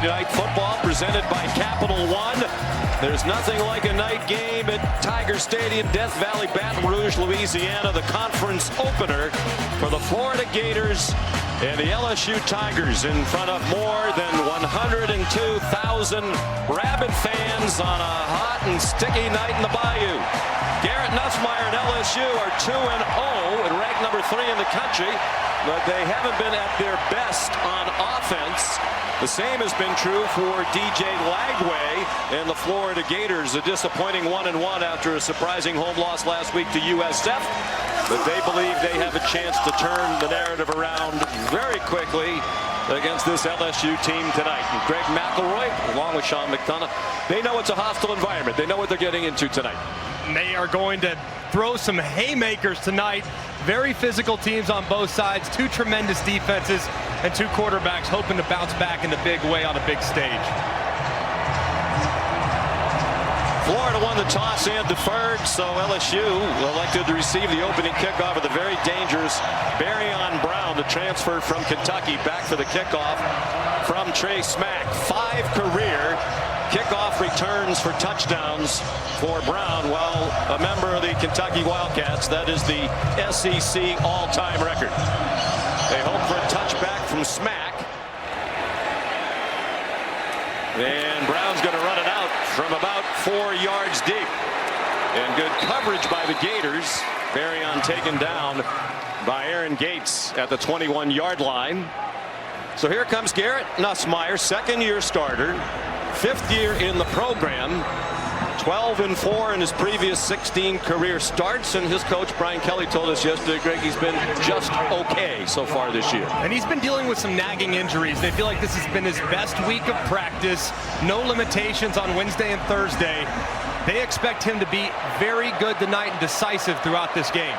Monday Night Football presented by Capital One. There's nothing like a night game at Tiger Stadium, Death Valley, Baton Rouge, Louisiana. The conference opener for the Florida Gators and the LSU Tigers in front of more than 102,000 rabid fans on a hot and sticky night in the Bayou. Garrett Nussmeier and LSU are 2-0 and ranked number 3 in the country, but they haven't been at their best on offense. The same has been true for DJ Lagway and the Florida Gators, a disappointing 1-1 after a surprising home loss last week to USF. But they believe they have a chance to turn the narrative around very quickly against this LSU team tonight. And Greg McElroy, along with Sean McDonough, they know it's a hostile environment. They know what they're getting into tonight. They are going to throw some haymakers tonight. Very physical teams on both sides, 2 tremendous defenses, and 2 quarterbacks hoping to bounce back in a big way on a big stage. Florida won the toss and deferred, so LSU elected to receive the opening kickoff of the very dangerous Barryon Brown, the transfer from Kentucky, back for the kickoff from Trey Smack. 5 career kickoff returns for touchdowns for Brown, while a member of the Kentucky Wildcats. That is the SEC all-time record. They hope for a touchback from Smack. And Brown's going to run it out from about 4 yards deep. And good coverage by the Gators. Barryon taken down by Aaron Gates at the 21-yard line. So here comes Garrett Nussmeier, second-year starter, 5th year in the program, 12-4 in his previous 16 career starts, and his coach Brian Kelly told us yesterday, Greg, he's been just okay so far this year. And he's been dealing with some nagging injuries. They feel like this has been his best week of practice. No limitations on Wednesday and Thursday. They expect him to be very good tonight and decisive throughout this game.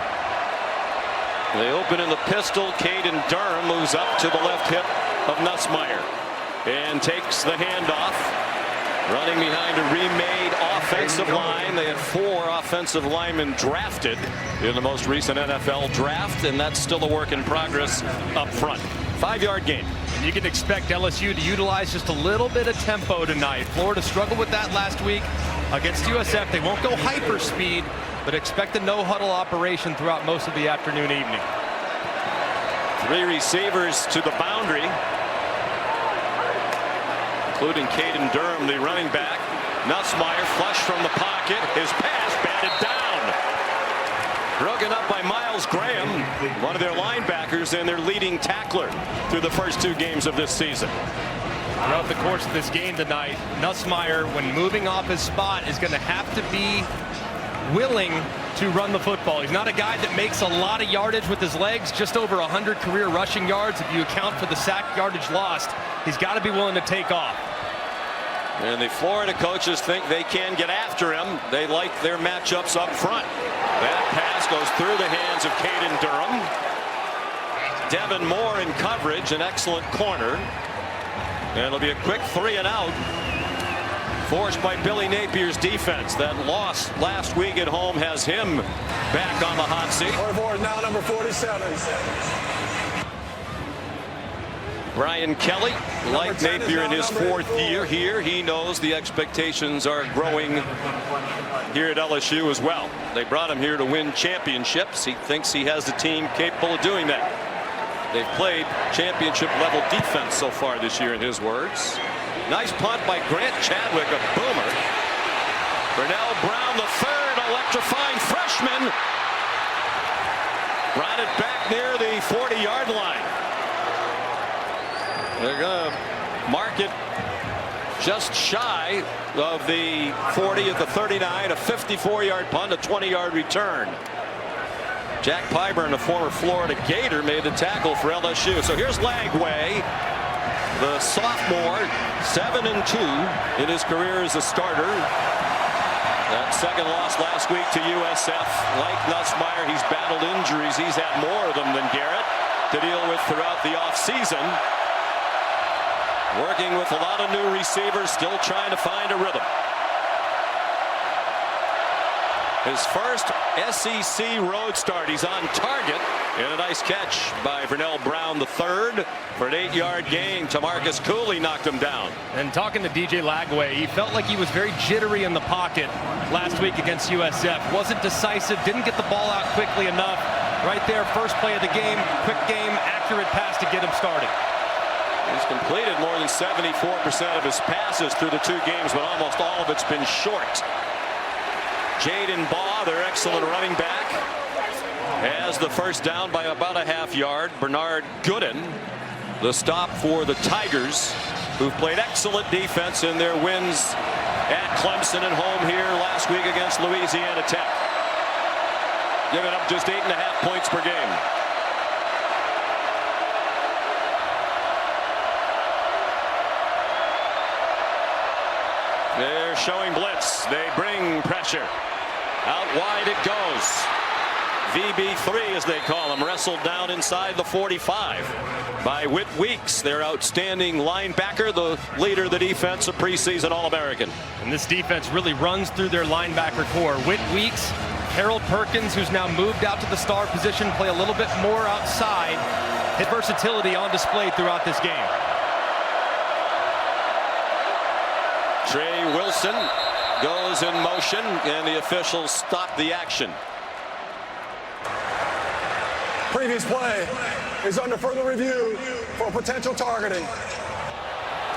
They open in the pistol. Caden Durham moves up to the left hip of Nussmeier and takes the handoff. Running behind a remade offensive line. They had 4 offensive linemen drafted in the most recent NFL draft, and that's still a work in progress up front. 5-yard gain. And you can expect LSU to utilize just a little bit of tempo tonight. Florida struggled with that last week against USF. They won't go hyper speed, but expect a no-huddle operation throughout most of the afternoon, evening. 3 receivers to the boundary, including Caden Durham, the running back. Nussmeier flush from the pocket. His pass batted down. Broken up by Miles Graham, one of their linebackers and their leading tackler through the first 2 games of this season. Throughout the course of this game tonight, Nussmeier, when moving off his spot, is going to have to be willing to run the football. He's not a guy that makes a lot of yardage with his legs, just over 100 career rushing yards. If you account for the sack yardage lost, he's got to be willing to take off. And the Florida coaches think they can get after him. They like their matchups up front. That pass goes through the hands of Caden Durham. Devin Moore in coverage, an excellent corner. And it'll be a quick 3 and out, forced by Billy Napier's defense. That loss last week at home has him back on the hot seat. Forward now, number 47. Brian Kelly, like Napier in his 4th year here, he knows the expectations are growing here at LSU as well. They brought him here to win championships. He thinks he has the team capable of doing that. They've played championship level defense so far this year, in his words. Nice punt by Grant Chadwick, a boomer. Burnell Brown, the 3rd, electrifying freshman. Brought it back near the 40-yard line. They're going to mark it just shy of the 40 at the 39, a 54-yard punt, a 20-yard return. Jack Pyburn, a former Florida Gator, made the tackle for LSU. So here's Lagway, the sophomore, 7-2 in his career as a starter. That second loss last week to USF. Like Nussmeier, he's battled injuries. He's had more of them than Garrett to deal with throughout the offseason. Working with a lot of new receivers, still trying to find a rhythm. His first SEC road start. He's on target. And a nice catch by Vernell Brown III for an 8-yard gain. Tamarcus Cooley knocked him down. And talking to DJ Lagway, he felt like he was very jittery in the pocket last week against USF. Wasn't decisive, didn't get the ball out quickly enough. Right there, first play of the game, quick game, accurate pass to get him started. He's completed more than 74% of his passes through the 2 games, but almost all of it's been short. Jaden Baugh, their excellent running back, has the first down by about a half-yard. Bernard Gooden, the stop for the Tigers, who've played excellent defense in their wins at Clemson and home here last week against Louisiana Tech. Giving up just 8.5 points per game. They're showing blitz. They bring pressure. Out wide it goes. VB3, as they call him, wrestled down inside the 45 by Whit Weeks, their outstanding linebacker, the leader of the defense, a preseason All-American. And this defense really runs through their linebacker core. Whit Weeks, Harold Perkins, who's now moved out to the star position, play a little bit more outside. His versatility on display throughout this game. Trey Wilson goes in motion, and the officials stop the action. Previous play is under further review for potential targeting.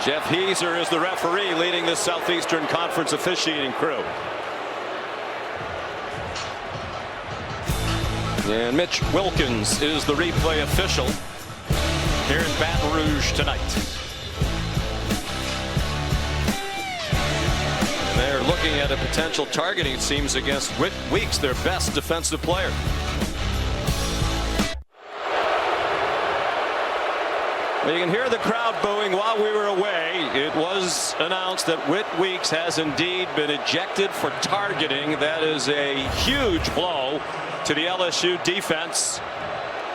Jeff Heiser is the referee leading the Southeastern Conference officiating crew. And Mitch Wilkins is the replay official here in Baton Rouge tonight. And they're looking at a potential targeting, it seems, against Whit Weeks, their best defensive player. Well, you can hear the crowd booing while we were away. It was announced that Whit Weeks has indeed been ejected for targeting. That is a huge blow to the LSU defense.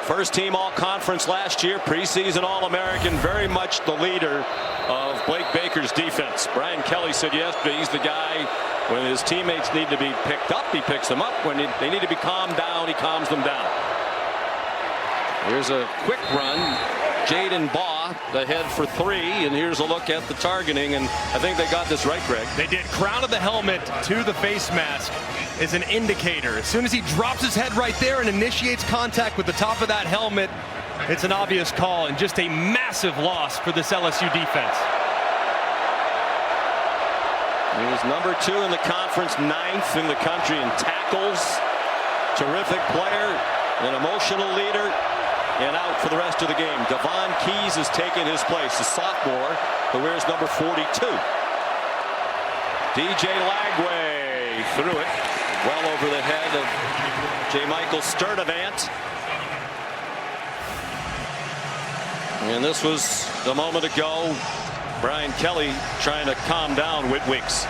First team all-conference last year, preseason All-American, very much the leader of Blake Baker's defense. Brian Kelly said yesterday he's the guy, when his teammates need to be picked up, he picks them up. When they need to be calmed down, he calms them down. Here's a quick run. Jaden Baugh ahead for 3, and here's a look at the targeting, and I think they got this right, Greg. They did. Crown of the helmet to the face mask is an indicator. As soon as he drops his head right there and initiates contact with the top of that helmet, it's an obvious call, and just a massive loss for this LSU defense. He was number 2 in the conference, 9th in the country in tackles. Terrific player, an emotional leader. And out for the rest of the game. Devon Keys has taken his place, the sophomore who wears number 42. DJ Lagway threw it well over the head of J. Michael Sturdivant. And this was the moment ago. Brian Kelly trying to calm down Whit Weeks.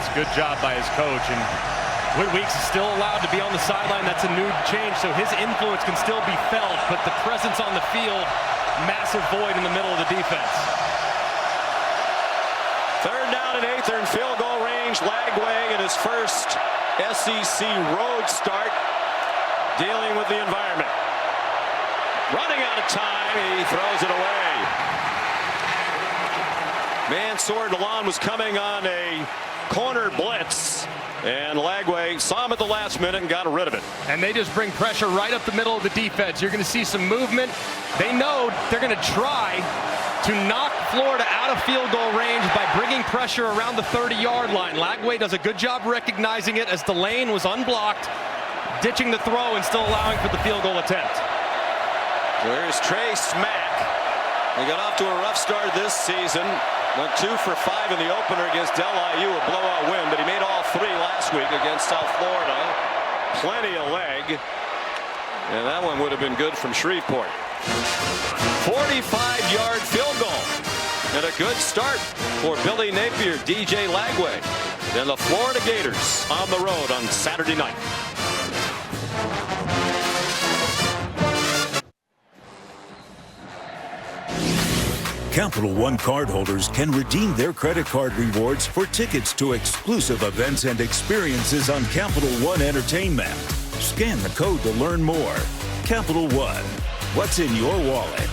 It's a good job by his coach. And Whit Weeks is still allowed to be on the sideline. That's a new change, so his influence can still be felt, but the presence on the field, massive void in the middle of the defense. 3rd down and 8. They're in field goal range. Lagway in his first SEC road start, dealing with the environment. Running out of time, he throws it away. Mansour Delon was coming on a corner blitz, and Lagway saw him at the last minute and got rid of it. And they just bring pressure right up the middle of the defense. You're going to see some movement. They know they're going to try to knock Florida out of field goal range by bringing pressure around the 30-yard line. Lagway does a good job recognizing it as Delane was unblocked, ditching the throw and still allowing for the field goal attempt. There's Trey Smack. He got off to a rough start this season. Went 2 for 5 in the opener against LIU, a blowout win, but he made all 3 last week against South Florida. Plenty of leg. And that one would have been good from Shreveport. 45-yard field goal. And a good start for Billy Napier, DJ Lagway, and the Florida Gators on the road on Saturday night. Capital One cardholders can redeem their credit card rewards for tickets to exclusive events and experiences on Capital One Entertainment. Scan the code to learn more. Capital One, what's in your wallet?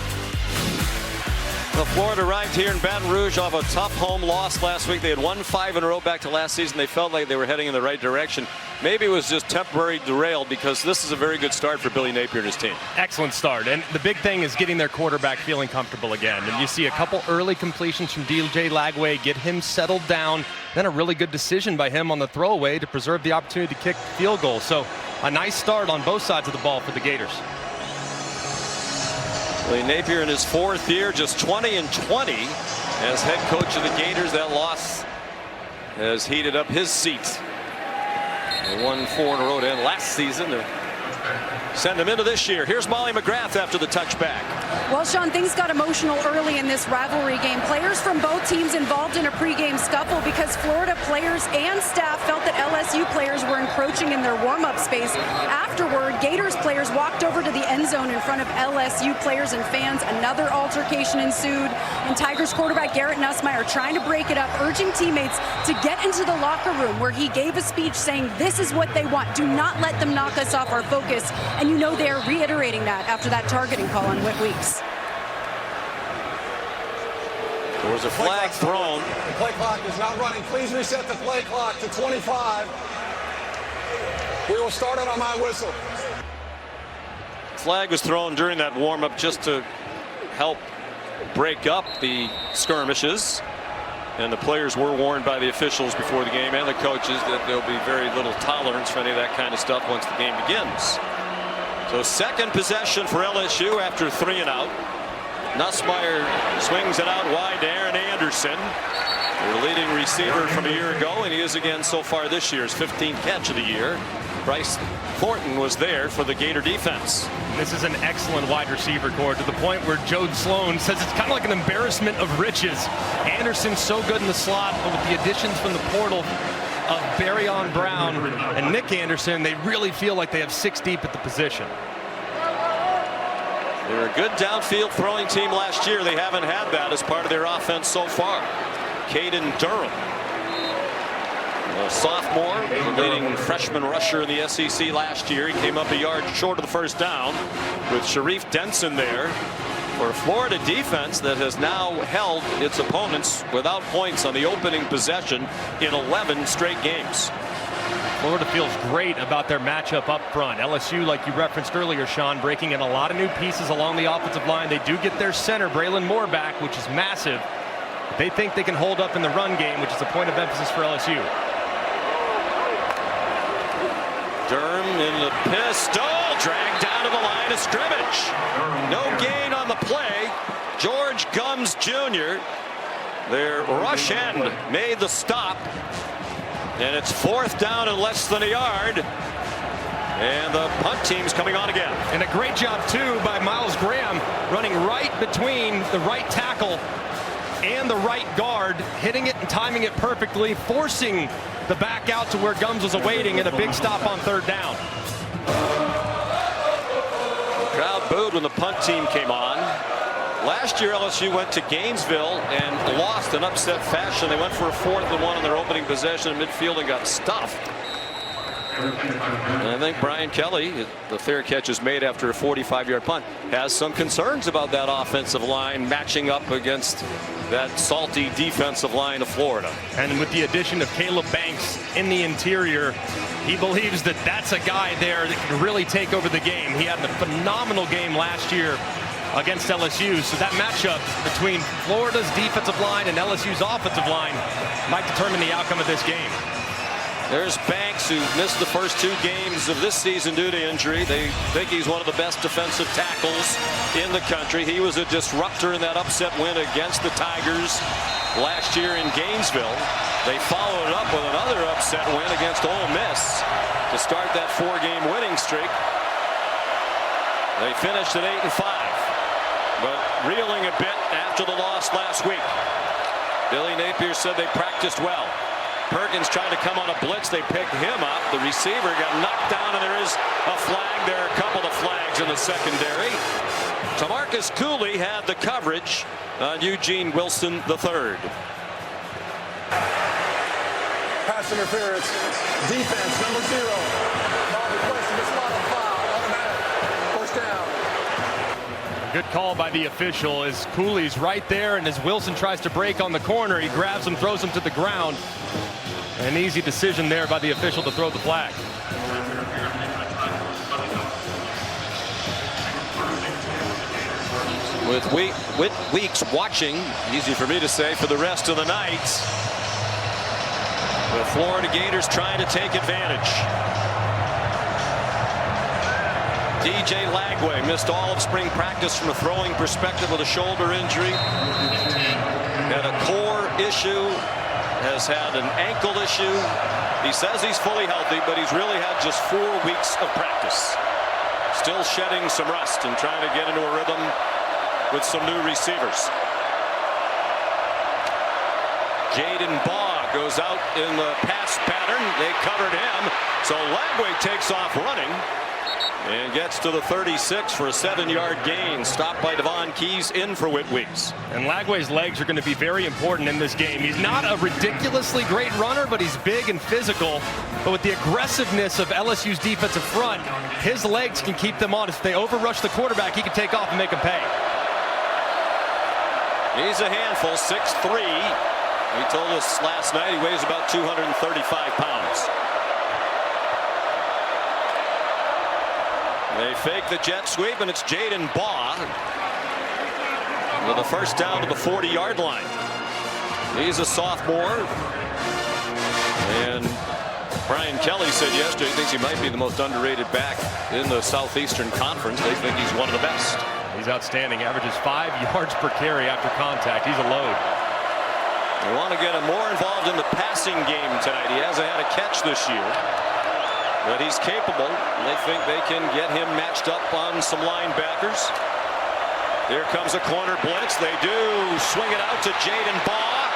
Well, Florida arrived here in Baton Rouge off a tough home loss last week. They had won 5 in a row back to last season. They felt like they were heading in the right direction. Maybe it was just temporarily derailed because this is a very good start for Billy Napier and his team. Excellent start. And the big thing is getting their quarterback feeling comfortable again. And you see a couple early completions from DJ Lagway, get him settled down. Then a really good decision by him on the throwaway to preserve the opportunity to kick the field goal. So a nice start on both sides of the ball for the Gators. Billy Napier in his 4th year, just 20-20 as head coach of the Gators. That loss has heated up his seat. They won 4 in a row to end last season to send him into this year. Here's Molly McGrath after the touchback. Well, Sean, things got emotional early in this rivalry game. Players from both teams involved in a pregame scuffle because Florida players and staff felt that LSU players were encroaching in their warm-up space. Afterward, Gators players walked over to the end zone in front of LSU players and fans. Another altercation ensued, and Tigers quarterback Garrett Nussmeier trying to break it up, urging teammates to get into the locker room where he gave a speech saying this is what they want. Do not let them knock us off our focus. And you know they're reiterating that after that targeting call on Whit Weeks. There was a flag thrown. The play clock is not running. Please reset the play clock to 25. We will start it on my whistle. Flag was thrown during that warm-up just to help break up the skirmishes. And the players were warned by the officials before the game and the coaches that there'll be very little tolerance for any of that kind of stuff once the game begins. So second possession for LSU after 3 and out. Nussmeier swings it out wide to Aaron Anderson, their leading receiver from a year ago, and he is again so far this year's 15th catch of the year. Bryce Thornton was there for the Gator defense. This is an excellent wide receiver core to the point where Joe Sloan says it's kind of like an embarrassment of riches. Anderson's so good in the slot, but with the additions from the portal of Barryon Brown and Nick Anderson, they really feel like they have 6 deep at the position. They were a good downfield throwing team last year. They haven't had that as part of their offense so far. Caden Durham, a sophomore, the leading freshman rusher in the SEC last year. He came up a yard short of the first down with Sharif Denson there for a Florida defense that has now held its opponents without points on the opening possession in 11 straight games. Florida feels great about their matchup up front. LSU, like you referenced earlier, Sean, breaking in a lot of new pieces along the offensive line. They do get their center, Braylon Moore, back, which is massive. They think they can hold up in the run game, which is a point of emphasis for LSU. Durham in the pistol, dragged down to the line of scrimmage. No gain on the play. George Gums Jr., their rush end, made the stop. And it's 4th down and less than a yard. And the punt team's coming on again. And a great job, too, by Miles Graham, running right between the right tackle and the right guard, hitting it and timing it perfectly, forcing the back out to where Gums was awaiting, and a big stop on 3rd down. The crowd booed when the punt team came on. Last year, LSU went to Gainesville and lost in upset fashion. They went for a 4th and 1 on their opening possession in midfield and got stuffed. And I think Brian Kelly, the fair catch is made after a 45-yard punt, has some concerns about that offensive line matching up against that salty defensive line of Florida. And with the addition of Caleb Banks in the interior, he believes that that's a guy there that can really take over the game. He had a phenomenal game last year against LSU, so that matchup between Florida's defensive line and LSU's offensive line might determine the outcome of this game. There's Banks, who missed the first 2 games of this season due to injury. They think he's one of the best defensive tackles in the country. He was a disruptor in that upset win against the Tigers last year in Gainesville. They followed it up with another upset win against Ole Miss to start that 4-game winning streak. They finished at 8-5, but reeling a bit after the loss last week. Billy Napier said they practiced well. Perkins trying to come on a blitz. They picked him up. The receiver got knocked down, and there is a flag. There are a couple of flags in the secondary. Tamarcus Cooley had the coverage on Eugene Wilson III. Pass interference. Defense, number 0. Ball requesting a spot on foul. Automatic. First down. Good call by the official as Cooley's right there, and as Wilson tries to break on the corner, he grabs him, throws him to the ground. An easy decision there by the official to throw the flag. With weeks watching, easy for me to say, for the rest of the night. The Florida Gators trying to take advantage. DJ Lagway missed all of spring practice from a throwing perspective with a shoulder injury. Had a core issue, has had an ankle issue. He says he's fully healthy, but he's really had just 4 weeks of practice. Still shedding some rust and trying to get into a rhythm with some new receivers. Jaden Baugh goes out in the pass pattern. They covered him, so Lagway takes off running and gets to the 36 for a 7-yard gain. Stopped by Devon Keys, in for Whit Weeks. And Lagway's legs are going to be very important in this game. He's not a ridiculously great runner, but he's big and physical. But with the aggressiveness of LSU's defensive front, his legs can keep them on. If they overrush the quarterback, he can take off and make him pay. He's a handful, 6'3". He told us last night he weighs about 235 pounds. They fake the jet sweep, and it's Jaden Baugh with a first down to the 40-yard line. He's a sophomore, and Brian Kelly said yesterday he thinks he might be the most underrated back in the Southeastern Conference. They think he's one of the best. He's outstanding. Averages 5 yards per carry after contact. He's a load. They want to get him more involved in the passing game tonight. He hasn't had a catch this year, but he's capable. They think they can get him matched up on some linebackers. Here comes a corner blitz. They do swing it out to Jaden Baugh.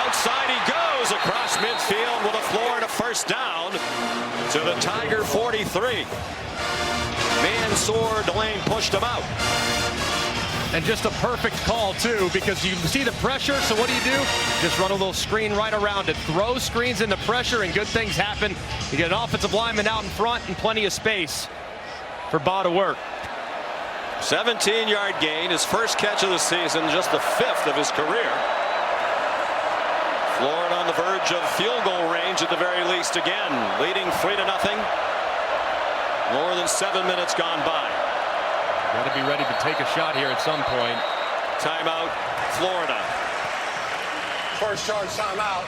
Outside he goes across midfield with a Florida first down to the Tiger 43. Mansour Delane pushed him out. And just a perfect call, too, because you see the pressure, so what do? Just run a little screen right around it. Throw screens into pressure, and good things happen. You get an offensive lineman out in front and plenty of space for Baugh to work. 17-yard gain, his first catch of the season, just the 5th of his career. Florida on the verge of field goal range at the very least again, leading 3-0. More than 7 minutes gone by. Got to be ready to take a shot here at some point. Timeout, Florida. First charge timeout.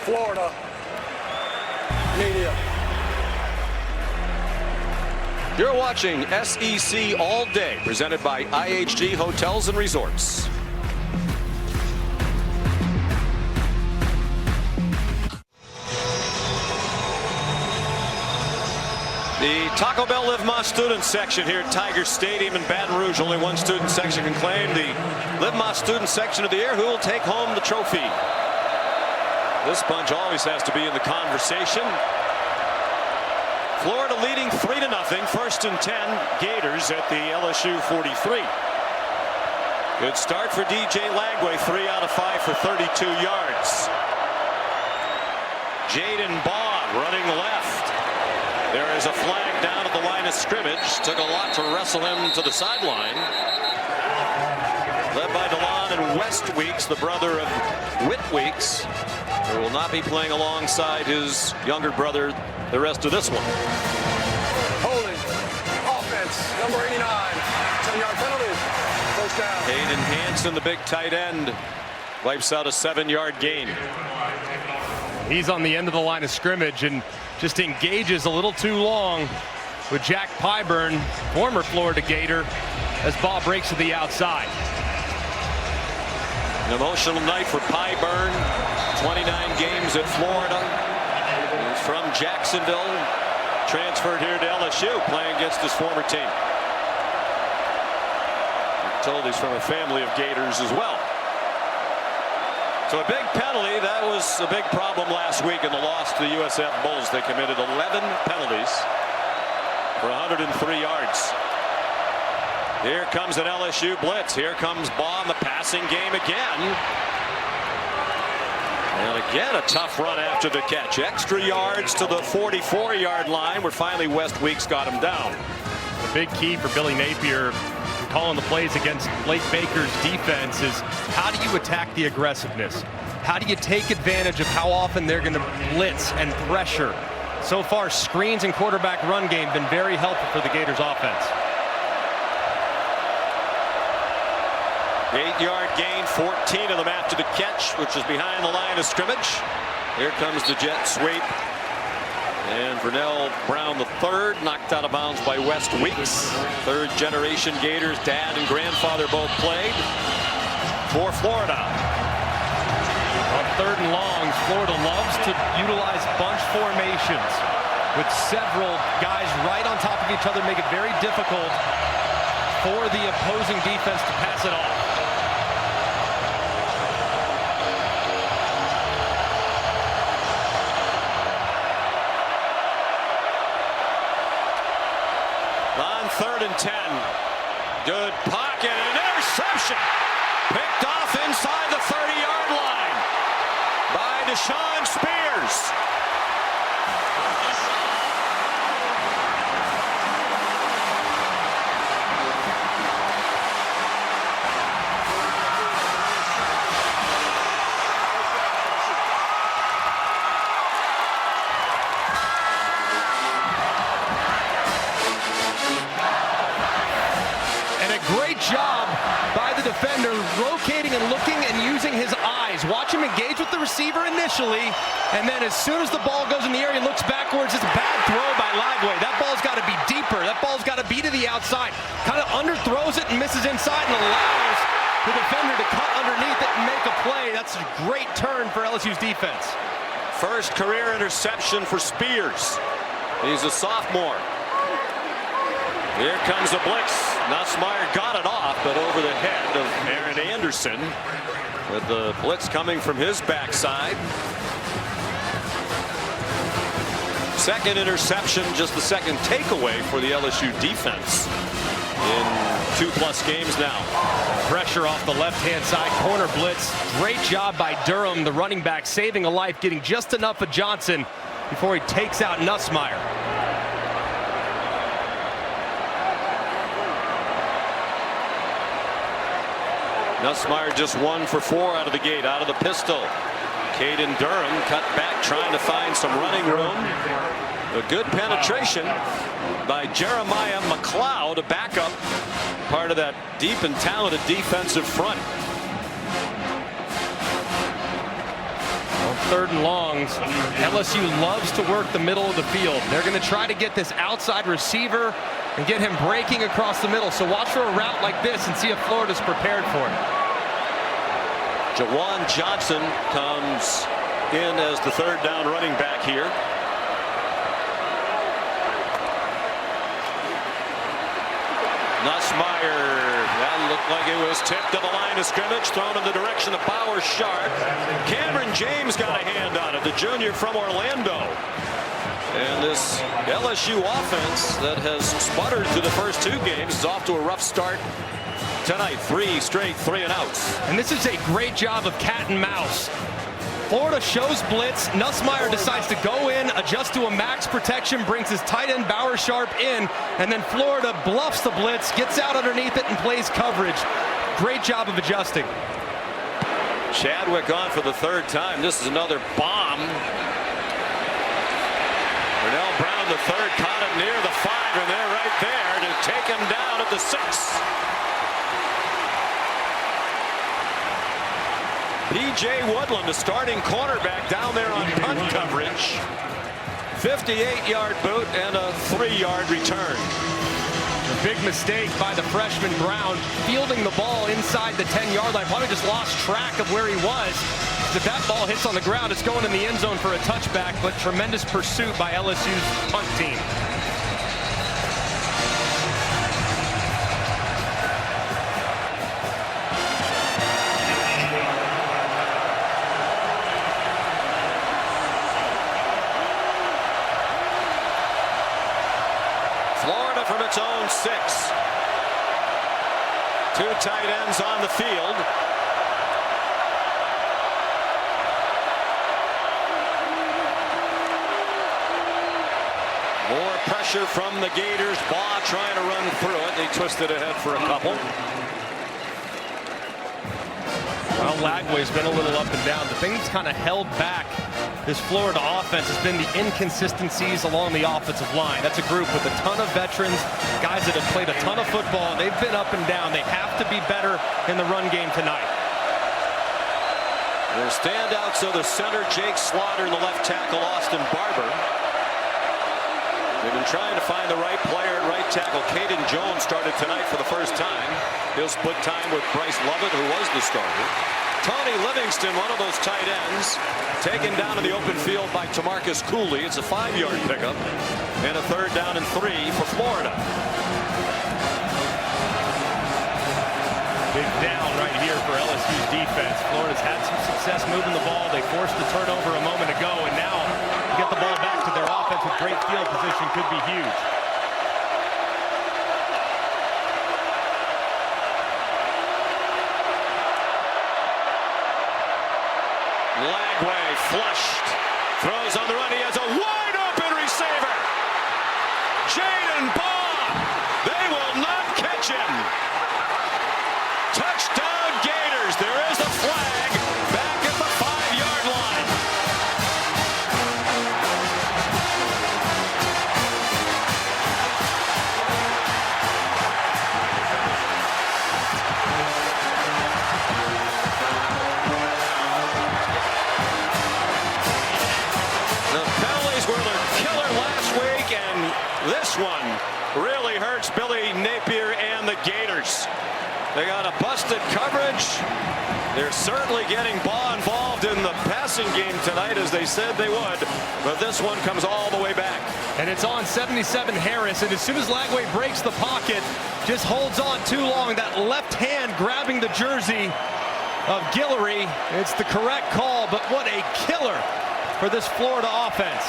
Florida. Media. You're watching SEC All Day, presented by IHG Hotels and Resorts. The Taco Bell Live Más student section here at Tiger Stadium in Baton Rouge. Only one student section can claim the Live Más student section of the year. Who will take home the trophy? This bunch always has to be in the conversation. Florida leading 3-0. 1st and 10. Gators at the LSU 43. Good start for DJ Lagway. 3 out of 5 for 32 yards. Jaden Baugh running left. There is a flag down at the line of scrimmage. Took a lot to wrestle him to the sideline. Led by DeLon and West Weeks, the brother of Whit Weeks, who will not be playing alongside his younger brother the rest of this one. Holding. Offense. Number 89. 10-yard penalty. First down. Hayden Hansen, the big tight end, wipes out a 7-yard gain. He's on the end of the line of scrimmage and just engages a little too long with Jack Pyburn, former Florida Gator, as Baugh breaks to the outside. An emotional night for Pyburn. 29 games at Florida. He's from Jacksonville, transferred here to LSU, playing against his former team. I'm told he's from a family of Gators as well. So a big penalty. That was a big problem last week in the loss to the USF Bulls. They committed 11 penalties for 103 yards. Here comes an LSU blitz. Here comes Baugh in the passing game again. And again, a tough run after the catch. Extra yards to the 44-yard line, where finally West Weeks got him down. The big key for Billy Napier calling the plays against Blake Baker's defense is, how do you attack the aggressiveness? How do you take advantage of how often they're going to blitz and pressure? So far, screens and quarterback run game have been very helpful for the Gators offense. 8-yard gain, 14 of them after the catch, which is behind the line of scrimmage. Here comes the jet sweep. And Vernell Brown III knocked out of bounds by West Weeks. Third generation Gators, dad and grandfather both played for Florida. On 3rd and longs, Florida loves to utilize bunch formations with several guys right on top of each other, make it very difficult for the opposing defense to pass it off. On 3rd and 10. Good pocket and an interception. Picked off inside the 30-yard line by Deshaun Spears. Job by the defender, locating and looking and using his eyes. Watch him engage with the receiver initially, and then as soon as the ball goes in the air, he looks backwards. It's a bad throw by Lagway. That ball's got to be deeper. That ball's got to be to the outside. Kind of underthrows it and misses inside and allows the defender to cut underneath it and make a play. That's a great turn for LSU's defense. First career interception for Spears. He's a sophomore. Here comes a blitz. Nussmeier got it off, but over the head of Aaron Anderson, with the blitz coming from his backside. Second interception, just the second takeaway for the LSU defense in 2+ games now. Pressure off the left-hand side, corner blitz. Great job by Durham, the running back, saving a life, getting just enough of Johnson before he takes out Nussmeier. Nussmeier just 1 for 4 out of the gate, out of the pistol. Caden Durham cut back, trying to find some running room. A good penetration by Jeremiah McLeod, a backup, part of that deep and talented defensive front. On 3rd and longs, LSU loves to work the middle of the field. They're going to try to get this outside receiver and get him breaking across the middle. So watch for a route like this and see if Florida's prepared for it. Jawan Johnson comes in as the 3rd down running back here. Nussmeier, that looked like it was tipped to the line of scrimmage, thrown in the direction of Bauer Sharp. Cameron James got a hand on it, the junior from Orlando. And this LSU offense that has sputtered through the first 2 games is off to a rough start tonight. 3 straight 3-and-outs. And this is a great job of cat and mouse. Florida shows blitz. Nussmeier decides to go in, adjust to a max protection, brings his tight end Bauer Sharp in, and then Florida bluffs the blitz, gets out underneath it, and plays coverage. Great job of adjusting. Chadwick on for the 3rd time. This is another bomb. Vernell Brown III caught it near the 5, and they're right there to take him down at the 6. P.J. Woodland, the starting cornerback, down there on punt coverage. 58-yard boot and a 3-yard return. A big mistake by the freshman Brown, fielding the ball inside the 10-yard line. Probably just lost track of where he was. If that ball hits on the ground, it's going in the end zone for a touchback, but tremendous pursuit by LSU's punt team. Two tight ends on the field. More pressure from the Gators. Baugh trying to run through it. They twisted ahead for a couple. Well, Lagway's been a little up and down. The thing that's kind of held back this Florida offense has been the inconsistencies along the offensive line. That's a group with a ton of veterans, guys that have played a ton of football. They've been up and down. They have to be better in the run game tonight. Their standouts are the center, Jake Slaughter, and the left tackle, Austin Barber. They've been trying to find the right player at right tackle. Caden Jones started tonight for the first time. He'll split time with Bryce Lovett, who was the starter. Tony Livingston, one of those tight ends, taken down to the open field by Tamarcus Cooley. It's a 5-yard pickup and a 3rd down and 3 for Florida. Big down right here for LSU's defense. Florida's had some success moving the ball. They forced the turnover a moment ago, and now to get the ball back to their offense with great field position could be huge. Lagway flushed, throws on the run. He has a wide open receiver. Jaden Baugh. They will not catch him. Touchdown Gators. There is a flag back at the 5-yard line. This one really hurts Billy Napier and the Gators. They got a busted coverage. They're certainly getting Baugh involved in the passing game tonight, as they said they would, but this one comes all the way back. And it's on 77 Harris, and as soon as Lagway breaks the pocket, just holds on too long. That left hand grabbing the jersey of Guillory. It's the correct call, but what a killer for this Florida offense.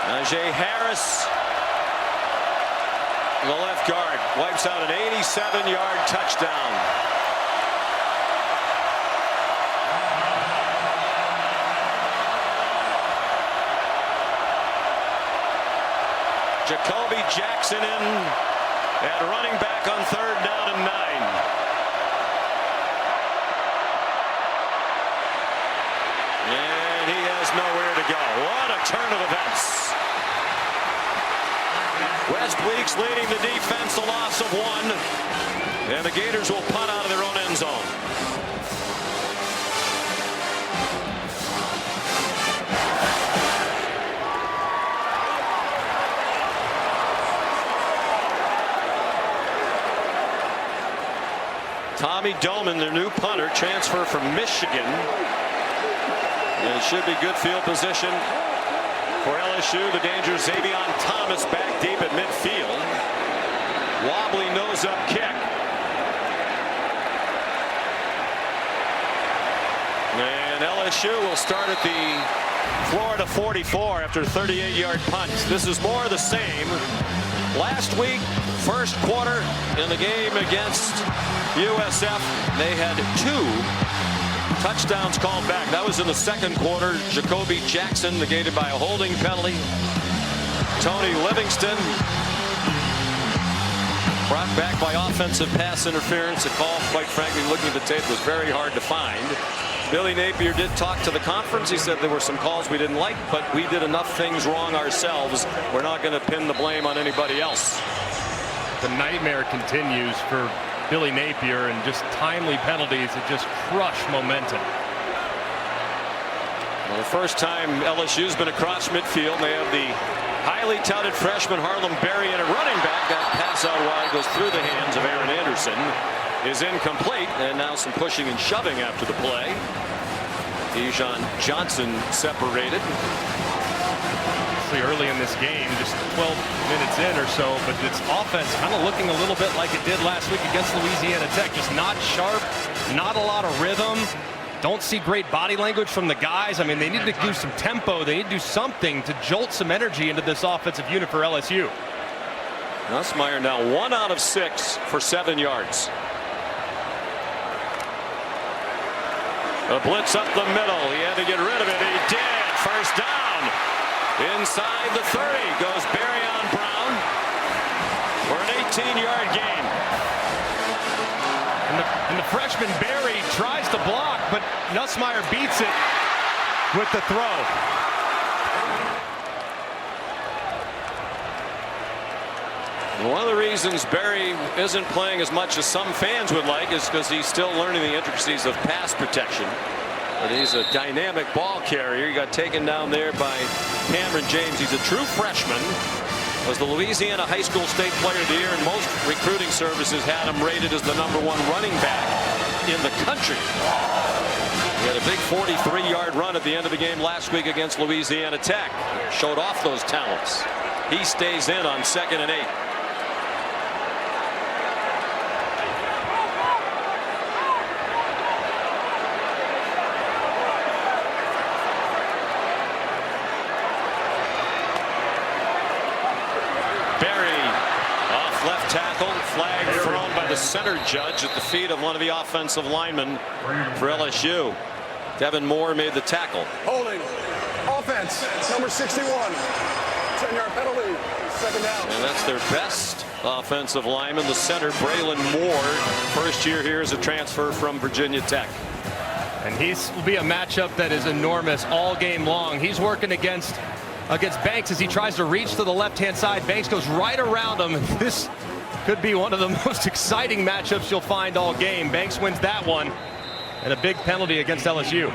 Najee Harris, the left guard, wipes out an 87-yard touchdown. Jacoby Jackson in at running back on 3rd down and 9. And he has nowhere to go. What a turn of events. West Weeks leading the defense, a loss of 1. And the Gators will punt out of their own end zone. Tommy Doman, their new punter, transfer from Michigan. And it should be good field position for LSU. The danger, Xavion Thomas back deep at midfield. Wobbly nose-up kick. And LSU will start at the Florida 44 after 38-yard punts. This is more of the same. Last week, first quarter in the game against USF, they had 2 touchdowns called back. That was in the second quarter. Jacoby Jackson negated by a holding penalty. Tony Livingston brought back by offensive pass interference. A call, quite frankly, looking at the tape, was very hard to find. Billy Napier did talk to the conference. He said there were some calls we didn't like, but we did enough things wrong ourselves. We're not going to pin the blame on anybody else. The nightmare continues for Billy Napier, and just timely penalties that just crush momentum. Well, the first time LSU's been across midfield, they have the highly touted freshman Harlem Berry and a running back. That pass out wide goes through the hands of Aaron Anderson. Is incomplete, and now some pushing and shoving after the play. Dijon Johnson separated. Early in this game, just 12 minutes in or so, but its offense kind of looking a little bit like it did last week against Louisiana Tech. Just not sharp, not a lot of rhythm. Don't see great body language from the guys. I mean, they need to do some tempo. They need to do something to jolt some energy into this offensive unit for LSU. Nussmeier now 1 out of 6 for 7 yards. A blitz up the middle. He had to get rid of it. He did. First down. Inside the 30 goes Barry on Brown for an 18-yard gain. And the freshman Barry tries to block, but Nussmeier beats it with the throw. One of the reasons Barry isn't playing as much as some fans would like is because he's still learning the intricacies of pass protection. But he's a dynamic ball carrier. He got taken down there by Cameron James. He's a true freshman. Was the Louisiana High School State Player of the Year, and most recruiting services had him rated as the #1 running back in the country. He had a big 43-yard run at the end of the game last week against Louisiana Tech. Showed off those talents. He stays in on 2nd and 8. Left tackle, flag thrown by the center judge at the feet of one of the offensive linemen for LSU. Devin Moore made the tackle. Holding. Offense. Number 61. 10-yard penalty. 2nd down. And that's their best offensive lineman, the center, Braylon Moore. First year here as a transfer from Virginia Tech. And he's will be a matchup that is enormous all game long. He's working against Banks as he tries to reach to the left-hand side. Banks goes right around him. This could be one of the most exciting matchups you'll find all game. Banks wins that one, and a big penalty against LSU.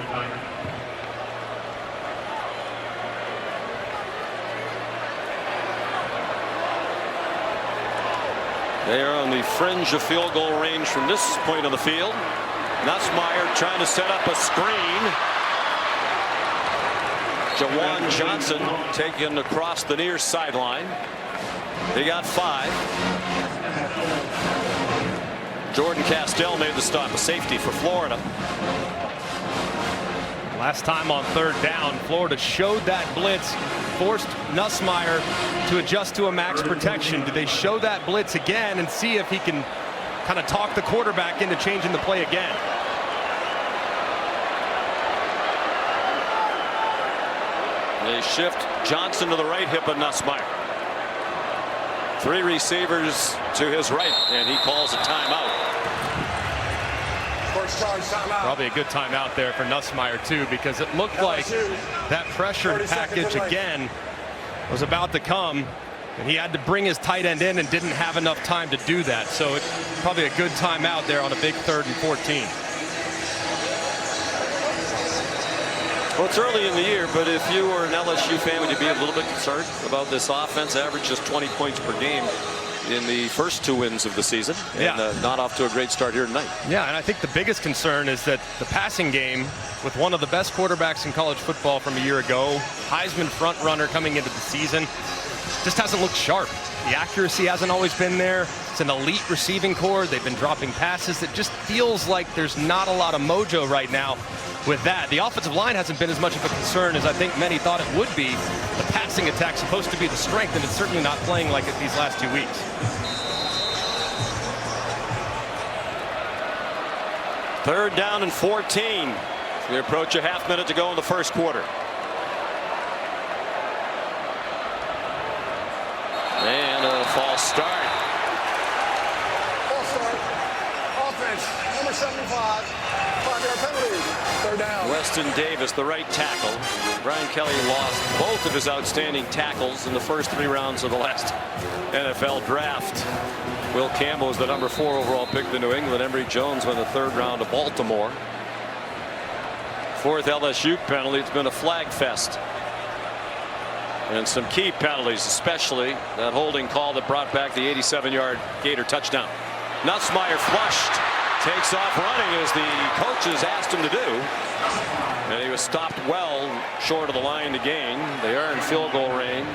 They are on the fringe of field goal range from this point on the field. Nussmeier trying to set up a screen. Jawan Johnson taken across the near sideline. He got 5. Jordan Castell made the stop, a safety for Florida. Last time on 3rd down, Florida showed that blitz, forced Nussmeier to adjust to a max protection. Do they show that blitz again and see if he can kind of talk the quarterback into changing the play again? They shift Johnson to the right hip of Nussmeier. 3 receivers to his right, and he calls a timeout. First charge timeout. Probably a good timeout there for Nussmeier too, because it looked like that pressure package again was about to come, and he had to bring his tight end in and didn't have enough time to do that. So it's probably a good timeout there on a big 3rd and 14. Well, it's early in the year, but if you were an LSU fan, would you be a little bit concerned about this offense? Average just 20 points per game in the first 2 wins of the season, and not off to a great start here tonight. Yeah, and I think the biggest concern is that the passing game, with one of the best quarterbacks in college football from a year ago, Heisman front runner coming into the season, just hasn't looked sharp. The accuracy hasn't always been there. It's an elite receiving core. They've been dropping passes. It just feels like there's not a lot of mojo right now with that. The offensive line hasn't been as much of a concern as I think many thought it would be. The passing attack's supposed to be the strength, and it's certainly not playing like it these last 2 weeks. Third down and 14. We approach a half minute to go in the first quarter. And a false start. False start. Offense. Number 75. 5-yard penalty. 3rd down. Weston Davis, the right tackle. Brian Kelly lost both of his outstanding tackles in the first 3 rounds of the last NFL draft. Will Campbell was the number 4 overall pick to New England. Emory Jones won the 3rd round to Baltimore. 4th LSU penalty. It's been a flag fest. And some key penalties, especially that holding call that brought back the 87-yard Gator touchdown. Nussmeier flushed, takes off running as the coaches asked him to do. And he was stopped well short of the line to gain. They are in field goal range.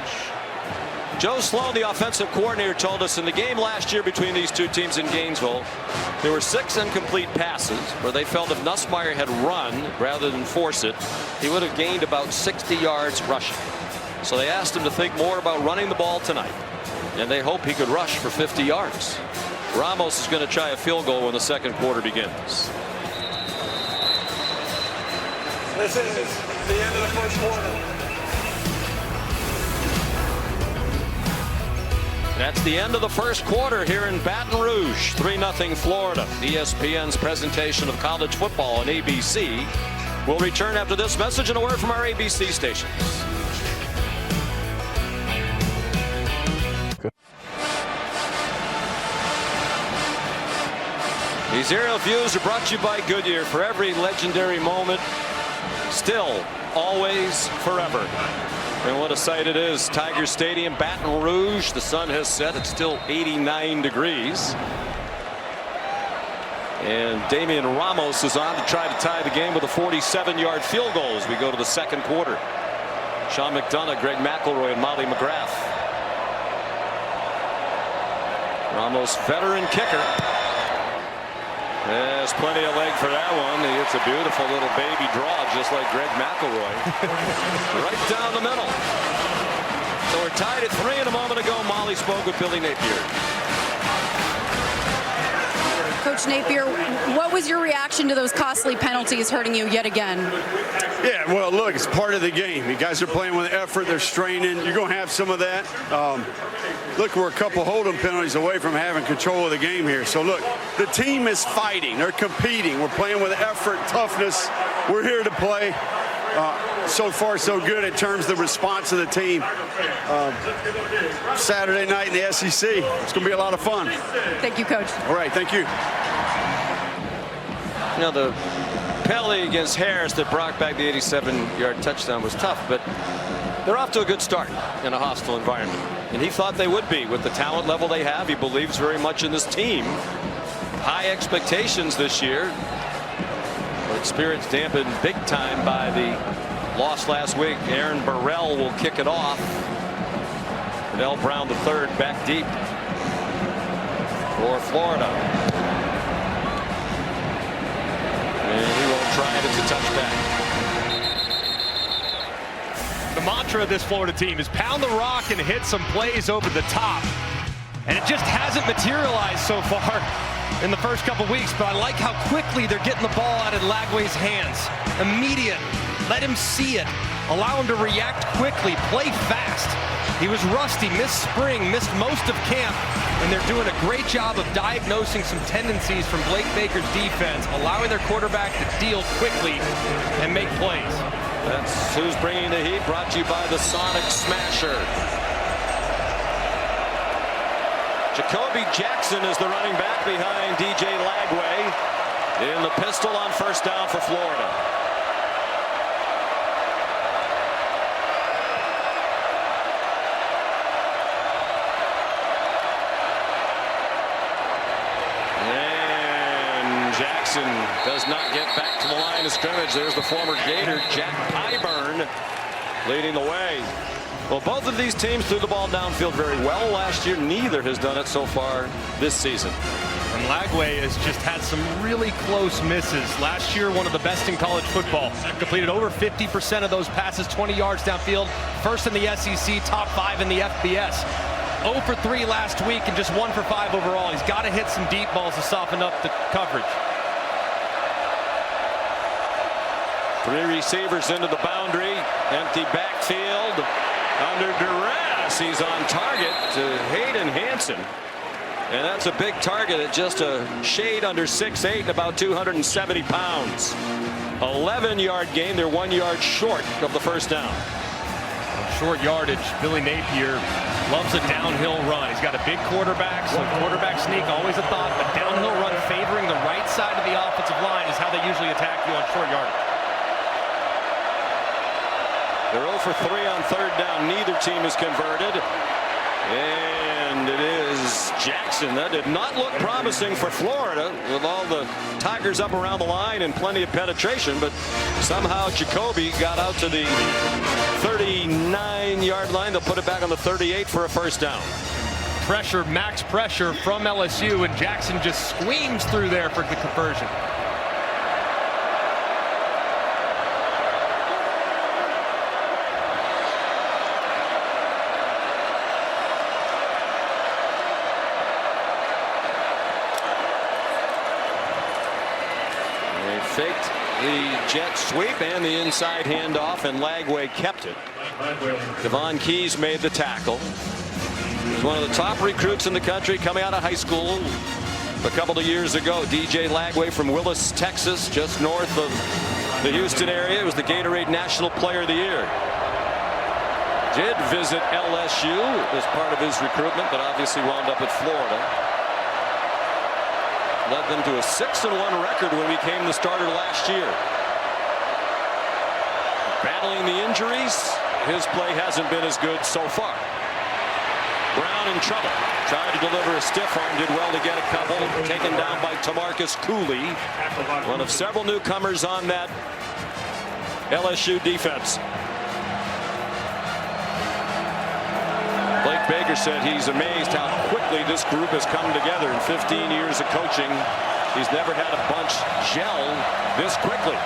Joe Sloan, the offensive coordinator, told us in the game last year between these 2 teams in Gainesville, there were 6 incomplete passes where they felt if Nussmeier had run rather than force it, he would have gained about 60 yards rushing. So they asked him to think more about running the ball tonight. and they hope he could rush for 50 yards. Ramos is going to try a field goal when the second quarter begins. This is the end of the first quarter. That's the end of the first quarter here in Baton Rouge. 3-0 Florida. ESPN's presentation of college football on ABC will return after this message and a word from our ABC stations. These aerial views are brought to you by Goodyear. For every legendary moment, still, always, forever. And what a sight it is. Tiger Stadium, Baton Rouge. The sun has set. It's still 89 degrees. And Damian Ramos is on to try to tie the game with a 47-yard field goal as we go to the second quarter. Sean McDonough, Greg McElroy, and Molly McGrath. Ramos, veteran kicker. There's plenty of leg for that one. It's a beautiful little baby draw, just like Greg McElroy. Right down the middle. So we're tied at 3, and a moment ago, Molly spoke with Billy Napier. Coach Napier, what was your reaction to those costly penalties hurting you yet again? Yeah, well, look, it's part of the game. You guys are playing with effort. They're straining. You're going to have some of that. Look, we're a couple hold'em penalties away from having control of the game here. So, look, the team is fighting. They're competing. We're playing with effort, toughness. We're here to play. So far, so good in terms of the response of the team. Saturday night in the SEC. It's going to be a lot of fun. Thank you, Coach. All right, thank you. You know, the penalty against Harris that brought back the 87-yard touchdown was tough, but they're off to a good start in a hostile environment. And he thought they would be with the talent level they have. He believes very much in this team. High expectations this year. But spirits dampened big time by the loss last week. Aaron Burrell will kick it off. Fidel Brown III back deep for Florida. And he won't try it. It's a touchback. The mantra of this Florida team is pound the rock and hit some plays over the top. And it just hasn't materialized so far in the first couple weeks, but I like how quickly they're getting the ball out of Lagway's hands. Immediate. Let him see it. Allow him to react quickly. Play fast. He was rusty, missed spring, missed most of camp, and they're doing a great job of diagnosing some tendencies from Blake Baker's defense, allowing their quarterback to deal quickly and make plays. That's who's bringing the heat, brought to you by the Sonic Smasher. Jacoby Jackson is the running back behind DJ Lagway in the pistol on first down for Florida. And Jackson does not get back to the line of scrimmage. There's the former Gator, Jack Pyburn, leading the way. Well, both of these teams threw the ball downfield very well last year. Neither has done it so far this season. And Lagway has just had some really close misses. Last year, one of the best in college football. Completed over 50% of those passes, 20 yards downfield. First in the SEC, top 5 in the FBS. 0 for 3 last week and just 1 for 5 overall. He's got to hit some deep balls to soften up the coverage. 3 receivers into the boundary. Empty backfield. Under duress, he's on target to Hayden Hansen. And that's a big target at just a shade under 6'8", and about 270 pounds. 11-yard gain. They're 1 yard short of the first down. Short yardage. Billy Napier loves a downhill run. He's got a big quarterback, so quarterback sneak, always a thought, but downhill run favoring the right side of the offensive line is how they usually attack you on short yardage. They're 0 for 3 on third down. Neither team is converted. And it is Jackson. That did not look promising for Florida with all the Tigers up around the line and plenty of penetration, but somehow Jacoby got out to the 39-yard line. They'll put it back on the 38 for a first down. Pressure, max pressure from LSU, and Jackson just squeams through there for the conversion. faked the jet sweep and the inside handoff, and Lagway kept it. Devon Keys made the tackle. He's one of the top recruits in the country coming out of high school a couple of years ago. DJ Lagway from Willis, Texas, just north of the Houston area. It was the Gatorade National Player of the Year. Did visit LSU as part of his recruitment, but obviously wound up at Florida. Led them to a 6-1 record when he became the starter last year. Battling the injuries, his play hasn't been as good so far. Brown in trouble. Tried to deliver a stiff arm, did well to get a couple. Taken down by Tamarcus Cooley, one of several newcomers on that LSU defense. Blake Baker said he's amazed how quickly this group has come together. In 15 years of coaching, he's never had a bunch gel this quickly.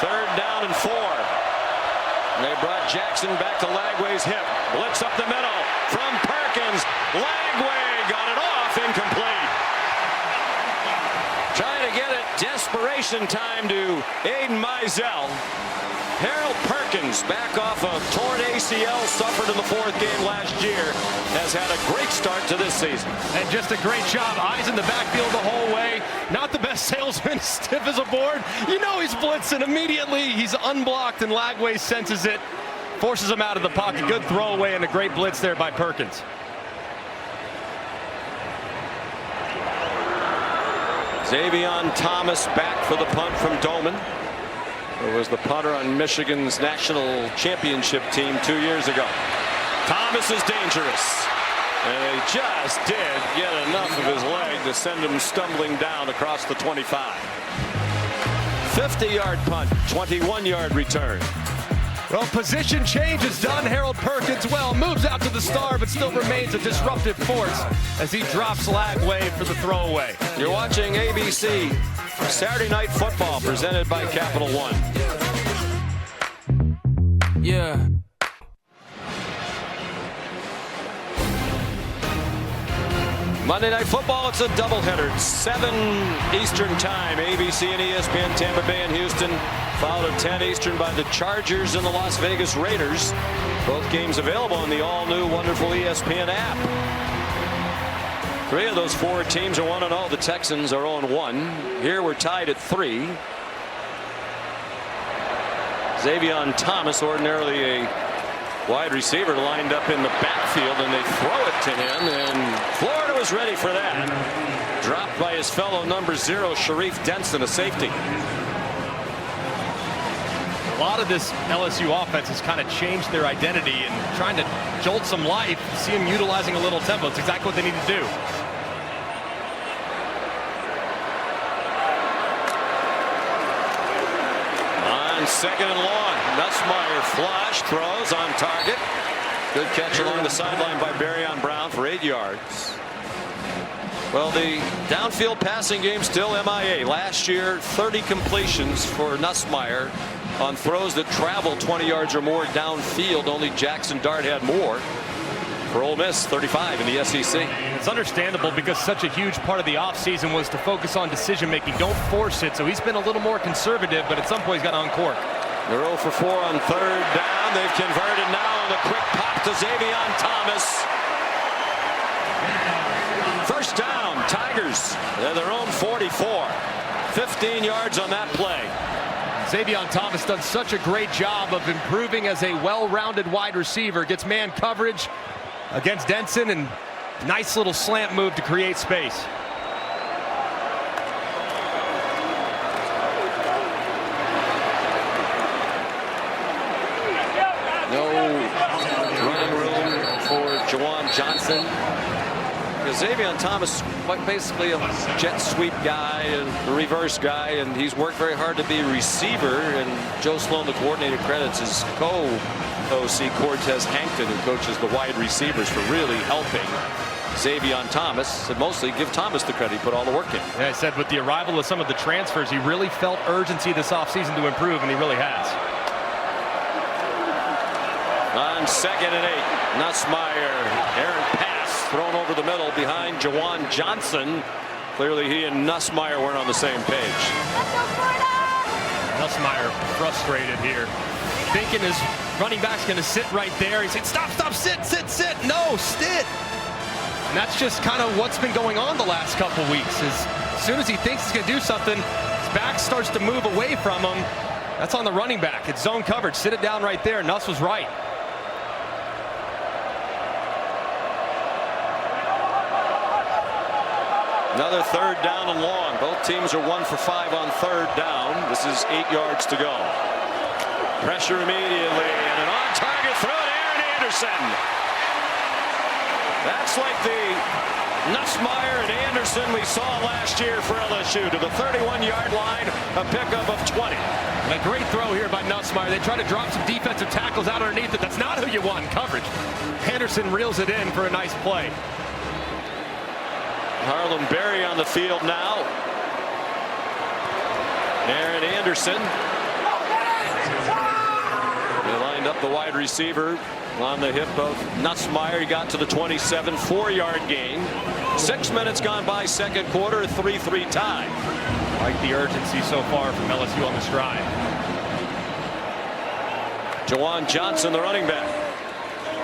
Third down and 4. And they brought Jackson back to Lagway's hip. Blitz up the middle from Perkins. Lagway got it off, incomplete. Trying to get it, desperation time to Aiden Mizell. Harold Perkins, back off a torn ACL suffered in the 4th game last year, has had a great start to this season. And just a great job. Eyes in the backfield the whole way. Not the best salesman, stiff as a board. You know he's blitzing immediately. He's unblocked, and Lagway senses it, forces him out of the pocket. Good throwaway and a great blitz there by Perkins. Xavion Thomas back for the punt from Doman, who was the punter on Michigan's national championship team 2 years ago. Thomas is dangerous, and they just did get enough of his leg to send him stumbling down across the 25. 50-yard punt, 21-yard return. Well, position change is done. Harold Perkins, well, moves out to the star, but still remains a disruptive force as he drops Lagway for the throwaway. You're watching ABC Saturday Night Football, presented by Capital One. Yeah. Monday Night Football, it's a doubleheader. 7 Eastern time, ABC and ESPN, Tampa Bay and Houston. Followed at 10 Eastern by the Chargers and the Las Vegas Raiders. Both games available on the all-new wonderful ESPN app. 3 of those 4 teams are 1-0. The Texans are 0-1. Here we're tied at 3. Xavion Thomas, ordinarily a wide receiver, lined up in the backfield, and they throw it to him, and Florida was ready for that. Dropped by his fellow number 0, Sharif Denson, a safety. A lot of this LSU offense has kind of changed their identity and trying to jolt some life. See them utilizing a little tempo. It's exactly what they need to do. On 2nd and long, Nussmeier flash throws on target. Good catch along the sideline by Barryon Brown for 8 yards. Well, the downfield passing game still MIA. Last year, 30 completions for Nussmeier on throws that travel 20 yards or more downfield. Only Jackson Dart had more. For Ole Miss, 35 in the SEC. It's understandable because such a huge part of the offseason was to focus on decision making. Don't force it. So he's been a little more conservative, but at some point he's got to uncork. They're 0 for 4 on 3rd down. They've converted now, and a quick pop to Xavion Thomas. First down, Tigers. They're their own 44. 15 yards on that play. Xavion Thomas done such a great job of improving as a well-rounded wide receiver. Gets man coverage against Denson, and nice little slant move to create space. No running room for Jawan Johnson. Xavion Thomas, quite basically a jet sweep guy, a reverse guy, and he's worked very hard to be a receiver. And Joe Sloan, the coordinator, credits his co-OC Cortez Hankton, who coaches the wide receivers, for really helping Xavion Thomas. And mostly give Thomas the credit. He put all the work in. Yeah, I said with the arrival of some of the transfers, he really felt urgency this offseason to improve, and he really has. On 2nd and 8, Nussmeier, errant pass thrown over the middle behind Jawan Johnson. Clearly he and Nussmeier weren't on the same page. Nussmeier frustrated here, thinking his running back's going to sit right there. He said, stop, sit. No, sit. And that's just kind of what's been going on the last couple weeks. As soon as he thinks he's going to do something, his back starts to move away from him. That's on the running back. It's zone coverage. Sit it down right there. Nuss was right. Another 3rd down and long. Both teams are 1 for 5 on 3rd down. This is 8 yards to go. Pressure immediately and an on-target throw to Aaron Anderson. That's like the Nussmeier and Anderson we saw last year for LSU to the 31-yard line, a pickup of 20. And a great throw here by Nussmeier. They try to drop some defensive tackles out underneath it. That's not who you want in coverage. Anderson reels it in for a nice play. Harlan Berry on the field now. Aaron Anderson. They lined up the wide receiver on the hip of Nussmeier. He got to the 27, 4-yard gain. 6 minutes gone by, 2nd quarter, 3-3 tie. Like the urgency so far from LSU on this drive. Jawan Johnson, the running back.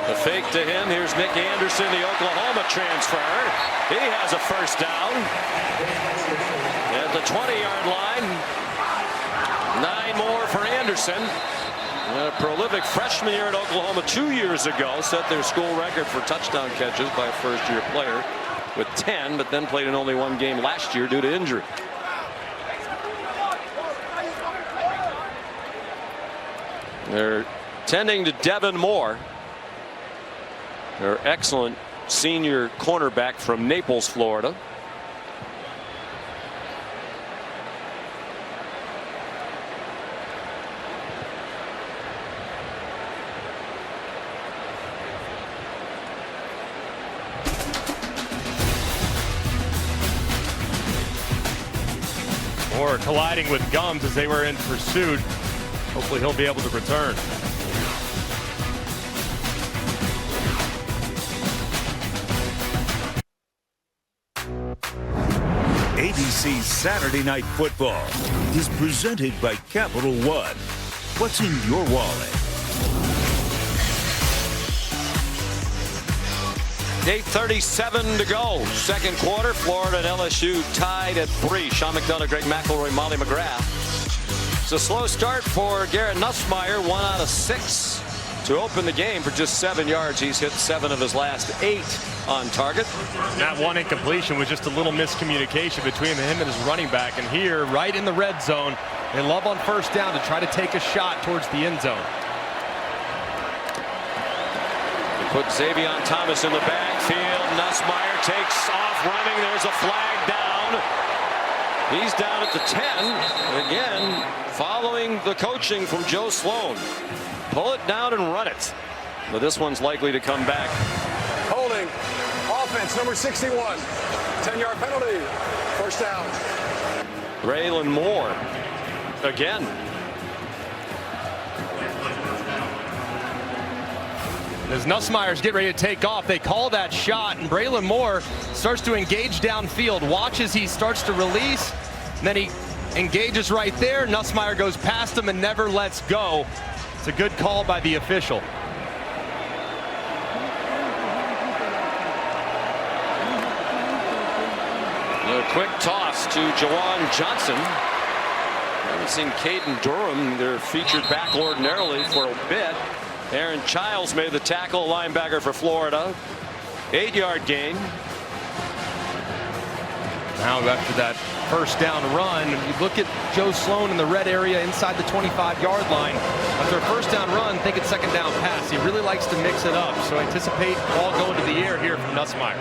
The fake to him. Here's Nick Anderson, the Oklahoma transfer. He has a 1st down. At the 20-yard line. 9 more for Anderson. A prolific freshman year at Oklahoma 2 years ago. Set their school record for touchdown catches by a 1st-year player with 10, but then played in only 1 game last year due to injury. They're tending to Devin Moore, their excellent senior cornerback from Naples, Florida. Moore colliding with Gums as they were in pursuit. Hopefully he'll be able to return. ABC's Saturday Night Football is presented by Capital One. What's in your wallet? 8:37 to go. 2nd quarter. Florida and LSU tied at 3. Sean McDonough, Greg McElroy, Molly McGrath. It's a slow start for Garrett Nussmeier. 1 out of 6 to open the game for just 7 yards. He's hit 7 of his last 8 on target. That one incompletion was just a little miscommunication between him and his running back. And here, right in the red zone, they love on 1st down to try to take a shot towards the end zone. They put Xavion Thomas in the backfield. Nussmeier takes off running. There's a flag down. He's down at the 10. Again, following the coaching from Joe Sloan. Pull it down and run it. But this one's likely to come back. Holding. Offense, number 61. 10-yard penalty. 1st down. Braylon Moore again. As Nussmeier's getting ready to take off, they call that shot, and Braylon Moore starts to engage downfield. Watch as he starts to release, and then he engages right there. Nussmeier goes past him and never lets go. It's a good call by the official. A quick toss to Jawan Johnson. Haven't seen Caden Durham, their featured back ordinarily, for a bit. Aaron Childs made the tackle, linebacker for Florida. 8-yard gain. Now after that 1st down run, you look at Joe Sloan in the red area inside the 25-yard line. After a 1st down run, think it's 2nd down pass. He really likes to mix it up, so anticipate ball going to the air here from Nussmeier.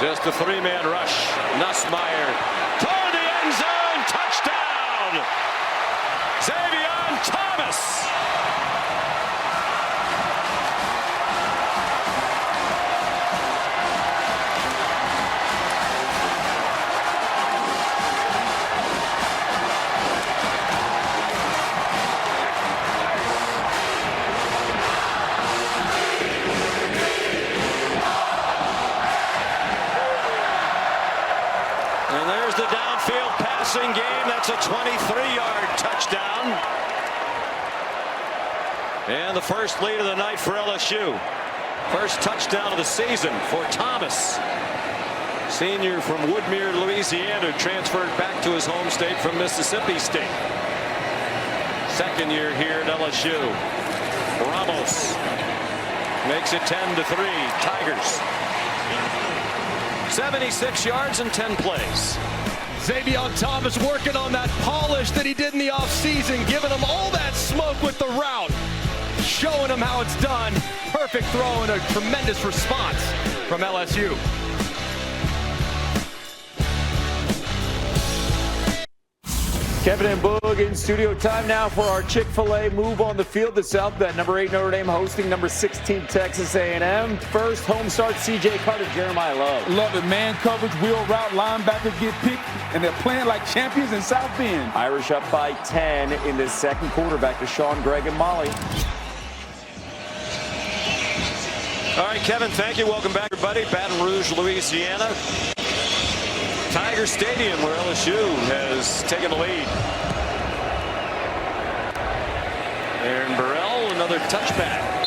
Just a 3-man rush. Nussmeier toward the end zone. Touchdown! Xavion Thomas. passing game. That's a 23-yard touchdown. And the first lead of the night for LSU. First touchdown of the season for Thomas, senior from Woodmere, Louisiana, transferred back to his home state from Mississippi State. Second year here at LSU. Ramos makes it 10-3. Tigers. 76 yards and 10 plays. Xavier Thomas working on that polish that he did in the offseason, giving him all that smoke with the route, showing him how it's done. Perfect throw and a tremendous response from LSU. Kevin and Boog in studio time now for our Chick-fil-A move on the field. The South Bet, number 8 Notre Dame hosting number 16 Texas A&M. First home start, C.J. Carter, Jeremiah Love. Love it, man coverage, wheel route, linebackers get picked, and they're playing like champions in South Bend. Irish up by 10 in the second quarter. Back to Sean, Greg, and Molly. All right, Kevin, thank you. Welcome back, everybody. Baton Rouge, Louisiana. Tiger Stadium, where LSU has taken the lead. Aaron Burrell, another touchback.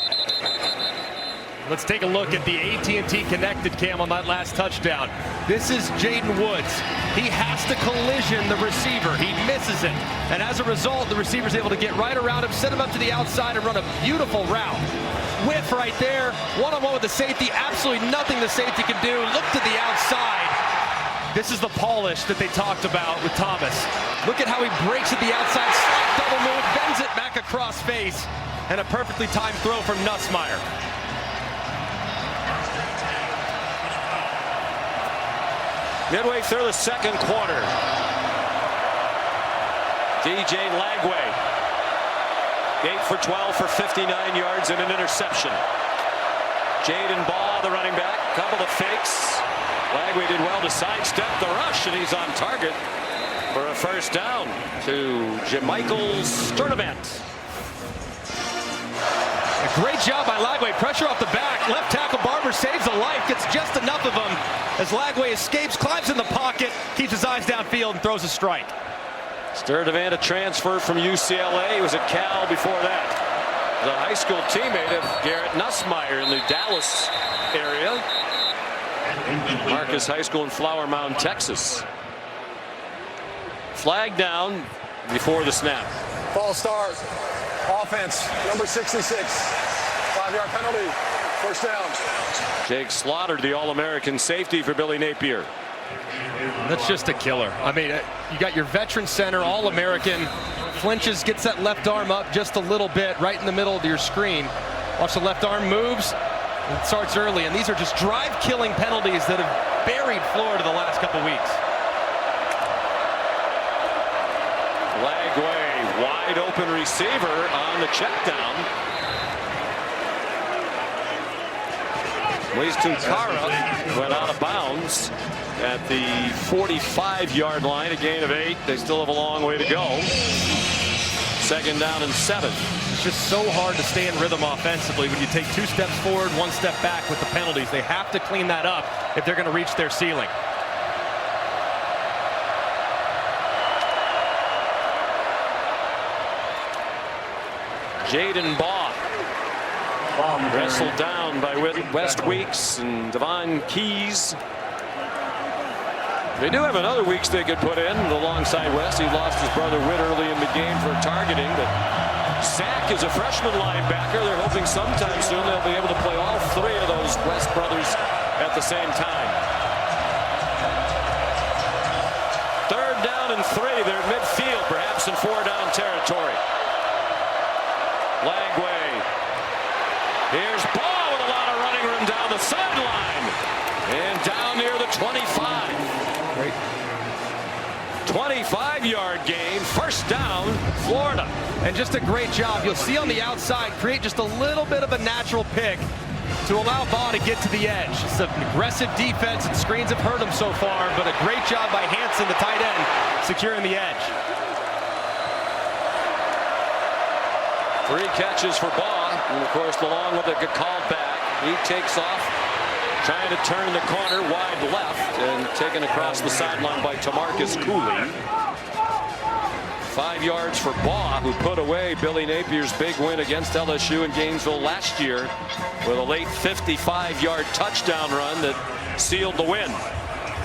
Let's take a look at the AT&T connected cam on that last touchdown. This is Jaden Woods. He has to collision the receiver. He misses it. And as a result, the receiver's able to get right around him, set him up to the outside, and run a beautiful route. Whiff right there. One-on-one with the safety. Absolutely nothing the safety can do. Look to the outside. This is the polish that they talked about with Thomas. Look at how he breaks at the outside, slide double move, bends it back across face, and a perfectly timed throw from Nussmeier. Midway through the second quarter. DJ Lagway, 8 for 12 for 59 yards and an interception. Jaden Ball, the running back, couple of fakes. Lagway did well to sidestep the rush, and he's on target for a first down to Jamichael Sturdivant. A great job by Lagway. Pressure off the back. Left tackle Barber saves a life. Gets just enough of him as Lagway escapes, climbs in the pocket, keeps his eyes downfield, and throws a strike. Sturdivant, a transfer from UCLA. He was at Cal before that. The high school teammate of Garrett Nussmeier in the Dallas area. Marcus High School in Flower Mound, Texas. Flag down before the snap. False start. Offense, number 66. 5-yard penalty. First down. Jake slaughtered the All-American safety for Billy Napier. That's just a killer. I mean, you got your veteran center, All-American, flinches, gets that left arm up just a little bit right in the middle of your screen. Watch the left arm moves. It starts early, and these are just drive-killing penalties that have buried Florida the last couple weeks. Lagway, wide open receiver on the check down. Tunkara went out of bounds at the 45-yard line, a gain of 8. They still have a long way to go. Second down and 7. It's just so hard to stay in rhythm offensively when you take 2 steps forward, 1 step back with the penalties. They have to clean that up if they're going to reach their ceiling. Jaden Baugh wrestled down by West Weeks and Devon Keys. They do have another Weeks they could put in alongside West. He lost his brother Whit early in the game for targeting, but Sack is a freshman linebacker. They're hoping sometime soon they'll be able to play all 3 of those West brothers at the same time. Third down and 3. They're at midfield, perhaps in 4-down territory. Lagway. Here's Ball with a lot of running room down the sideline. And down near the 25. Great. 25-yard gain. First down, Florida. And just a great job. You'll see on the outside, create just a little bit of a natural pick to allow Ball to get to the edge. It's an aggressive defense, and screens have hurt him so far, but a great job by Hansen, the tight end, securing the edge. 3 catches for Baugh, and of course the long one that got called back. He takes off, trying to turn the corner wide left, and taken across the sideline by Tamarcus Cooley. 5 yards for Baugh, who put away Billy Napier's big win against LSU in Gainesville last year with a late 55-yard touchdown run that sealed the win.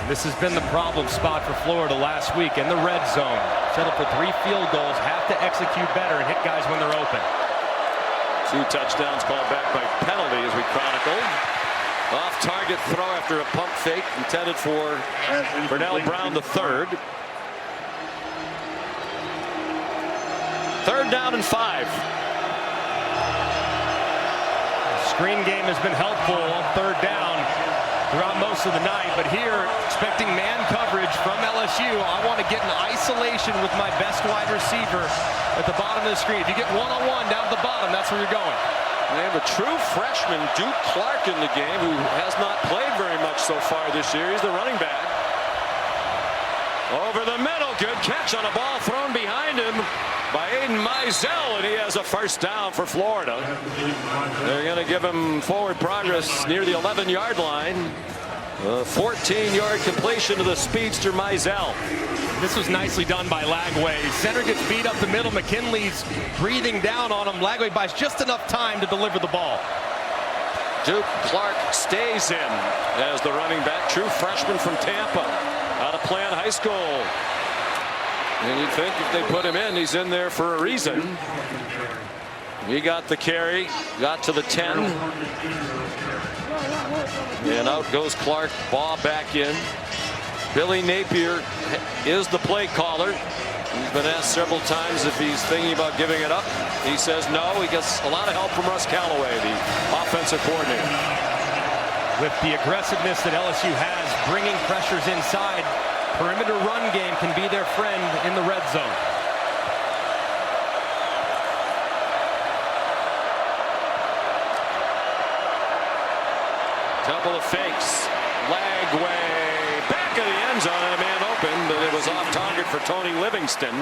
This has been the problem spot for Florida last week in the red zone. Settled for 3 field goals, have to execute better and hit guys when they're open. 2 touchdowns called back by penalty, as we chronicled. Off-target throw after a pump fake intended for Burnell Brown III. 3rd down and 5. The screen game has been helpful on 3rd down throughout most of the night, but here expecting man coverage from LSU. I want to get in isolation with my best wide receiver at the bottom of the screen. If you get one-on-one down at the bottom, that's where you're going. They have a true freshman, Duke Clark, in the game, who has not played very much so far this year. He's the running back. Over the middle, good catch on a ball thrown behind him by Aiden Mizell, and he has a 1st down for Florida. They're going to give him forward progress near the 11-yard line. A 14-yard completion to the speedster Mizell. This was nicely done by Lagway. Center gets beat up the middle. McKinley's breathing down on him. Lagway buys just enough time to deliver the ball. Duke Clark stays in as the running back, true freshman from Tampa, out of Plant High School. And you'd think if they put him in, he's in there for a reason. He got the carry, got to the 10. And out goes Clark, Baugh back in. Billy Napier is the play caller. He's been asked several times if he's thinking about giving it up. He says no. He gets a lot of help from Russ Callaway, the offensive coordinator. With the aggressiveness that LSU has, bringing pressures inside, perimeter run game can be their friend in the red zone. Couple of fakes. Lagway back of the end zone and a man open, but it was off target for Tony Livingston.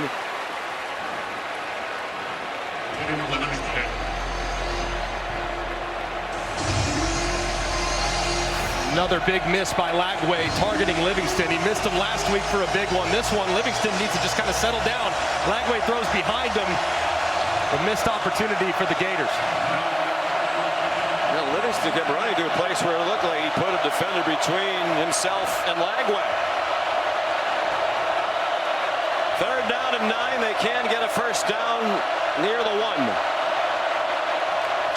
Another big miss by Lagway targeting Livingston. He missed him last week for a big one. This one, Livingston needs to just kind of settle down. Lagway throws behind him. A missed opportunity for the Gators. Well, Livingston kept running to a place where it looked like he put a defender between himself and Lagway. 3rd down and 9. They can get a 1st down near the 1.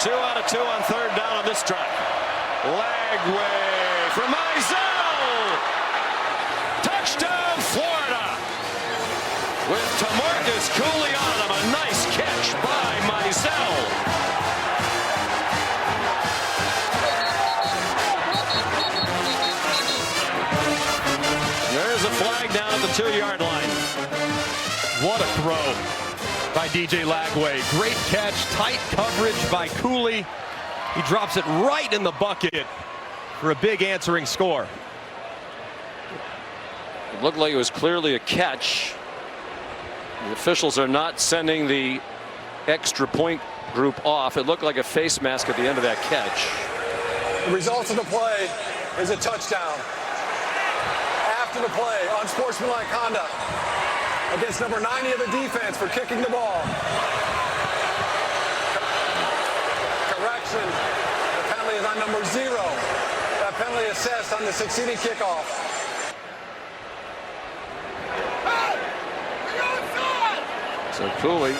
2 out of 2 on 3rd down on this drive. Lagway from Mizell. Touchdown, Florida. With Tamarcus Cooley on him. A nice catch by Mizell. There's a flag down at the 2-yard line. What a throw by DJ Lagway. Great catch, tight coverage by Cooley. He drops it right in the bucket for a big answering score. It looked like it was clearly a catch. The officials are not sending the extra point group off. It looked like a face mask at the end of that catch. The results of the play is a touchdown. After the play, unsportsmanlike conduct against number 90 of the defense for kicking the ball. Correction, the penalty is on number 0. That penalty assessed on the succeeding kickoff. So Cooley,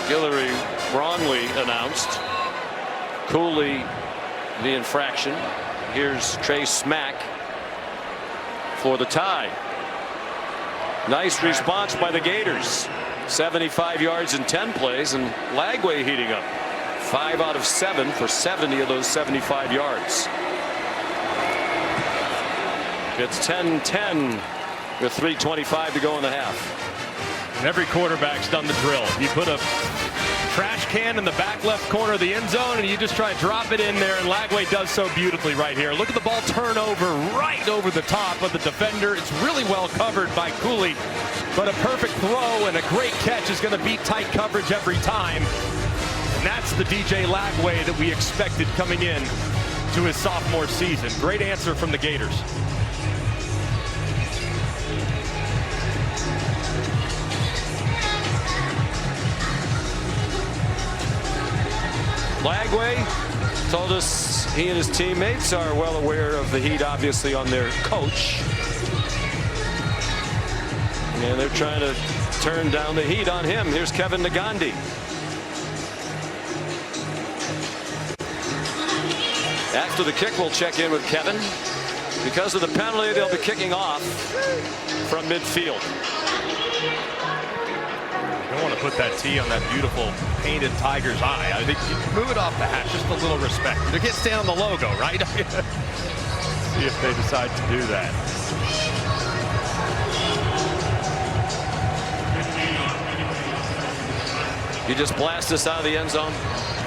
Guillory wrongly announced. Cooley, the infraction. Here's Trey Smack for the tie. Nice response by the Gators. 75 yards in 10 plays, and Lagway heating up. 5 out of 7 for 70 of those 75 yards. It's 10-10 with 3:25 to go in the half. And every quarterback's done the drill. You put a trash can in the back left corner of the end zone, and you just try to drop it in there, and Lagway does so beautifully right here. Look at the ball turn over right over the top of the defender. It's really well covered by Cooley, but a perfect throw and a great catch is going to beat tight coverage every time. And that's the DJ Lagway that we expected coming in to his sophomore season. Great answer from the Gators. Lagway told us he and his teammates are well aware of the heat, obviously, on their coach. And they're trying to turn down the heat on him. Here's Kevin Nagandi. After the kick, we'll check in with Kevin. Because of the penalty, they'll be kicking off from midfield. You don't want to put that T on that beautiful painted Tiger's eye. I think you move it off the hat, just a little respect. They can't stay on the logo, right? See if they decide to do that. You just blast this out of the end zone?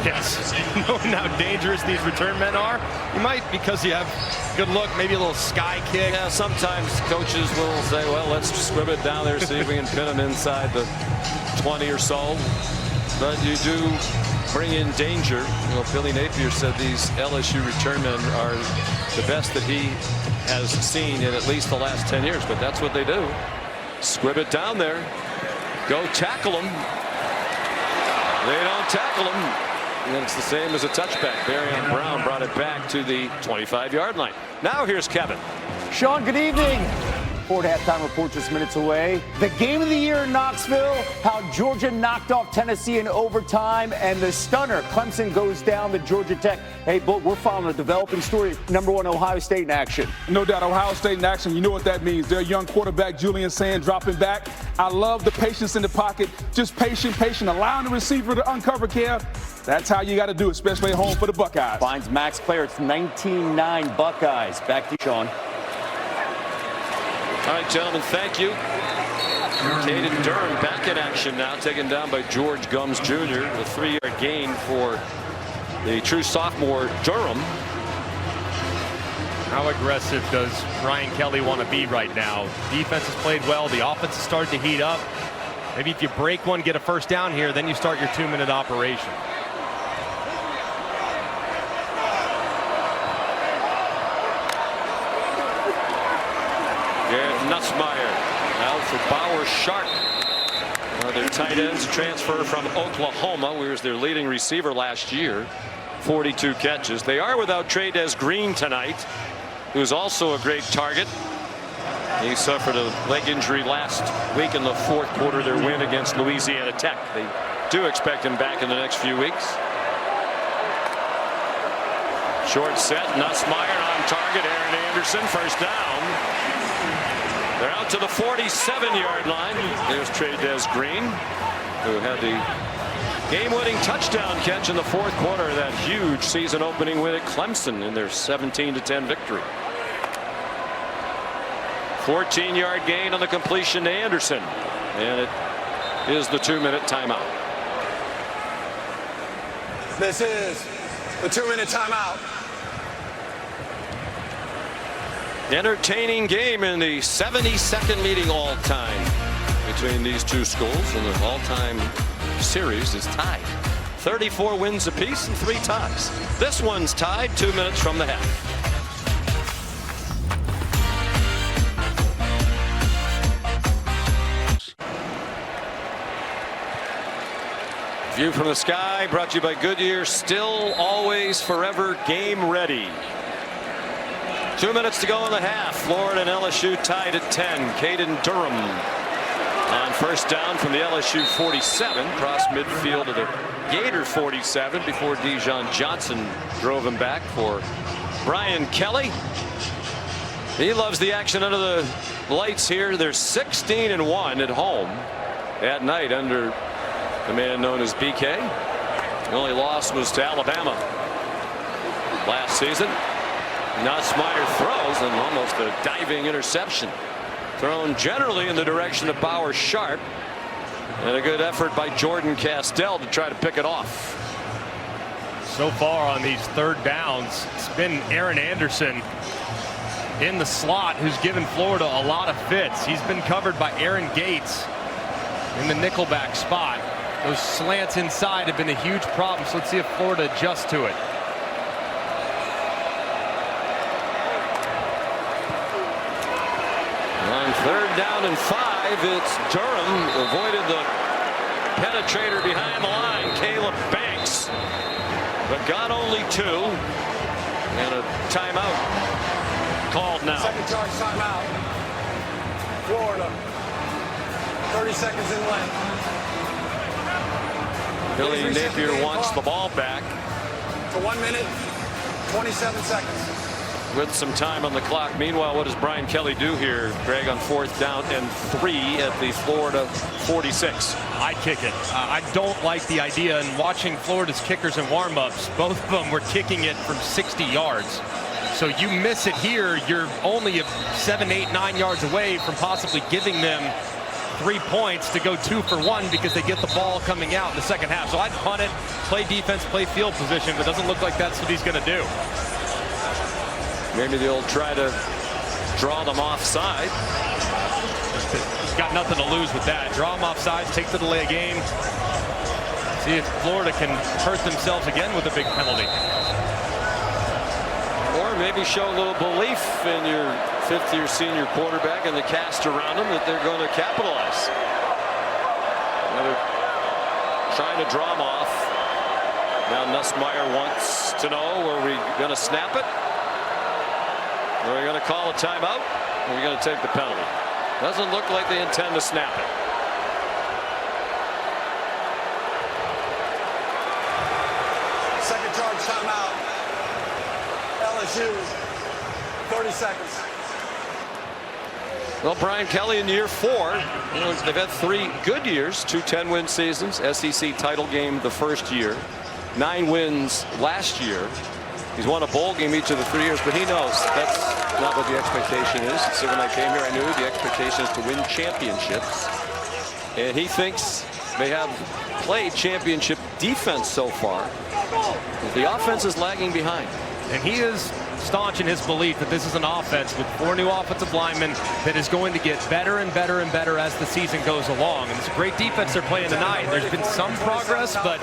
Yes. Knowing how dangerous these return men are, you might, because you have good look, maybe a little sky kick. Yeah, sometimes coaches will say, well, let's scrib it down there, see if we can pin them inside the 20 or so. But you do bring in danger. You know, Billy Napier said these LSU return men are the best that he has seen in at least the last 10 years. But that's what they do. Scrib it down there. Go tackle them. They don't tackle him. And it's the same as a touchback. Barrion Brown brought it back to the 25-yard line. Now here's Kevin. Sean, good evening. Ford halftime report just minutes away. The game of the year in Knoxville, how Georgia knocked off Tennessee in overtime, and the stunner, Clemson goes down to Georgia Tech. Hey, Book, we're following a developing story. #1, Ohio State in action. No doubt, Ohio State in action. You know what that means. Their young quarterback, Julian Sand, dropping back. I love the patience in the pocket. Just patient, allowing the receiver to uncover, Kev. That's how you got to do it, especially at home for the Buckeyes. Finds Max Player. It's 19-9 Buckeyes. Back to you, Sean. All right, gentlemen, thank you. Caden Durham back in action now, taken down by George Gums Jr. A 3-yard gain for the true sophomore Durham. How aggressive does Ryan Kelly want to be right now? Defense has played well. The offense has started to heat up. Maybe if you break one, get a first down here, then you start your 2-minute operation. Nussmeier out for Bauer Sharp. Their tight ends transfer from Oklahoma, who was their leading receiver last year. 42 catches. They are without Trey-Des Green tonight, who's also a great target. He suffered a leg injury last week in the fourth quarter, their win against Louisiana Tech. They do expect him back in the next few weeks. Short set, Nussmeier on target. Aaron Anderson, first down. They're out to the 47-yard line. There's Trey-Des Green, who had the game-winning touchdown catch in the fourth quarter of that huge season-opening win at Clemson in their 17-10 victory. 14-yard gain on the completion to Anderson, and it is the 2-minute timeout. This is the 2-minute timeout. Entertaining game in the 72nd meeting all-time between these two schools, and the all-time series is tied. 34 wins apiece and 3 ties. This one's tied 2 minutes from the half. View from the sky brought to you by Goodyear. Still, always, forever, game ready. 2 minutes to go in the half. Florida and LSU tied at 10. Caden Durham on first down from the LSU 47. Cross midfield to the Gator 47 before Dijon Johnson drove him back for Brian Kelly. He loves the action under the lights here. They're 16-1 at home at night under the man known as BK. The only loss was to Alabama last season. Nussmeier throws, and almost a diving interception thrown generally in the direction of Bauer Sharp, and a good effort by Jordan Castell to try to pick it off. So far on these third downs, it's been Aaron Anderson in the slot who's given Florida a lot of fits. He's been covered by Aaron Gates in the nickelback spot. Those slants inside have been a huge problem, so let's see if Florida adjusts to it. On third down and 5, it's Durham. Avoided the penetrator behind the line, Caleb Banks. but got only 2. And a timeout called now. Second charge timeout. Florida. 30 seconds in length. Billy Napier wants the ball back. To 1 minute, 27 seconds. With some time on the clock. Meanwhile, what does Brian Kelly do here, Greg, on 4th down and 3 at the Florida 46? I kick it. I don't like the idea. And watching Florida's kickers and warm-ups, both of them were kicking it from 60 yards. So you miss it here, you're only 7, 8, 9 yards away from possibly giving them 3 points to go 2 for 1 because they get the ball coming out in the second half. So I'd punt it, play defense, play field position, but it doesn't look like that's what he's going to do. Maybe they'll try to draw them offside. Got nothing to lose with that. Draw them offside, take the delay of game. See if Florida can hurt themselves again with a big penalty. Or maybe show a little belief in your 5th-year senior quarterback and the cast around him that they're going to capitalize. They're trying to draw him off. Now Nussmeier wants to know, are we going to snap it? Are we going to call a timeout? Or are we going to take the penalty? Doesn't look like they intend to snap it. Second charge timeout. LSU, 30 seconds. Well, Brian Kelly in year 4. They've had 3 good years, 2 10-win seasons, SEC title game the first year, 9 wins last year. He's won a bowl game each of the 3 years, but he knows that's not what the expectation is. So when I came here, I knew the expectation is to win championships. And he thinks they have played championship defense so far. The offense is lagging behind. And he is staunch in his belief that this is an offense with 4 new offensive linemen that is going to get better and better and better as the season goes along. And it's a great defense they're playing tonight. There's been some progress, but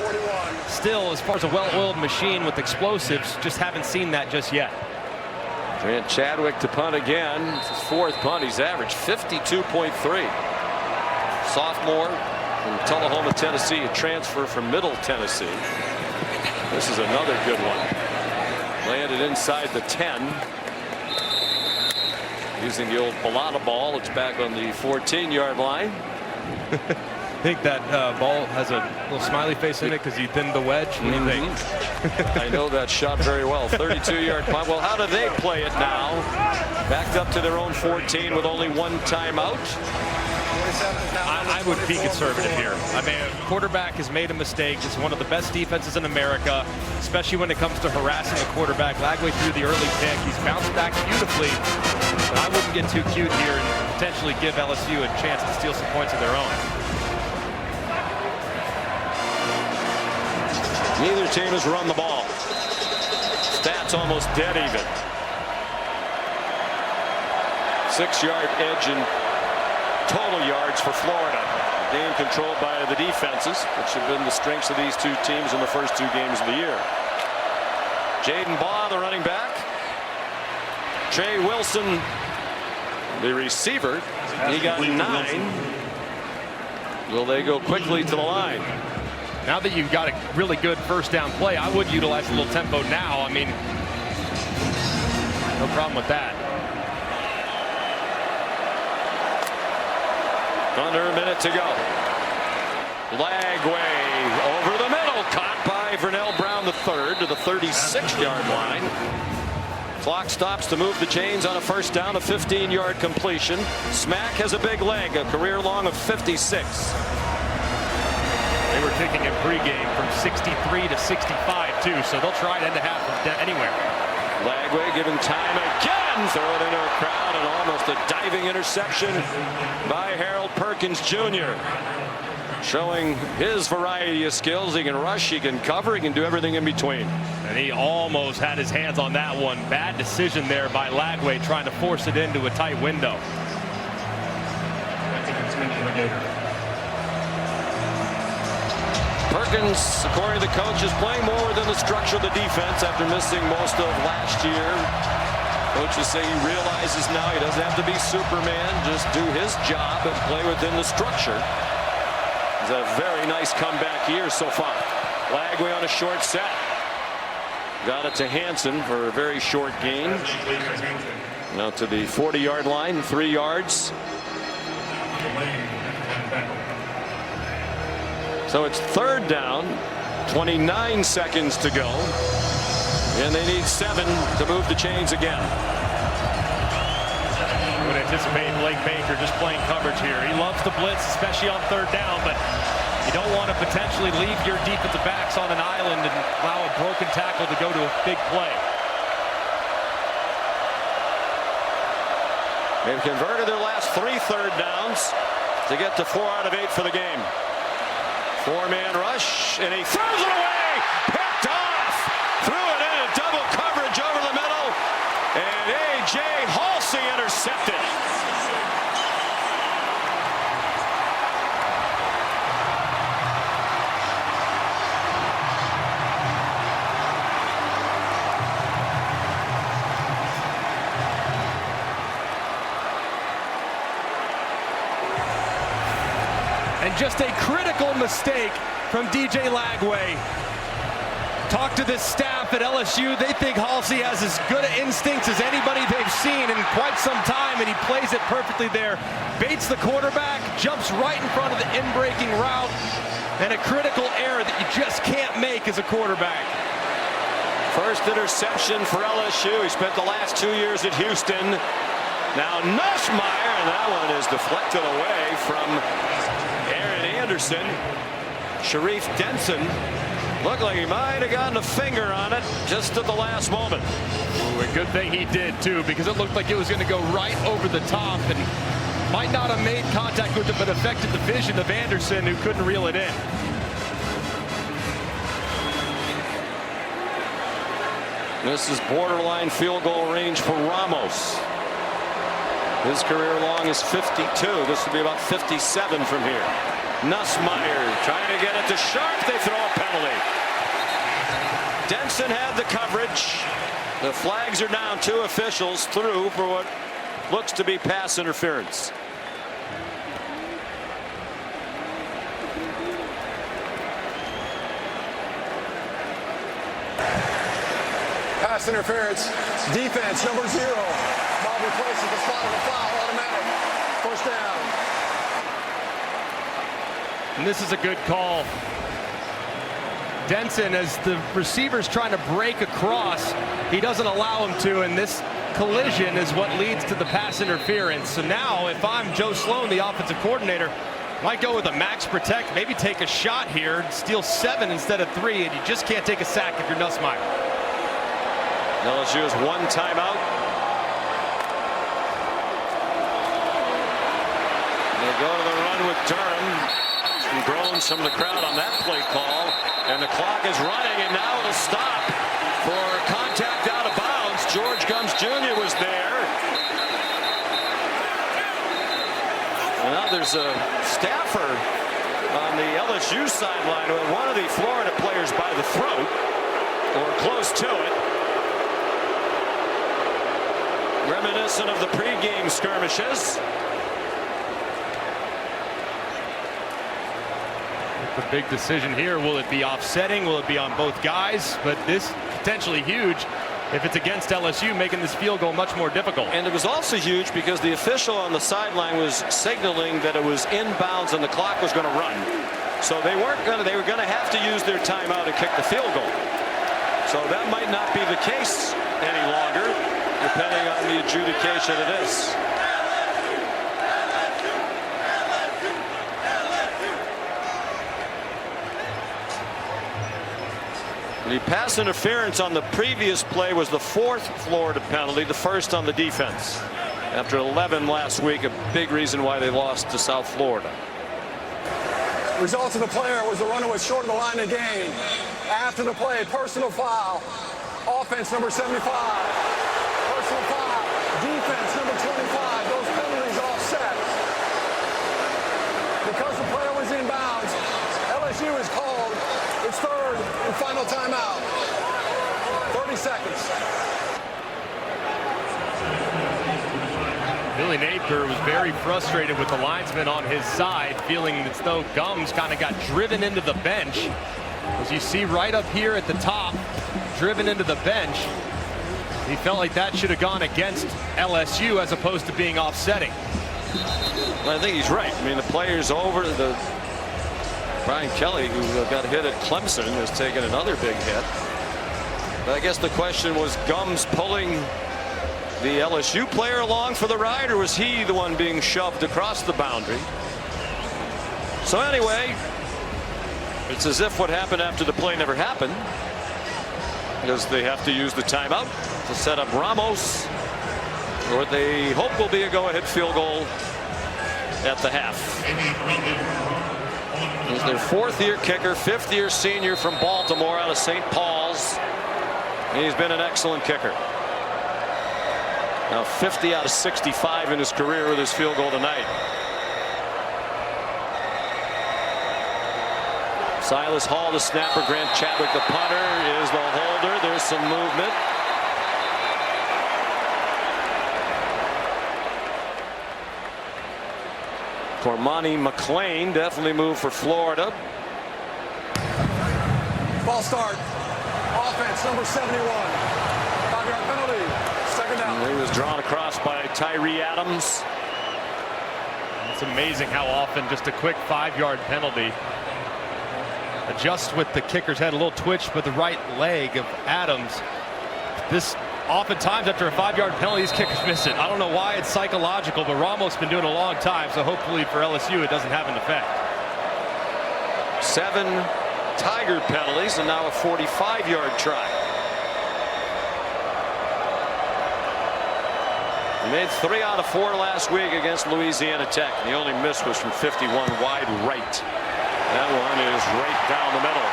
still, as far as a well-oiled machine with explosives, just haven't seen that just yet. Grant Chadwick to punt again. It's his 4th punt. He's averaged 52.3. Sophomore from Tullahoma, Tennessee, a transfer from Middle Tennessee. This is another good one. Landed inside the 10. Using the old Balata ball. It's back on the 14-yard line. I think that ball has a little smiley face in it because he thinned the wedge. What do you think? I know that shot very well. 32-yard punt. Well, how do they play it now? Backed up to their own 14 with only 1 timeout. I would be conservative here. I mean, a quarterback has made a mistake. It's one of the best defenses in America, especially when it comes to harassing a quarterback. Lagway threw the early pick. He's bounced back beautifully, but I wouldn't get too cute here and potentially give LSU a chance to steal some points of their own. Neither team has run the ball. Stats almost dead even. 6-yard edge and total yards for Florida. Game controlled by the defenses, which have been the strengths of these 2 teams in the first 2 games of the year. Jaden Baugh, the running back. Trey Wilson, the receiver. He got 9. Will they go quickly to the line? Now that you've got a really good first down play, I would utilize a little tempo now. I mean, no problem with that. Under a minute to go. Lagway over the middle, caught by Vernell Brown III to the 36-yard line. Clock stops to move the chains on a first down, a 15-yard completion. Smack has a big leg, a career long of 56. They were kicking it pregame from 63 to 65 too, so they'll try it end of half anywhere. Lagway giving time again, throw it into a crowd, and almost a diving interception by Harold Perkins Jr. Showing his variety of skills. He can rush, he can cover, he can do everything in between. And he almost had his hands on that one. Bad decision there by Lagway, trying to force it into a tight window. Perkins, according to the coach, is playing more within the structure of the defense after missing most of last year. Coaches say he realizes now he doesn't have to be Superman, just do his job and play within the structure. It's a very nice comeback year so far. Lagway on a short set. Got it to Hansen for a very short gain. Now to the 40-yard line, 3 yards. So it's 3rd down, 29 seconds to go. And they need 7 to move the chains again. I would anticipate Blake Baker just playing coverage here. He loves the blitz, especially on 3rd down, but you don't want to potentially leave your defensive backs on an island and allow a broken tackle to go to a big play. They've converted their last 3 3rd downs to get to 4 out of 8 for the game. 4-man rush, and he throws it away. Picked off. Threw it in double coverage over the middle, and A.J. Halsey intercepted. And just a critical mistake from DJ Lagway. Talk to this staff at LSU. They think Halsey has as good instincts as anybody they've seen in quite some time, and he plays it perfectly there. Baits the quarterback, jumps right in front of the in-breaking route, and a critical error that you just can't make as a quarterback. First interception for LSU. He spent the last 2 years at Houston. Now Nussmeier, and that one is deflected away from Aaron Anderson. Sharif Denson looked like he might have gotten a finger on it just at the last moment. Ooh, a good thing he did too, because it looked like it was going to go right over the top and might not have made contact with it, but affected the vision of Anderson, who couldn't reel it in. This is borderline field goal range for Ramos. His career long is 52. This would be about 57 from here. Nussmeier trying to get it to Sharp. They throw a penalty. Denson had the coverage. The flags are down. 2 officials through for what looks to be pass interference. Pass interference. Defense number 0. Ball replaces the spot of the foul. Automatic. First down. And this is a good call. Denson, as the receiver's trying to break across, he doesn't allow him to, and this collision is what leads to the pass interference. So now, if I'm Joe Sloan, the offensive coordinator, might go with a max protect, maybe take a shot here, steal 7 instead of 3, and you just can't take a sack if you're Nussmeier. LSU has 1 timeout. They go to the run with Durham. Some groans from the crowd on that play call. And the clock is running, and now it'll stop for contact out of bounds. George Gumbs Jr. was there. And now there's a staffer on the LSU sideline with one of the Florida players by the throat, or close to it. Reminiscent of the pregame skirmishes. The big decision here, will it be offsetting? Will it be on both guys? But this potentially huge if it's against LSU, making this field goal much more difficult. And it was also huge because the official on the sideline was signaling that it was inbounds and the clock was going to run. So they were going to have to use their timeout and kick the field goal. So that might not be the case any longer, depending on the adjudication of this. The pass interference on the previous play was the 4th Florida penalty, the 1st on the defense. After 11 last week, a big reason why they lost to South Florida. Results of the player was the runner was short of the line of game. After the play, personal foul. Offense number 75. Personal foul. Defense number 25. Those penalties all set. Because the player was inbounds, LSU is called its 3rd and final timeout. 30 seconds. Billy Napier was very frustrated with the linesman on his side, feeling as though Gumbs kind of got driven into the bench. As you see right up here at the top, driven into the bench. He felt like that should have gone against LSU as opposed to being offsetting. Well, I think he's right. I mean, the players over Brian Kelly, who got hit at Clemson, has taken another big hit. But I guess the question was Gums pulling the LSU player along for the ride, or was he the one being shoved across the boundary? So anyway, it's as if what happened after the play never happened, because they have to use the timeout to set up Ramos, or what they hope will be a go-ahead field goal at the half. He's their fourth-year kicker, fifth-year senior from Baltimore out of St. Paul's. He's been an excellent kicker. Now 50 out of 65 in his career with his field goal tonight. Silas Hall, the snapper. Grant Chadwick, the punter, is the holder. There's some movement. Cormani McClain definitely moved for Florida. Ball start. Offense, number 71. 5-yard penalty. Second down. He was drawn across by Tyree Adams. It's amazing how often just a quick 5-yard penalty. Just with the kicker's head, a little twitch, but the right leg of Adams. This oftentimes after a 5-yard penalty, these kickers miss it. I don't know why it's psychological, but Ramos has been doing it a long time, so hopefully for LSU it doesn't have an effect. 7 Tiger penalties and now a 45-yard try. He made 3 out of 4 last week against Louisiana Tech. The only miss was from 51 wide right. That one is right down the middle.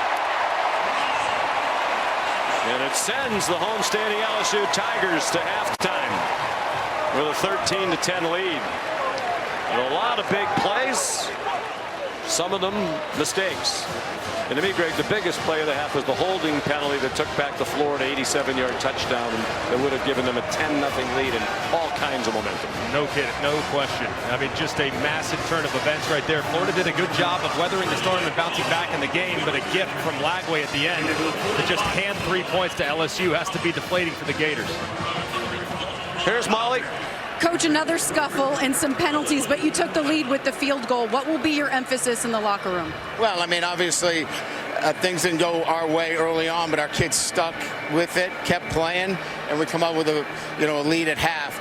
And it sends the homestanding LSU Tigers to halftime with a 13-10 lead. And a lot of big plays, some of them mistakes. And to me, Greg, the biggest play of the half was the holding penalty that took back the Florida 87-yard touchdown, and that would have given them a 10-0 lead and all kinds of momentum. No kidding, no question. I mean, just a massive turn of events right there. Florida did a good job of weathering the storm and bouncing back in the game, but a gift from Lagway at the end to just hand 3 points to LSU has to be deflating for the Gators. Here's Molly. Coach, another scuffle and some penalties, but you took the lead with the field goal. What will be your emphasis in the locker room? Well, I mean, obviously, things didn't go our way early on, but our kids stuck with it, kept playing, and we come up with a lead at half.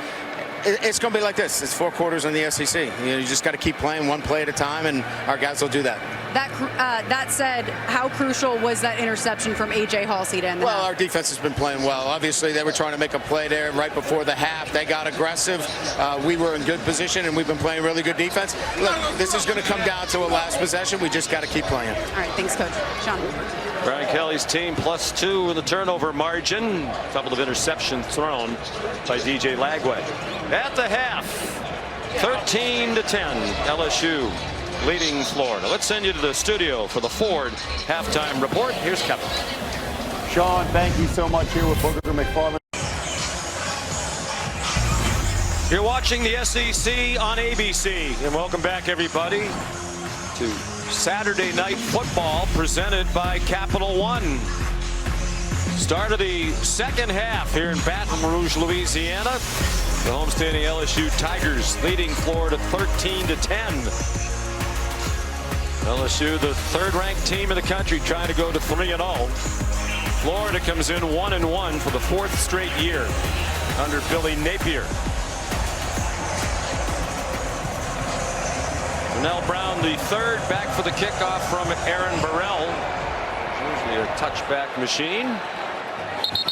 It's going to be like this. It's 4 quarters in the SEC. You just got to keep playing one play at a time, and our guys will do that. That said, how crucial was that interception from A.J. Halsey to end the half? Well, our defense has been playing well. Obviously, they were trying to make a play there right before the half. They got aggressive. We were in good position, and we've been playing really good defense. Look, this is going to come down to a last possession. We just got to keep playing. All right, thanks, Coach. Sean. Brian Kelly's team +2 in the turnover margin. A couple of interceptions thrown by DJ Lagway. At the half, 13-10, LSU leading Florida. Let's send you to the studio for the Ford halftime report. Here's Kevin. Sean, thank you so much here with Booger McFarland. You're watching the SEC on ABC, and welcome back, everybody, to Saturday Night Football presented by Capital One. Start of the second half here in Baton Rouge, Louisiana. The homestanding LSU Tigers leading Florida 13-10. LSU, the third-ranked team in the country, trying to go to 3-0. Florida comes in 1-1 for the 4th straight year under Billy Napier. Nell Brown, the third, back for the kickoff from Aaron Burrell. Usually a touchback machine.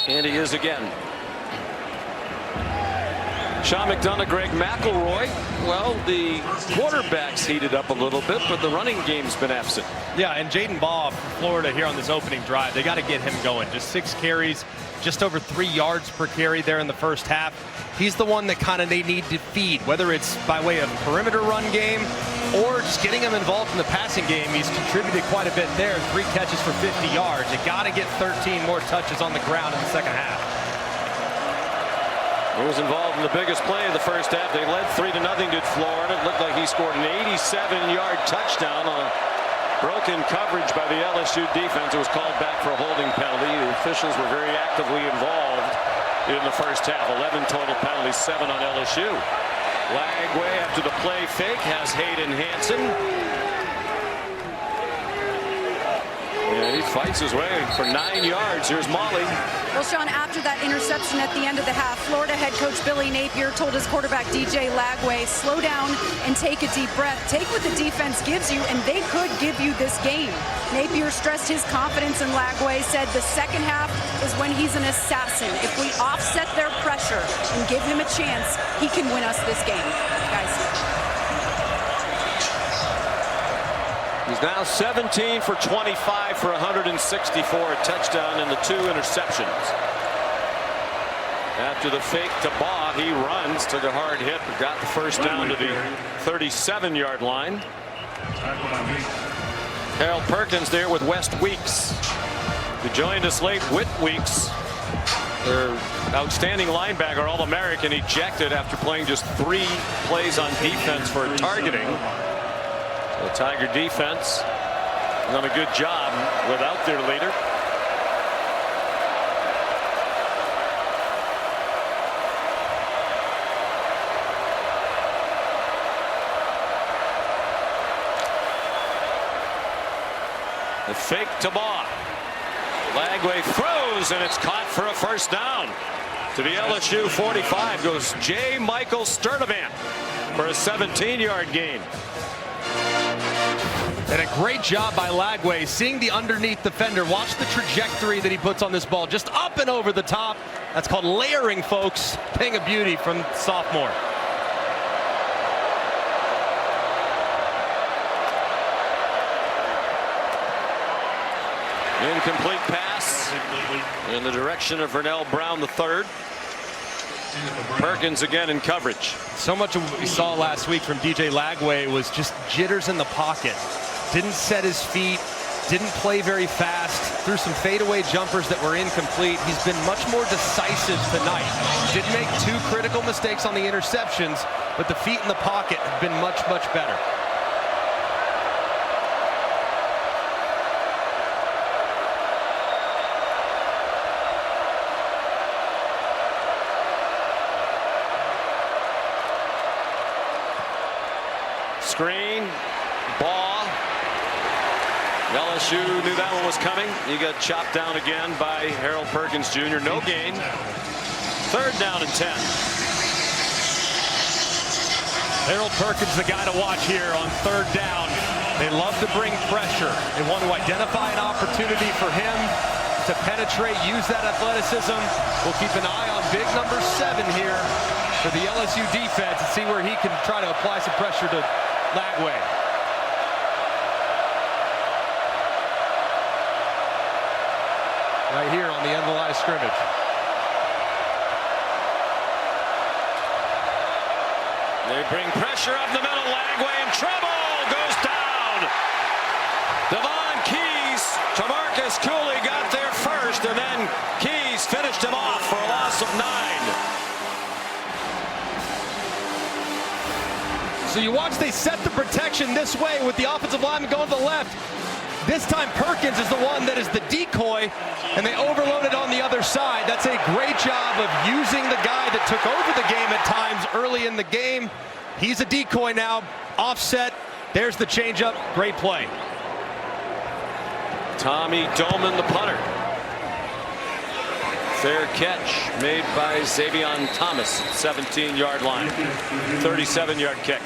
And he is again. Sean McDonough, Greg McElroy. Well, the quarterback's heated up a little bit, but the running game's been absent. Yeah, and Jaden Baugh, Florida, here on this opening drive, they got to get him going. Just 6 carries, just over 3 yards per carry there in the first half. He's the one that kind of they need to feed, whether it's by way of perimeter run game or just getting him involved in the passing game. He's contributed quite a bit there. 3 catches for 50 yards. They got to get 13 more touches on the ground in the second half. He was involved in the biggest play of the first half. They led 3-0 to Florida. It looked like he scored an 87-yard touchdown on a Broken coverage by the LSU defense. It was called back for a holding penalty. The officials were very actively involved in the first half. 11 total penalties, 7 on LSU. Lagway after the play fake has Hayden Hansen. And he fights his way for 9 yards. Here's Molly. Well, Sean, after that interception at the end of the half, Florida head coach Billy Napier told his quarterback DJ Lagway, slow down and take a deep breath. Take what the defense gives you, and they could give you this game. Napier stressed his confidence in Lagway, said the second half is when he's an assassin. If we offset their pressure and give him a chance, he can win us this game, guys. He's now 17 for 25 for 164, a touchdown and the 2 interceptions. After the fake to Baugh, he runs, took a hard hit, but got the first down to the 37-yard line. Harold Perkins there with West Weeks, who joined us late. Whit Weeks, their outstanding linebacker, All-American, ejected after playing just 3 plays on defense for targeting. The Tiger defense done a good job without their leader. The fake to Baugh. Lagway throws, and it's caught for a first down. To the LSU 45 goes J. Michael Sturdivant for a 17-yard gain. And a great job by Lagway, seeing the underneath defender. Watch the trajectory that he puts on this ball, just up and over the top. That's called layering, folks. Paying a beauty from sophomore. Incomplete pass in the direction of Vernell Brown III. Perkins again in coverage. So much of what we saw last week from DJ Lagway was just jitters in the pocket. Didn't set his feet, didn't play very fast, threw some fadeaway jumpers that were incomplete. He's been much more decisive tonight. Didn't make 2 critical mistakes on the interceptions, but the feet in the pocket have been much, much better. Screen, Baugh. LSU knew that one was coming. He got chopped down again by Harold Perkins Jr. No gain. 3rd down and 10. Harold Perkins, the guy to watch here on 3rd down. They love to bring pressure. They want to identify an opportunity for him to penetrate, use that athleticism. We'll keep an eye on big number 7 here for the LSU defense and see where he can try to apply some pressure to Lagway. Right here on the end of the line of scrimmage. They bring pressure up the middle. Lagway in trouble. Goes down. Devon Keys. Tamarcus Cooley got there first, and then Keys finished him off for a loss of 9. So you watch, they set the protection this way with the offensive lineman going to the left. This time Perkins is the one that is the decoy, and they overloaded on the other side. That's a great job of using the guy that took over the game at times early in the game. He's a decoy now, offset. There's the changeup. Great play. Tommy Doman, the punter. Fair catch made by Xavion Thomas, 17-yard line. 37-yard kick.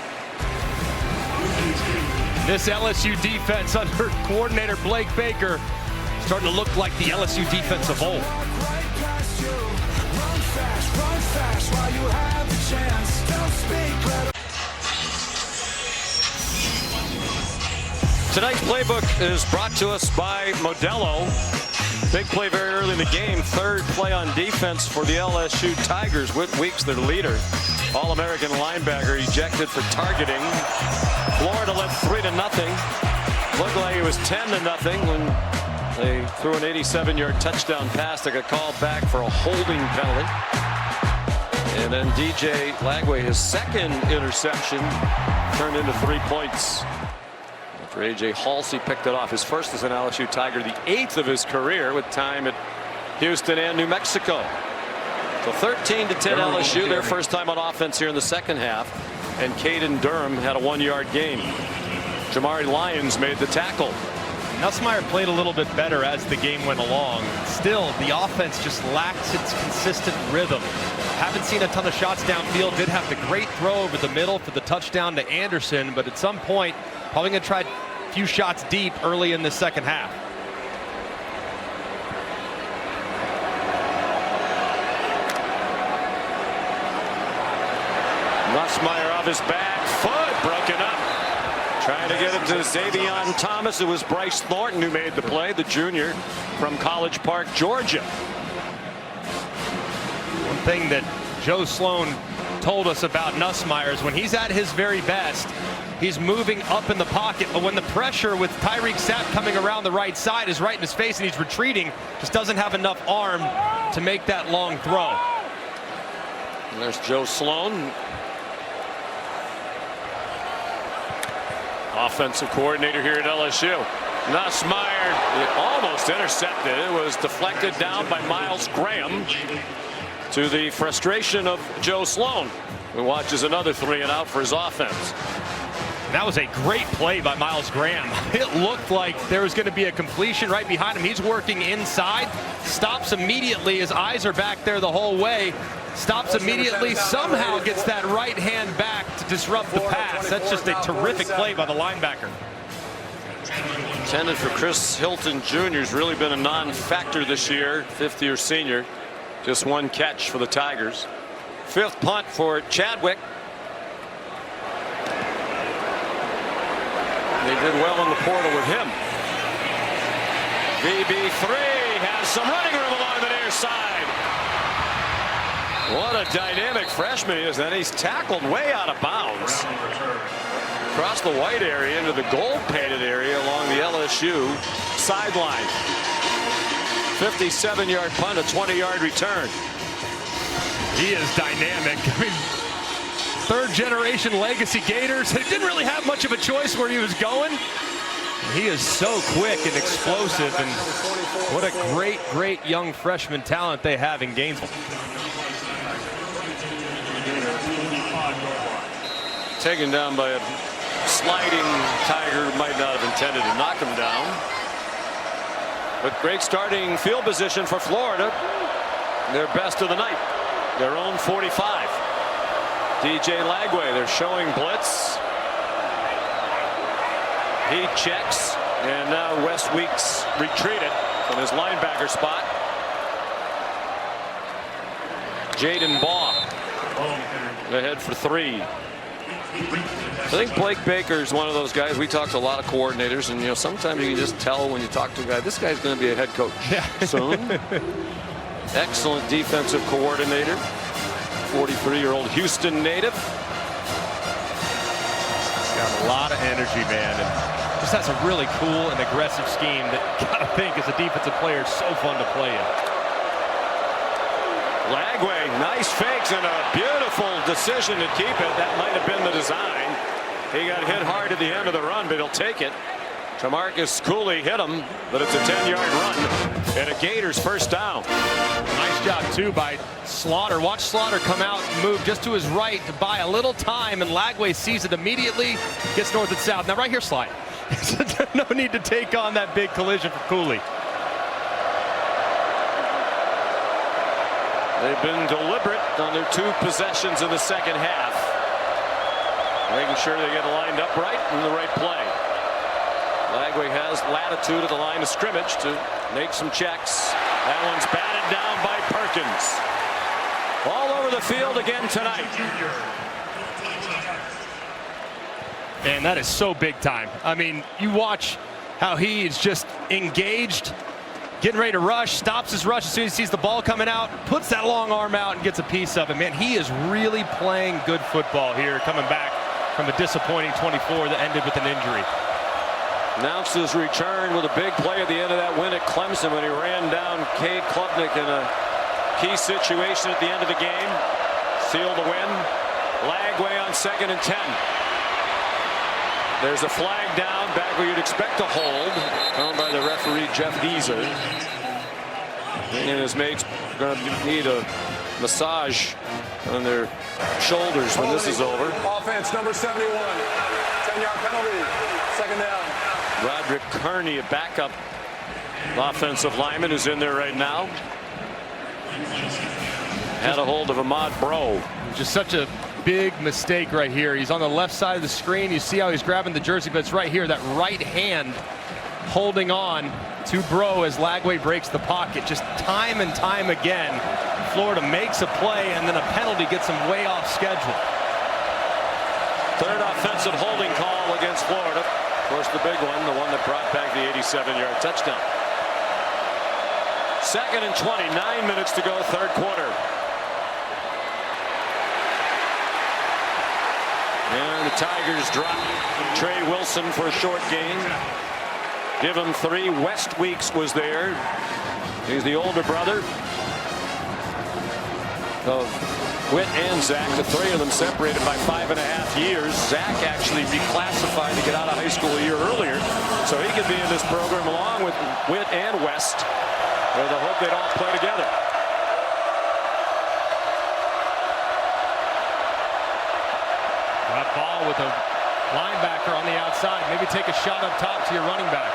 This LSU defense under coordinator Blake Baker starting to look like the LSU defense of old. Tonight's playbook is brought to us by Modelo. Big play very early in the game. 3rd play on defense for the LSU Tigers. Whit Weeks, their leader. All-American linebacker ejected for targeting. Florida led 3-0. Looked like it was 10-0 when they threw an 87-yard touchdown pass that got called back for a holding penalty. And then DJ Lagway, his 2nd interception, turned into 3 points. after A.J. Halsey picked it off. His first as an LSU Tiger, the 8th of his career, with time at Houston and New Mexico. So 13-10 LSU, their first time on offense here in the second half. And Caden Durham had a 1-yard game. Jamari Lyons made the tackle. Nussmeier played a little bit better as the game went along. Still, the offense just lacks its consistent rhythm. Haven't seen a ton of shots downfield. Did have the great throw over the middle for the touchdown to Anderson, but at some point, probably going to try a few shots deep early in the second half. Nussmeier off his back foot, broken up. Trying to get it to Xavion Thomas. It was Bryce Thornton who made the play, the junior from College Park, Georgia. One thing that Joe Sloan told us about Nussmeier is when he's at his very best, he's moving up in the pocket, but when the pressure with Tyreek Sapp coming around the right side is right in his face and he's retreating, just doesn't have enough arm to make that long throw. And there's Joe Sloan, offensive coordinator here at LSU. Nussmeier almost intercepted. It was deflected down by Miles Graham, to the frustration of Joe Sloan, who watches another 3-and-out for his offense. That was a great play by Miles Graham. It looked like there was going to be a completion right behind him. He's working inside, stops immediately. His eyes are back there the whole way. Stops immediately, somehow gets that right hand back to disrupt the pass. That's just a terrific play by the linebacker. Intended for Chris Hilton Jr. has really been a non-factor this year, fifth-year senior. Just one catch for the Tigers. Fifth punt for Chadwick. They did well in the portal with him. VB3 has some running room along the near side. What a dynamic freshman he is. And he's tackled way out of bounds. Across the white area into the gold painted area along the LSU sideline. 57-yard punt, a 20-yard return. He is dynamic. I mean, third-generation legacy Gators. He didn't really have much of a choice where he was going. He is so quick and explosive, and what a great, great young freshman talent they have in Gainesville. Taken down by a sliding Tiger who might not have intended to knock him down. But great starting field position for Florida. Their best of the night. Their own 45. DJ Lagway, they're showing blitz. He checks, and now Wes Weeks retreated from his linebacker spot. Jaden Baugh ahead for 3. I think Blake Baker is one of those guys. We talk to a lot of coordinators, and sometimes you can just tell when you talk to a guy, this guy's going to be a head coach soon. Excellent defensive coordinator, 43-year-old Houston native. He's got a lot of energy, man, and just has a really cool and aggressive scheme that you gotta think as a defensive player is so fun to play in. Lagway, nice fakes and a beautiful decision to keep it. That might have been the design. He got hit hard at the end of the run, but he'll take it. Tamarcus Cooley hit him, but it's a 10-yard run and a Gators first down. Nice job, too, by Slaughter. Watch Slaughter come out and move just to his right to buy a little time, and Lagway sees it immediately, gets north and south. Now, right here, slide. No need to take on that big collision for Cooley. They've been deliberate on their 2 possessions in the second half. Making sure they get lined up right in the right play. Lagway has latitude at the line of scrimmage to make some checks. That one's batted down by Perkins. All over the field again tonight. And that is so big time. I mean, you watch how he is just engaged, getting ready to rush, stops his rush as soon as he sees the ball coming out, puts that long arm out and gets a piece of it. Man, he is really playing good football here, coming back from a disappointing 24 that ended with an injury. Announced his return with a big play at the end of that win at Clemson when he ran down Cade Klubnik in a key situation at the end of the game. Sealed the win. Lagway on 2nd and 10. There's a flag down back where you'd expect a hold, thrown by the referee Jeff Geezer. And his mate's going to need a massage on their shoulders when this is over. Offense number 71. 10-yard penalty. Second down. Roderick Kearney, a backup offensive lineman, who's in there right now. Had a hold of Ahmad Bro. Just such a big mistake right here. He's on the left side of the screen. You see how he's grabbing the jersey, but it's right here, that right hand holding on to Bro as Lagway breaks the pocket. Just time and time again, Florida makes a play and then a penalty gets them way off schedule. Third offensive holding call against Florida. Of course, the big one, the one that brought back the 87-yard touchdown. 2nd and 20, 9 minutes to go, third quarter. And the Tigers drop Trey Wilson for a short gain. Give him 3. West Weeks was there. He's the older brother of Whit and Zach. The 3 of them separated by 5.5 years. Zach actually reclassified to get out of high school a year earlier, so he could be in this program along with Whit and West, with the hope they'd all play together. That ball with a linebacker on the outside. Maybe take a shot up top to your running back.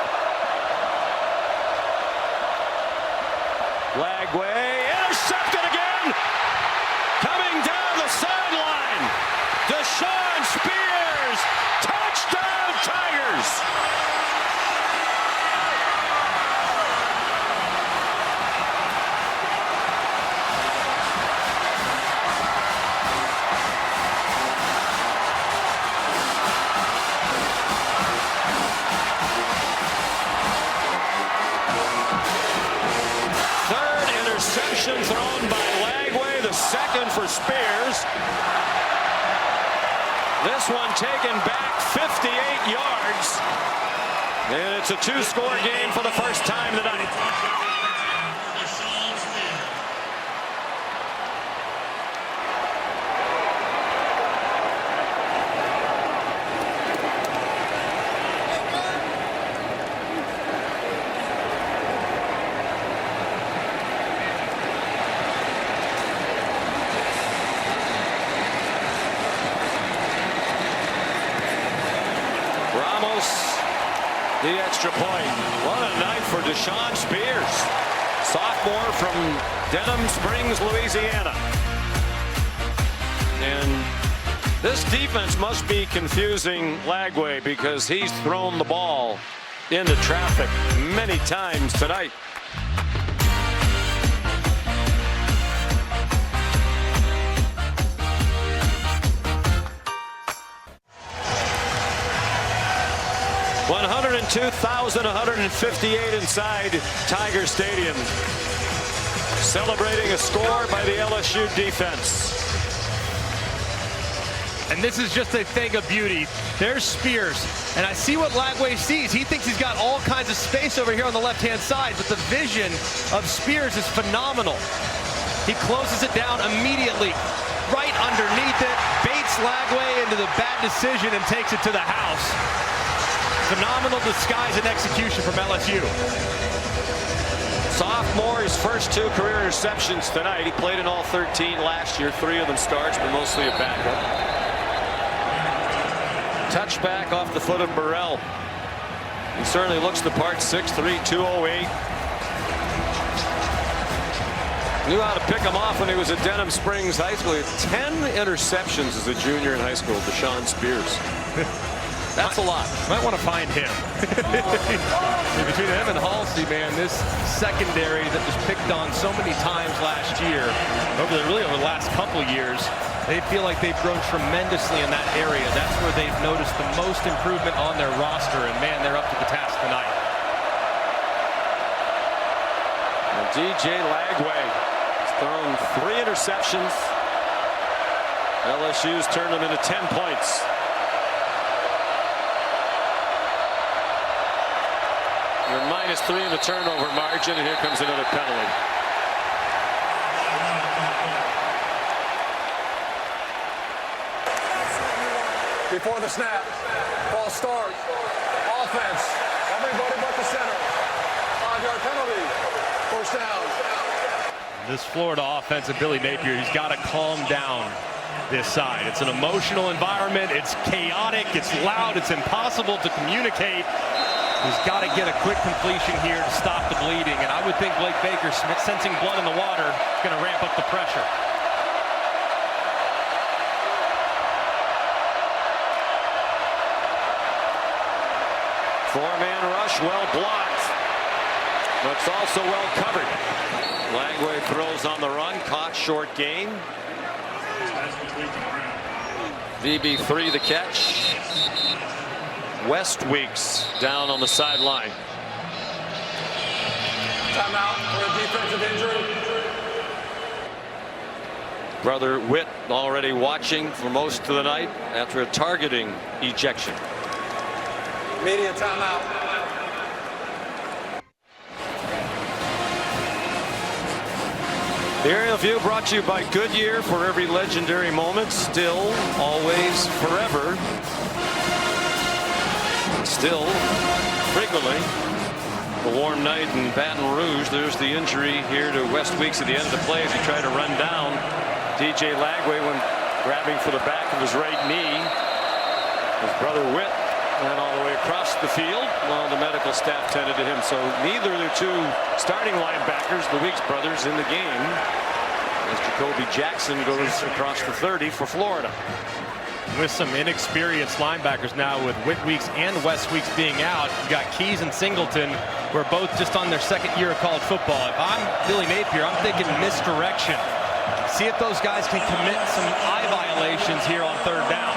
Lagway intercepted again. Coming down the sideline. Deshaun Spears. Touchdown Tigers. Thrown by Lagway, the second for Spears. This one taken back 58 yards. And it's a 2-score game for the first time tonight. The extra point. What a night for Deshaun Spears, sophomore from Denham Springs, Louisiana. And this defense must be confusing Lagway, because he's thrown the ball into traffic many times tonight. $102,158 inside Tiger Stadium. Celebrating a score by the LSU defense. And this is just a thing of beauty. There's Spears, and I see what Lagway sees. He thinks he's got all kinds of space over here on the left-hand side, but the vision of Spears is phenomenal. He closes it down immediately, right underneath it, baits Lagway into the bad decision and takes it to the house. Phenomenal disguise and execution from LSU. Sophomore, his first 2 career interceptions tonight. He played in all 13 last year. 3 of them starts, but mostly a backup. Touchback off the foot of Burrell. He certainly looks the part. 6'3", 208. Knew how to pick him off when he was at Denham Springs High School. He had 10 interceptions as a junior in high school. Deshaun Spears. That's a lot. Might want to find him. Between him and Halsey, man, this secondary that was picked on so many times last year, over the last couple years, they feel like they've grown tremendously in that area. That's where they've noticed the most improvement on their roster, and man, they're up to the task tonight. And DJ Lagway has thrown 3 interceptions. LSU's turned them into 10 points. You're -3 in the turnover margin, and here comes another penalty. before the snap. False start. Offense. Everybody but the center. 5-yard penalty. First down. This Florida offense and Billy Napier, he's got to calm down this side. It's an emotional environment. It's chaotic. It's loud. It's impossible to communicate. He's got to get a quick completion here to stop the bleeding. And I would think Blake Baker, sensing blood in the water, is going to ramp up the pressure. Four-man rush, well blocked, but it's also well covered. Lagway throws on the run, caught short gain. VB3 the catch. West Weeks down on the sideline. Timeout for a defensive injury. Brother Witt already watching for most of the night after a targeting ejection. Media timeout. The aerial view brought to you by Goodyear. For every legendary moment, still, always, forever. Still, frequently, a warm night in Baton Rouge. There's the injury here to West Weeks at the end of the play as he tried to run down DJ Lagway when grabbing for the back of his right knee. His brother Witt went all the way across the field while the medical staff tended to him. So neither of the two starting linebackers, the Weeks brothers, in the game, as Jacoby Jackson goes across the 30 for Florida. With some inexperienced linebackers now, with Whit Weeks and West Weeks being out, you got Keys and Singleton, who are both just on their second year of college football. If I'm Billy Napier, I'm thinking misdirection. See if those guys can commit some eye violations here on third down.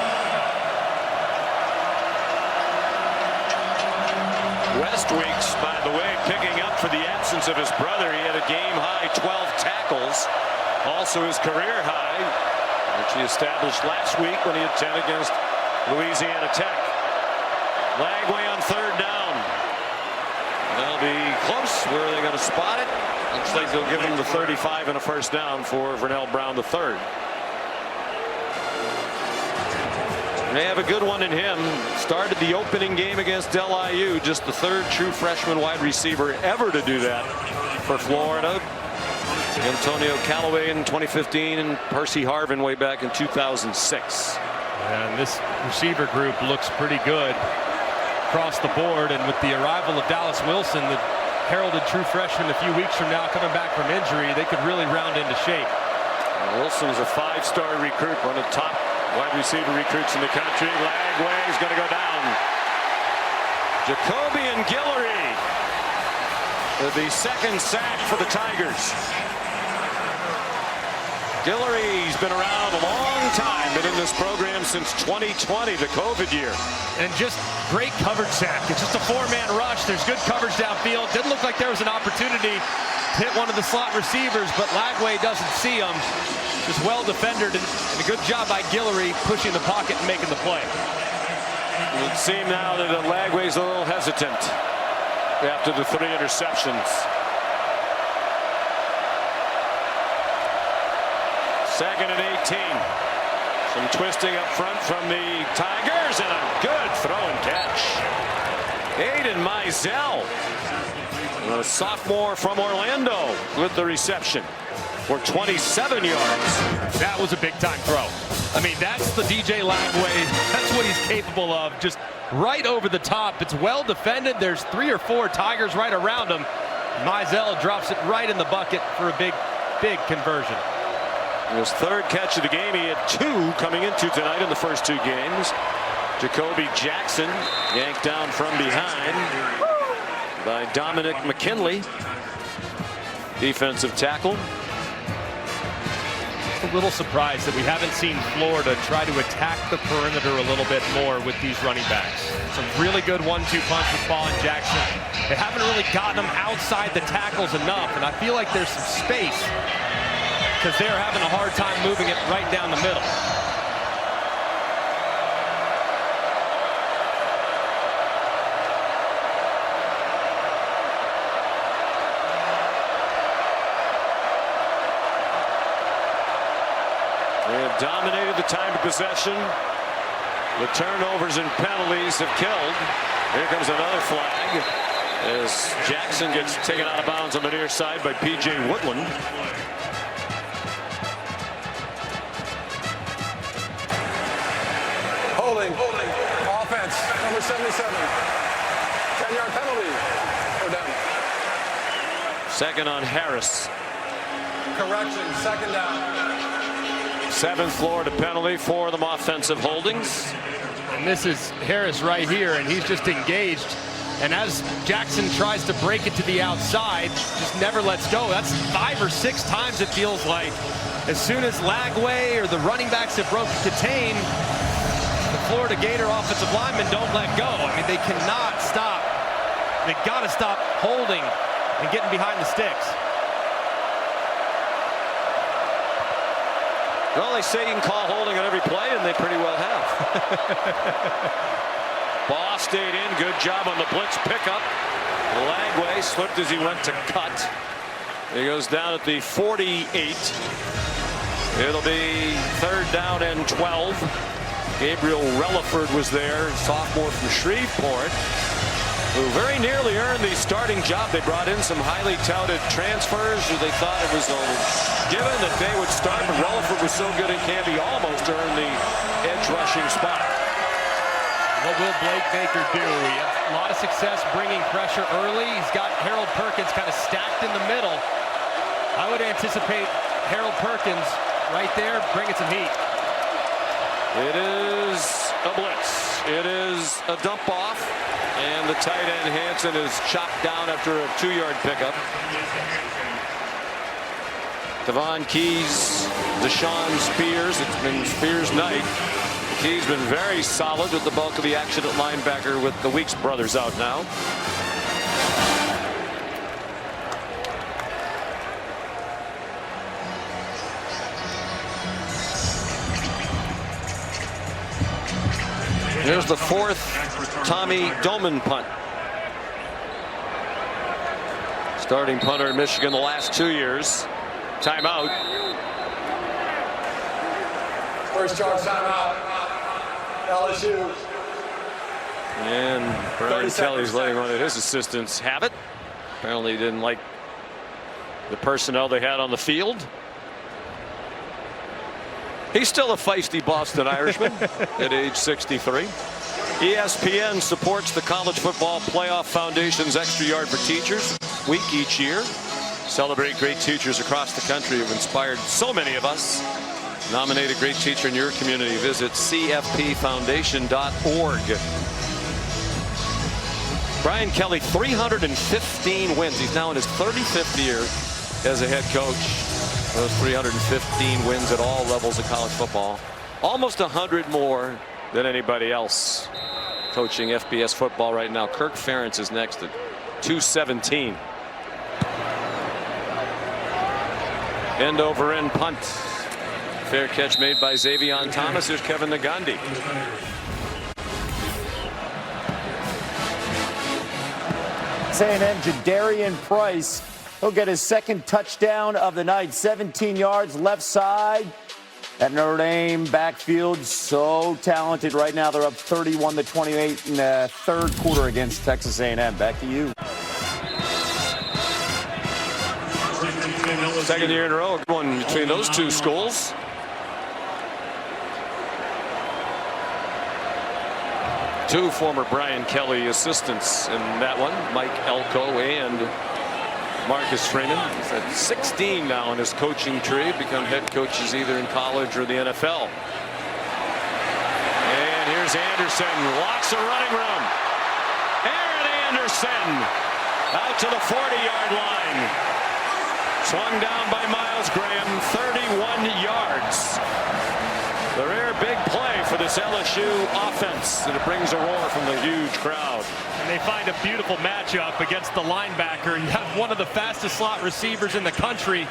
West Weeks, by the way, picking up for the absence of his brother. He had a game-high 12 tackles, also his career high, which he established last week when he had 10 against Louisiana Tech. Lagway on third down. They'll be close. Where are they going to spot it? Looks like they'll give him the 35 and a first down for Vernell Brown III. They have a good one in him. Started the opening game against LSU, just the third true freshman wide receiver ever to do that for Florida. Antonio Callaway in 2015 and Percy Harvin way back in 2006. And this receiver group looks pretty good across the board. And with the arrival of Dallas Wilson, the heralded true freshman a few weeks from now coming back from injury, they could really round into shape. Wilson is a five-star recruit, one of the top wide receiver recruits in the country. Lagway is going to go down. Jacoby and Guillory with the second sack for the Tigers. Guillory's been around a long time, been in this program since 2020, the COVID year. And just great coverage sack. It's just a four-man rush. There's good coverage downfield. Didn't look like there was an opportunity to hit one of the slot receivers, but Lagway doesn't see him. Just well defended, and a good job by Guillory pushing the pocket and making the play. It would seem now that Lagway's a little hesitant after the 3 interceptions. Second and 18. Some twisting up front from the Tigers, and a good throw and catch. Aiden Mizell, a sophomore from Orlando, with the reception for 27 yards. That was a big-time throw. I mean, that's the DJ Lagway. That's what he's capable of. Just right over the top. It's well defended. There's 3 or 4 Tigers right around him. Mizell drops it right in the bucket for a big, big conversion. His third catch of the game. He had 2 coming into tonight in the first 2 games. Jacoby Jackson yanked down from behind by Dominic McKinley, defensive tackle. A little surprised that we haven't seen Florida try to attack the perimeter a little bit more with these running backs. Some really good 1-2 punch with Ball and Jackson. They haven't really gotten them outside the tackles enough, and I feel like there's some space because they're having a hard time moving it right down the middle. They have dominated the time of possession. The turnovers and penalties have killed. Here comes another flag as Jackson gets taken out of bounds on the near side by P.J. Woodland. Holding. Offense, number 77. 10-yard penalty. We're done. Second on Harris. Correction, second down. 7th Florida penalty for them, offensive holdings. And this is Harris right here, and he's just engaged. And as Jackson tries to break it to the outside, just never lets go. That's 5 or 6 times it feels like. As soon as Lagway or the running backs have broken contain, the Florida Gator offensive linemen don't let go. I mean, they cannot stop. They got to stop holding and getting behind the sticks. Well, they say you can call holding on every play, and they pretty well have. Ball stayed in. Good job on the blitz pickup. Lagway slipped as he went to cut. He goes down at the 48. It'll be 3rd down and 12. Gabriel Relaford was there, sophomore from Shreveport, who very nearly earned the starting job. They brought in some highly touted transfers who they thought it was given that they would start, but Relaford was so good in camp he almost earned the edge rushing spot. What will Blake Baker do? He has a lot of success bringing pressure early. He's got Harold Perkins kind of stacked in the middle. I would anticipate Harold Perkins right there bringing some heat. It is a blitz. It is a dump off, and the tight end Hansen is chopped down after a 2-yard pickup. Devon Keys, Deshaun Spears. It's been Spears' night. Keys been very solid with the bulk of the action at linebacker with the Weeks brothers out now. Here's the 4th Tommy Doman punt. Starting punter in Michigan the last 2 years. Timeout. First charge timeout. LSU. And Brian Kelly's letting one of his assistants have it. Apparently he didn't like the personnel they had on the field. He's still a feisty Boston Irishman at age 63. ESPN supports the College Football Playoff Foundation's Extra Yard for Teachers week each year. Celebrate great teachers across the country who have inspired so many of us. Nominate a great teacher in your community. Visit cfpfoundation.org. Brian Kelly, 315 wins. He's now in his 35th year as a head coach. Those 315 wins at all levels of college football. Almost 100 more than anybody else coaching FBS football right now. Kirk Ferentz is next at 217. End over end punt. Fair catch made by Xavion Thomas. Here's Kevin Nagandi. A&M Jadarian Price. He'll get his 2nd touchdown of the night. 17 yards left side. That Notre Dame backfield so talented right now. They're up 31-28 in the 3rd quarter against Texas A&M. Back to you. 2nd year in a row going between those two schools. Two former Brian Kelly assistants in that one, Mike Elko and Marcus Freeman. He's at 16 now in his coaching tree, become head coaches either in college or the NFL. And here's Anderson, lots of running room. Aaron Anderson out to the 40-yard line. Swung down by Miles Graham, 31 yards. The rare big play for this LSU offense, and it brings a roar from the huge crowd. And they find a beautiful matchup against the linebacker. You have one of the fastest slot receivers in the country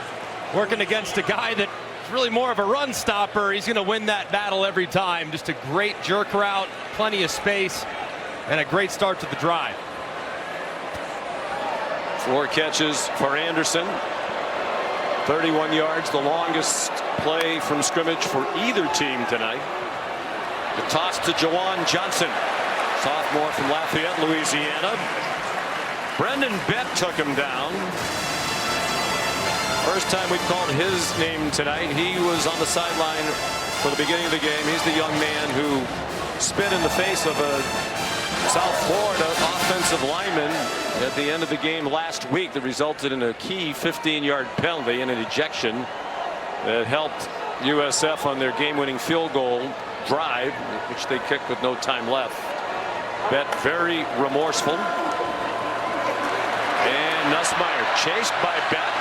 working against a guy that's really more of a run stopper. He's going to win that battle every time. Just a great jerk route, plenty of space, and a great start to the drive. 4 catches for Anderson. 31 yards, the longest play from scrimmage for either team tonight. The toss to Jawan Johnson, sophomore from Lafayette, Louisiana. Brendan Bett took him down. First time we called his name tonight. He was on the sideline for the beginning of the game. He's the young man who spit in the face of a South Florida offensive lineman at the end of the game last week that resulted in a key 15-yard penalty and an ejection that helped USF on their game-winning field goal drive, which they kicked with no time left. Bett very remorseful. And Nussmeier chased by Bett,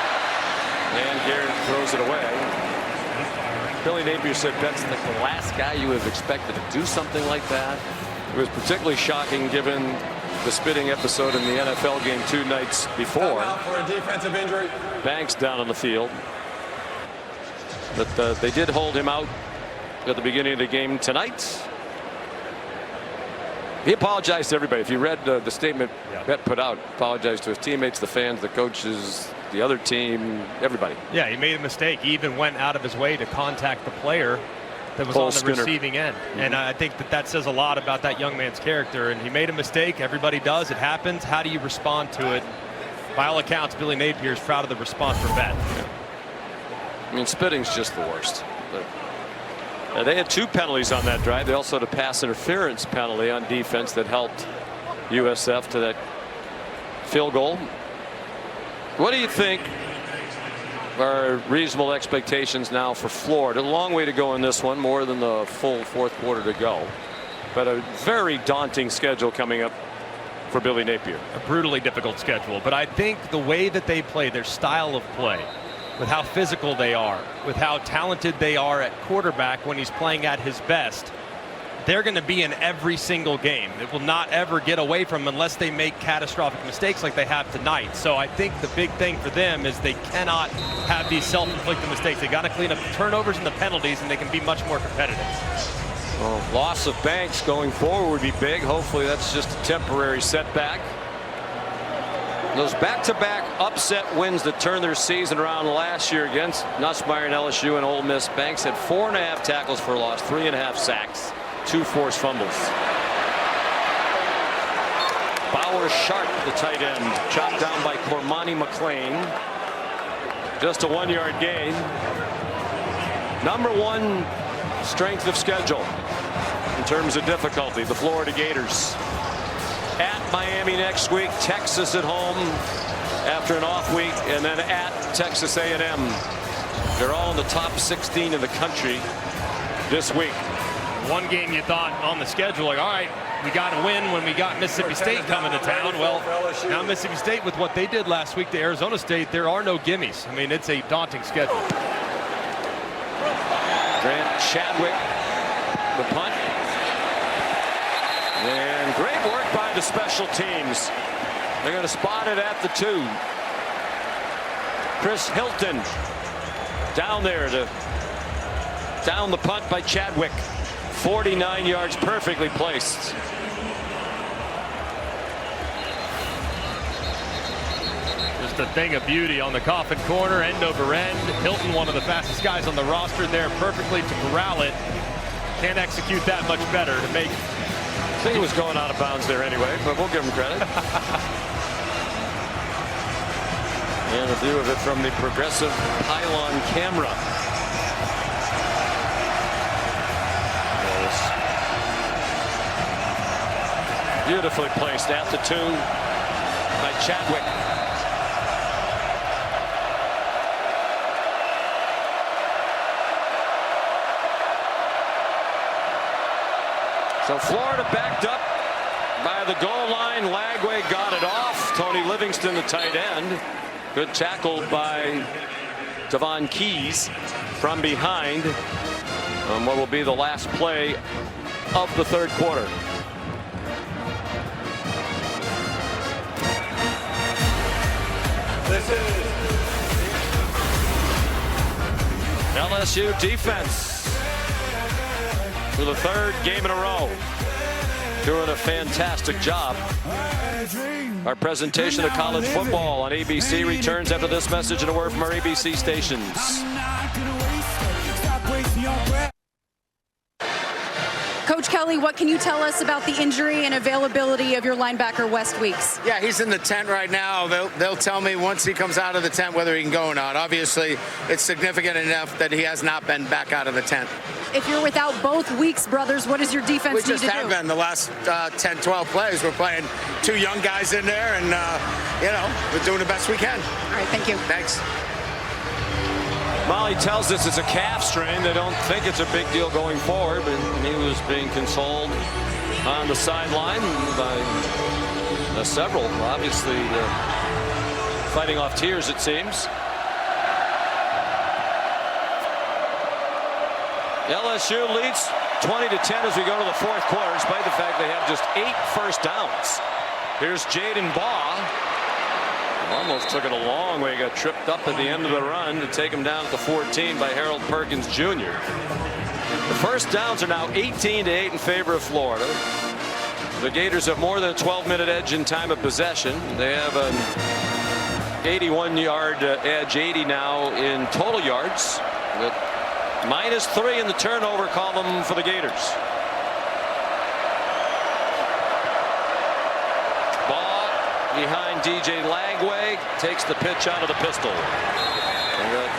and Garrett throws it away. Billy Napier said Bett's like the last guy you would have expected to do something like that. It was particularly shocking given the spitting episode in the NFL game 2 nights before. For a defensive injury. Banks down on the field. But they did hold him out at the beginning of the game tonight. He apologized to everybody. If you read the statement Bett put out, apologized to his teammates, the fans, the coaches, the other team, everybody. Yeah, he made a mistake. He even went out of his way to contact the player that was Cole on the Skinner. receiving end. And I think that says a lot about that young man's character. And he made a mistake. Everybody does. It happens. How do you respond to it? By all accounts, Billy Napier is proud of the response from Bett. Yeah. I mean, spitting's just the worst. They had 2 penalties on that drive. They also had a pass interference penalty on defense that helped USF to that field goal. What do you think are reasonable expectations now for Florida? A long way to go in this one, more than the full 4th quarter to go. But a very daunting schedule coming up for Billy Napier. A brutally difficult schedule. But I think the way that they play, their style of play, with how physical they are, with how talented they are at quarterback when he's playing at his best, they're going to be in every single game. It will not ever get away from them unless they make catastrophic mistakes like they have tonight. So I think the big thing for them is they cannot have these self-inflicted mistakes. They got to clean up the turnovers and the penalties, and they can be much more competitive. Well, loss of Banks going forward would be big. Hopefully that's just a temporary setback. Those back-to-back upset wins that turned their season around last year against Nussmeier and LSU and Ole Miss. Banks had 4.5 tackles for loss, 3.5 sacks, 2 forced fumbles. Bauer Sharp, the tight end, chopped down by Cormani McLean. Just a 1-yard gain. Number 1 strength of schedule in terms of difficulty, the Florida Gators. At Miami next week, Texas at home after an off week, and then at Texas A&M. They're all in the top 16 in the country this week. One game you thought on the schedule, like, all right, we got to win when we got Mississippi State coming to town. Well, now Mississippi State, with what they did last week to Arizona State, there are no gimmies. I mean, it's a daunting schedule. Grant Chadwick, the punt. And great work by the special teams. They're going to spot it at the 2. Chris Hilton down there to down the punt by Chadwick. 49 yards, perfectly placed. Just a thing of beauty on the coffin corner, end over end. Hilton, one of the fastest guys on the roster there, perfectly to corral it. Can't execute that much better to make. I think it was going out of bounds there anyway, but we'll give him credit. And a view of it from the progressive pylon camera. Beautifully placed at the 2 by Chadwick. So Florida backed up by the goal line. Lagway got it off. Tony Livingston, the tight end. Good tackle by Devon Keys from behind on what will be the last play of the 3rd quarter. This is LSU defense for the 3rd game in a row, doing a fantastic job. Our presentation of college football on ABC returns after this message and a word from our ABC stations. Coach Kelly, what can you tell us about the injury and availability of your linebacker, West Weeks? Yeah, he's in the tent right now. They'll tell me once he comes out of the tent whether he can go or not. Obviously, it's significant enough that he has not been back out of the tent. If you're without both Weeks brothers, what does your defense need to do? We just have been the last 10, 12 plays. We're playing 2 young guys in there, and, we're doing the best we can. All right, thank you. Thanks. Molly tells us it's a calf strain. They don't think it's a big deal going forward, but he was being consoled on the sideline by several, obviously fighting off tears, it seems. LSU leads 20-10 as we go to the fourth quarter, despite the fact they have just 8 first downs. Here's Jaden Baugh. Almost took it a long way. Got tripped up at the end of the run to take him down at the 14 by Harold Perkins Jr. The first downs are now 18-8 in favor of Florida. The Gators have more than a 12-minute edge in time of possession. They have an 81-yard edge, 80 now in total yards. With -3 in the turnover column for the Gators. Behind DJ Lagway, takes the pitch out of the pistol. And got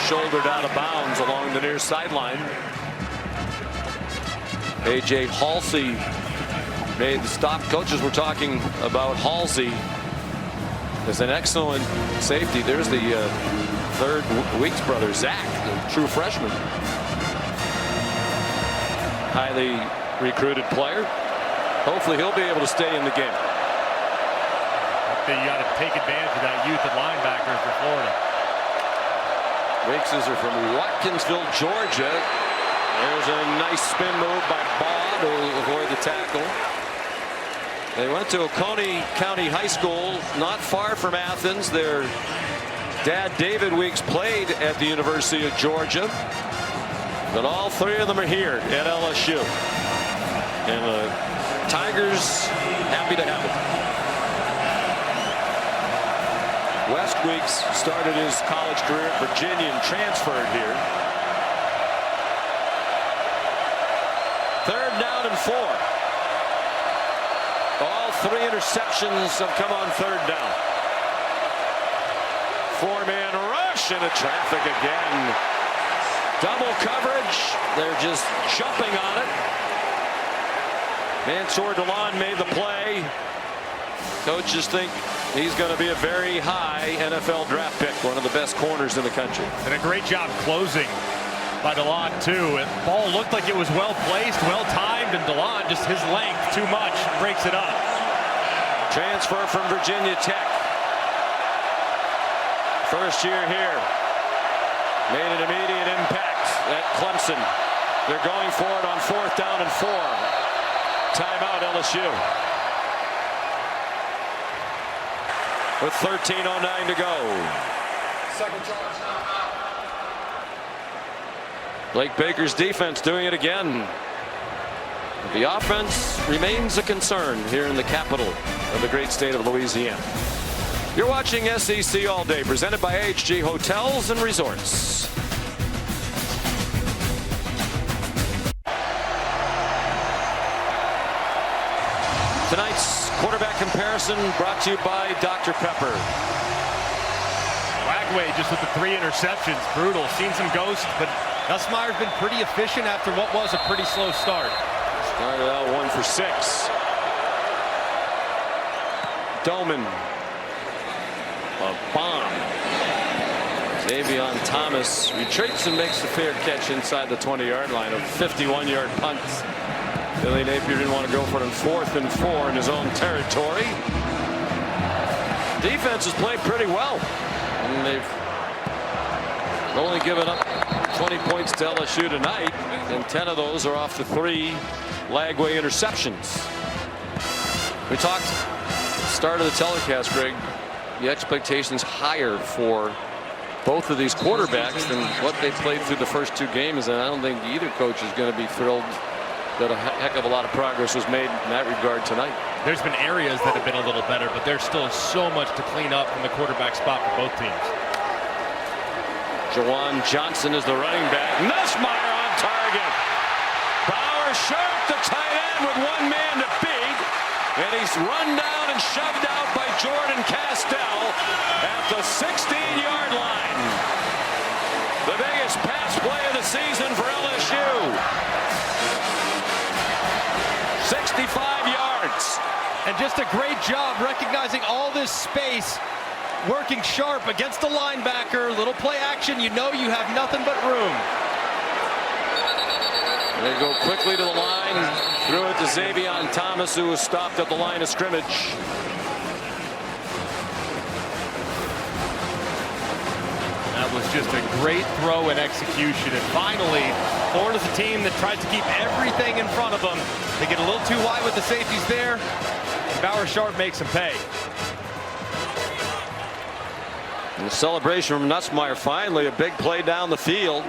shouldered out of bounds along the near sideline. A.J. Halsey made the stop. Coaches were talking about Halsey as an excellent safety. There's the third Weeks brother, Zach, the true freshman. Highly recruited player. Hopefully he'll be able to stay in the game. You got to take advantage of that youth at linebacker for Florida. Weekses are from Watkinsville, Georgia. There's a nice spin move by Baugh to avoid the tackle. They went to Oconee County High School, not far from Athens. Their dad, David Weeks, played at the University of Georgia. But all 3 of them are here at LSU. And the Tigers happy to have it. West Weeks started his college career at Virginia and transferred here. 3rd down and 4. All 3 interceptions have come on 3rd down. 4-man rush into traffic again. Double coverage. They're just jumping on it. Mansour Delon made the play. Coaches think he's going to be a very high NFL draft pick, one of the best corners in the country. And a great job closing by DeLon, too. The ball looked like it was well placed, well timed, and DeLon, just his length too much, breaks it up. Transfer from Virginia Tech. First year here. Made an immediate impact at Clemson. They're going for it on 4th down and 4. Timeout LSU. With 13:09 to go. Second charge. Blake Baker's defense doing it again. The offense remains a concern here in the capital of the great state of Louisiana. You're watching SEC All Day, presented by HG Hotels and Resorts. Tonight's quarterback comparison brought to you by Dr. Pepper. Lagway just with the 3 interceptions, brutal. Seen some ghosts, but Nussmeier's been pretty efficient after what was a pretty slow start. Started out 1 for 6. Doman. A bomb. Xavion Thomas retreats and makes the fair catch inside the 20-yard line. A 51-yard punt. Billy Napier didn't want to go for it on 4th and 4 in his own territory. Defense has played pretty well. And they've only given up 20 points to LSU tonight, and 10 of those are off the 3 Lagway interceptions. We talked at the start of the telecast, Greg, the expectations higher for both of these quarterbacks than what they played through the first 2 games, and I don't think either coach is going to be thrilled that a heck of a lot of progress was made in that regard tonight. There's been areas that have been a little better, but there's still so much to clean up from the quarterback spot for both teams. Jawan Johnson is the running back. Nussmeier on target. Bauer short. is run down and shoved out by Jordan Castell at the 16-yard line. The biggest pass play of the season for LSU. 65 yards. And just a great job recognizing all this space, working sharp against the linebacker. Little play action, you know you have nothing but room. They go quickly to the line, threw it to Xavion Thomas, who was stopped at the line of scrimmage. That was just a great throw and execution. And finally, Florida's a team that tries to keep everything in front of them. They get a little too wide with the safeties there. Bauer Sharp makes them pay. And the celebration from Nussmeier, finally a big play down the field.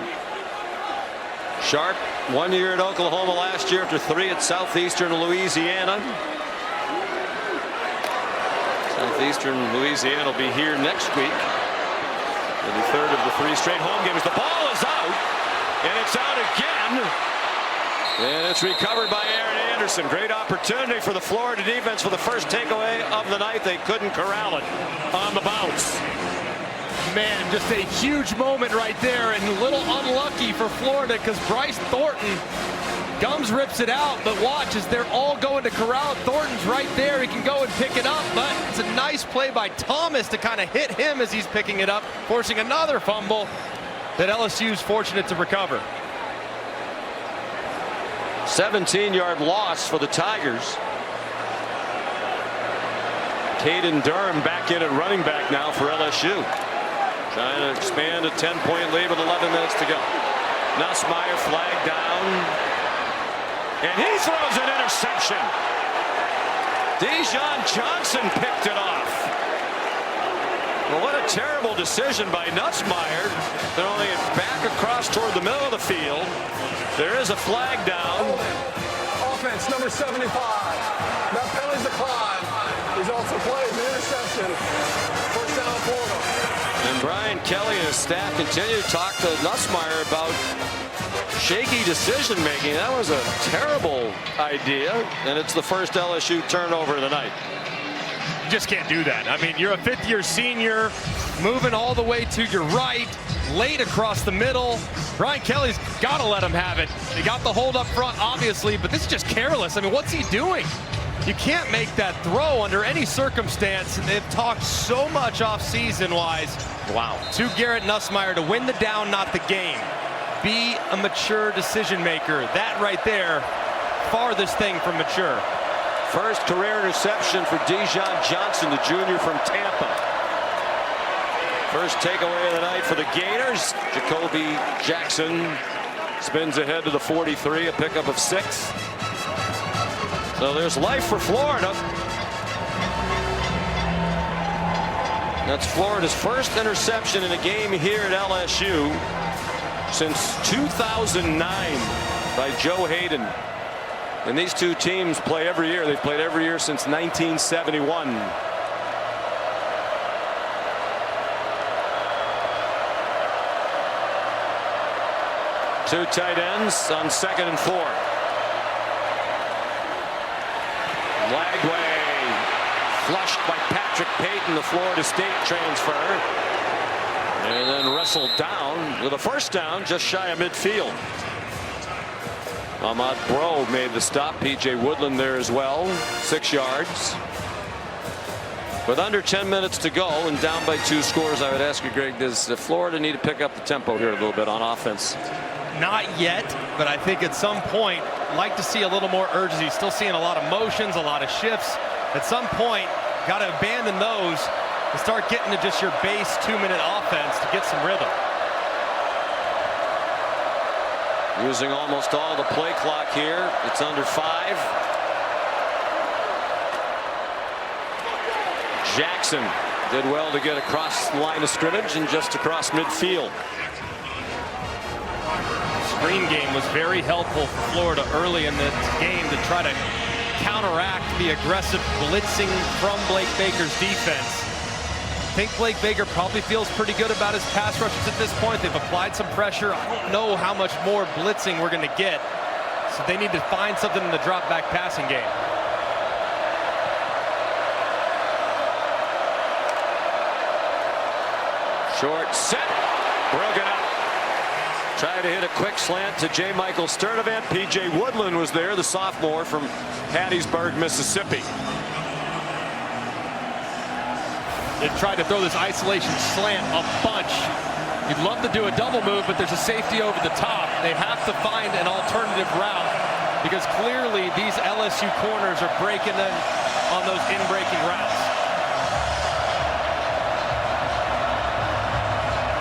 Sharp, 1 year at Oklahoma last year after 3 at Southeastern Louisiana. Southeastern Louisiana will be here next week. In the third of the 3 straight home games. The ball is out, and it's out again. And it's recovered by Aaron Anderson. Great opportunity for the Florida defense for the first takeaway of the night. They couldn't corral it on the bounce. Man, just a huge moment right there, and a little unlucky for Florida because Bryce Thornton, Gums rips it out, but watch as they're all going to corral it. Thornton's right there. He can go and pick it up, but it's a nice play by Thomas to kind of hit him as he's picking it up, forcing another fumble that LSU's fortunate to recover. 17-yard loss for the Tigers. Caden Durham back in at running back now for LSU. Trying to expand a 10-point lead with 11 minutes to go. Nussmeier flagged down. And he throws an interception. Dijon Johnson picked it off. Well, what a terrible decision by Nussmeier. Throwing it back across toward the middle of the field. There is a flag down. Offense number 75. That penalty's decline. He's also played the interception. First down, Florida. And Brian Kelly and his staff continue to talk to Nussmeier about shaky decision making. That was a terrible idea, and it's the first LSU turnover of the night. You just can't do that. I mean, you're a 5th-year senior, moving all the way to your right, late across the middle. Brian Kelly's got to let him have it. He got the hold up front, obviously, but this is just careless. I mean, what's he doing? You can't make that throw under any circumstance. And they've talked so much off-season-wise. Wow. To Garrett Nussmeier to win the down, not the game. Be a mature decision maker. That right there, farthest thing from mature. First career interception for Dijon Johnson, the junior from Tampa. First takeaway of the night for the Gators. Jacoby Jackson spins ahead to the 43, a pickup of 6. So there's life for Florida. That's Florida's first interception in a game here at LSU since 2009 by Joe Hayden. And these two teams play every year. They've played every year since 1971. Two tight ends on 2nd and 4. Lagway flushed by Patrick Payton, the Florida State transfer. And then wrestled down with a first down just shy of midfield. Ahmad Bro made the stop. P.J. Woodland there as well. 6 yards. With under 10 minutes to go and down by 2 scores, I would ask you, Greg, does Florida need to pick up the tempo here a little bit on offense? Not yet, but I think at some point, like to see a little more urgency. Still seeing a lot of motions, a lot of shifts. At some point, got to abandon those and start getting to just your base 2-minute offense to get some rhythm. Using almost all the play clock here. It's under 5. Jackson did well to get across the line of scrimmage and just across midfield. Screen game was very helpful for Florida early in the game to try to counteract the aggressive blitzing from Blake Baker's defense. I think Blake Baker probably feels pretty good about his pass rushes at this point. They've applied some pressure. I don't know how much more blitzing we're going to get. So they need to find something in the drop back passing game. Short set, broken up. Tried to hit a quick slant to J. Michael Sturdivant. P.J. Woodland was there, the sophomore from Hattiesburg, Mississippi. They tried to throw this isolation slant a bunch. You'd love to do a double move, but there's a safety over the top. They have to find an alternative route because clearly these LSU corners are breaking in on those in-breaking routes.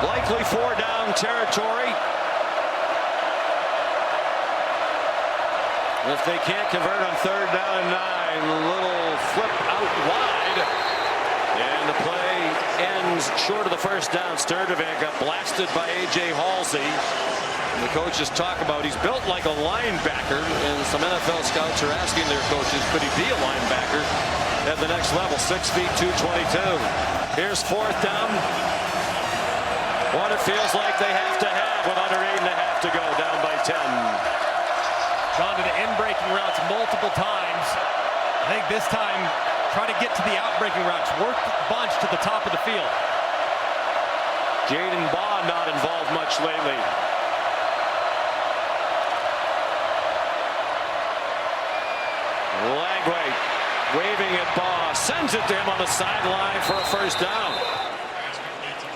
Likely 4-down territory. If they can't convert on 3rd down and 9, a little flip out wide. And the play ends short of the 1st down. Sturdivant got blasted by A.J. Halsey. And the coaches talk about he's built like a linebacker. And some NFL scouts are asking their coaches, could he be a linebacker at the next level? 6 feet, 222. Here's 4th down. What it feels like they have to have with under 8.5 to go, down by 10. Gone to the in-breaking routes multiple times. I think this time, try to get to the out-breaking routes. Work the bunch to the top of the field. Jaden Baugh not involved much lately. Lagway waving at Baugh. Sends it to him on the sideline for a 1st down.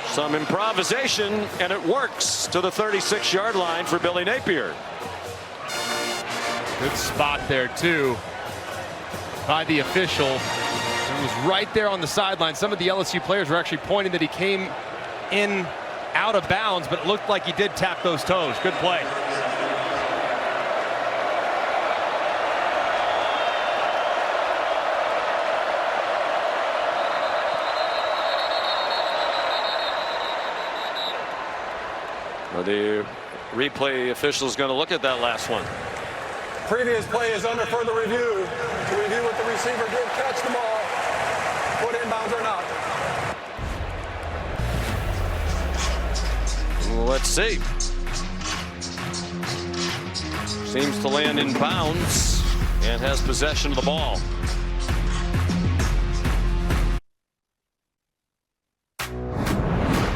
Some improvisation, and it works to the 36-yard line for Billy Napier. Good spot there, too, by the official. It was right there on the sideline. Some of the LSU players were actually pointing that he came in out of bounds, but it looked like he did tap those toes. Good play. Well, the replay official is going to look at that last one. Previous play is under further review to review what the receiver did catch the ball, put inbounds or not. Let's see. Seems to land in bounds and has possession of the ball.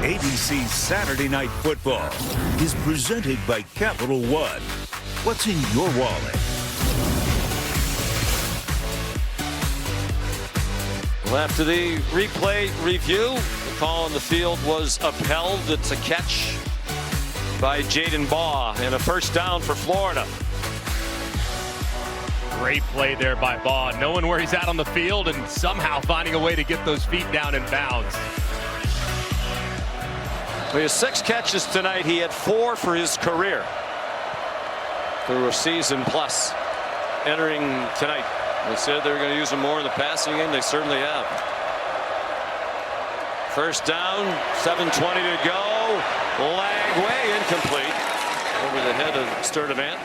ABC's Saturday Night Football is presented by Capital One. What's in your wallet? Well, after the replay review, the call on the field was upheld. It's a catch by Jaden Baugh and a 1st down for Florida. Great play there by Baugh, knowing where he's at on the field and somehow finding a way to get those feet down in bounds. He has 6 catches tonight. He had 4 for his career through a season plus entering tonight. They said they were going to use him more in the passing game. They certainly have. 1st down, 7:20 to go. Lagway incomplete over the head of Sturdivant.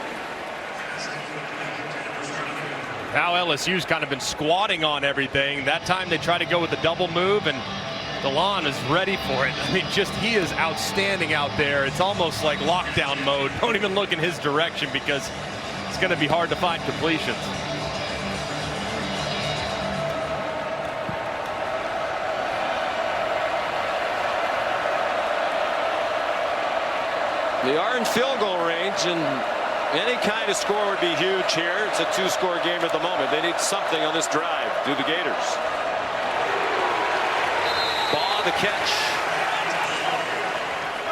Now LSU's kind of been squatting on everything. That time they try to go with the double move, and DeLon is ready for it. I mean, he is outstanding out there. It's almost like lockdown mode. Don't even look in his direction because it's going to be hard to find completions. They are in field goal range, and any kind of score would be huge here. It's a 2-score game at the moment. They need something on this drive. Do the Gators. Baugh the catch.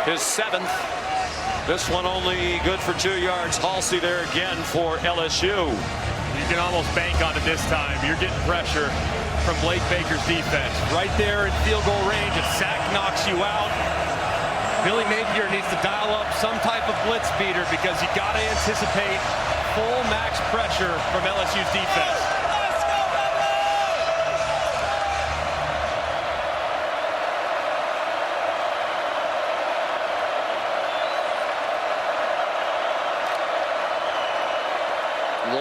His 7th. This one only good for 2 yards. Halsey there again for LSU. You can almost bank on it this time. You're getting pressure from Blake Baker's defense. Right there in field goal range. A sack knocks you out. Billy Napier needs to dial up some type of blitz beater because you got to anticipate full max pressure from LSU's defense.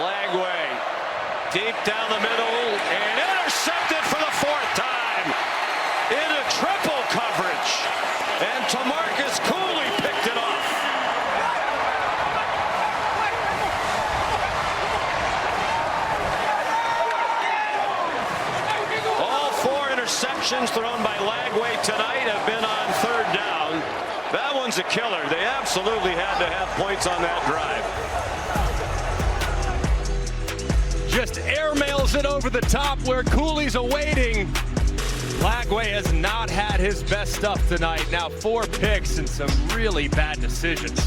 Lagway deep down the middle and intercepted for the 4th time into triple coverage. And Tamarcus Cooley picked it off. All 4 interceptions thrown by Lagway tonight have been on 3rd down. one's a killer. They absolutely had to have points on that drive. Just airmails it over the top where Cooley's awaiting. Lagway has not had his best stuff tonight. Now 4 picks and some really bad decisions.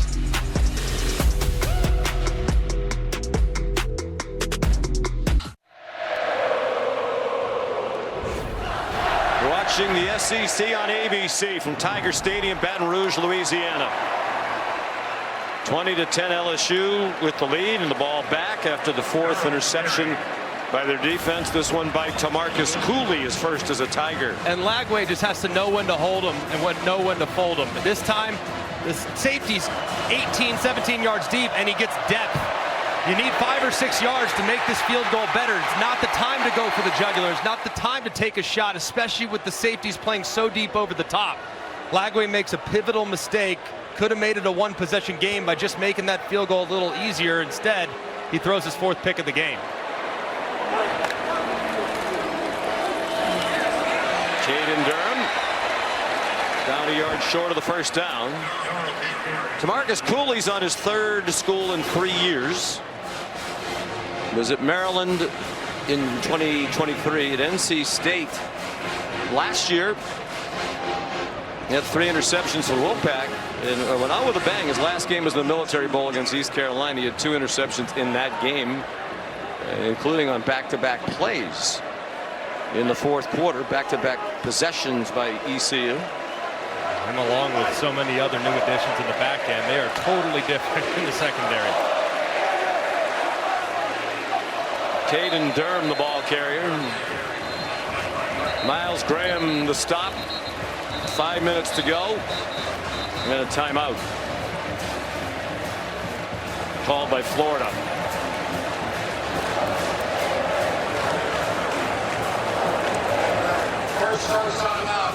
We're watching the SEC on ABC from Tiger Stadium, Baton Rouge, Louisiana. 20-10 LSU with the lead and the ball back after the 4th interception by their defense. This one by Tamarcus Cooley is first as a Tiger. And Lagway just has to know when to hold him and know when to fold him. This time, the safety's 18, 17 yards deep, and he gets depth. You need 5 or 6 yards to make this field goal better. It's not the time to go for the jugular. It's not the time to take a shot, especially with the safeties playing so deep over the top. Lagway makes a pivotal mistake. Could have made it a 1-possession game by just making that field goal a little easier. Instead, he throws his 4th pick of the game. Caden Durham down a yard short of the first down. Tamarcus Cooley's on his 3rd school in 3 years. Was at Maryland in 2023, at NC State last year. He had 3 interceptions for Wolfpack and went out with a bang. His last game was in the Military Bowl against East Carolina. He had 2 interceptions in that game, including on back-to-back plays in the 4th quarter. Back-to-back possessions by ECU. And along with so many other new additions in the back end, they are totally different in the secondary. Caden Durham, the ball carrier. Miles Graham, the stop. 5 minutes to go. And a timeout called by Florida. First timeout.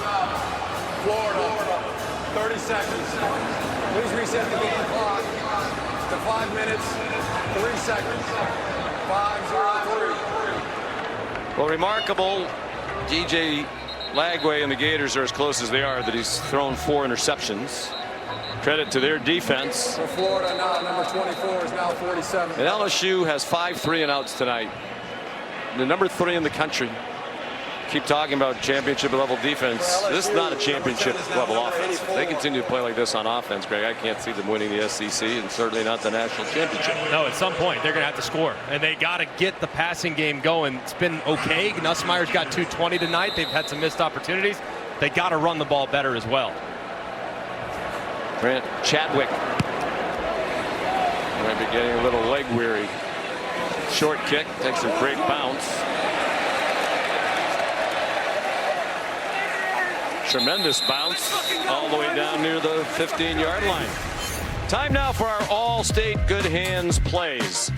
Florida. 30 seconds. Please reset the game clock to 5 minutes, 3 seconds. 5-0-3. Well, remarkable. DJ Lagway and the Gators are as close as they are that he's thrown 4 interceptions. Credit to their defense. For Florida now, number 24 is now 47. And LSU has 5 3-and-outs tonight. The number 3 in the country. Keep talking about championship level defense. This is not a championship level offense. If they continue to play like this on offense, Greg, I can't see them winning the SEC and certainly not the national championship. No, at some point they're going to have to score, and they got to get the passing game going. It's been okay. Nussmeier's got 220 tonight. They've had some missed opportunities. They got to run the ball better as well. Grant Chadwick might be getting a little leg weary. Short kick, takes a great bounce. Tremendous bounce all the way down near the 15-yard line. Time now for our all-state good hands plays.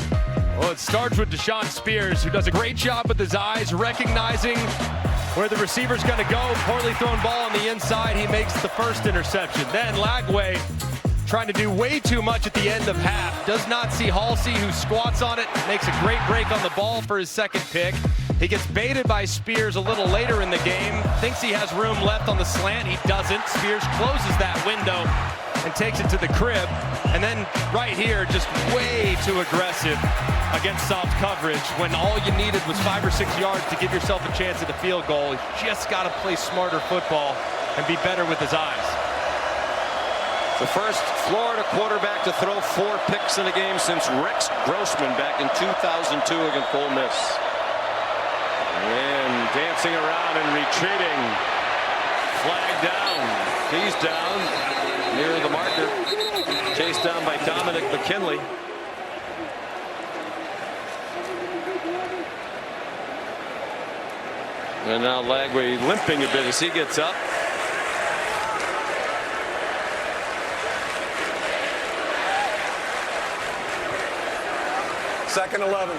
Well, it starts with Deshaun Spears, who does a great job with his eyes, recognizing where the receiver's going to go. Poorly thrown ball on the inside. He makes the first interception. Then Lagway trying to do way too much at the end of half. Does not see Halsey, who squats on it. Makes a great break on the ball for his 2nd pick. He gets baited by Spears a little later in the game. Thinks he has room left on the slant. He doesn't. Spears closes that window and takes it to the crib. And then right here, just way too aggressive against soft coverage when all you needed was 5 or 6 yards to give yourself a chance at a field goal. He's just got to play smarter football and be better with his eyes. The first Florida quarterback to throw 4 picks in a game since Rex Grossman back in 2002 against Ole Miss. And dancing around and retreating. Flag down. He's down near the marker. Chased down by Dominic McKinley. And now Lagway limping a bit as he gets up. Second 11.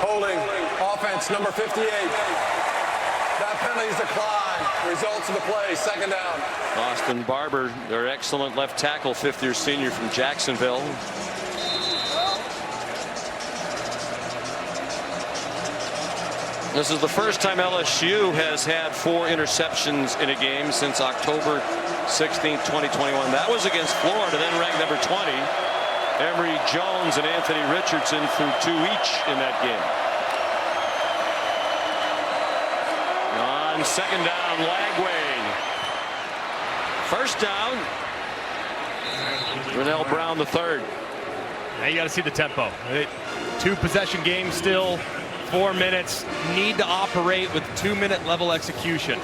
Holding offense number 58. That penalty is declined. Results of the play, 2nd down. Austin Barber, their excellent left tackle, 5th-year senior from Jacksonville. This is the first time LSU has had 4 interceptions in a game since October 16th, 2021. That was against Florida, then ranked number 20. Emory Jones and Anthony Richardson threw 2 each in that game. On second down, Lagway. First down, Rennell Brown the third. Now you got to see the tempo. 2 possession game still. 4 minutes, need to operate with 2-minute level execution.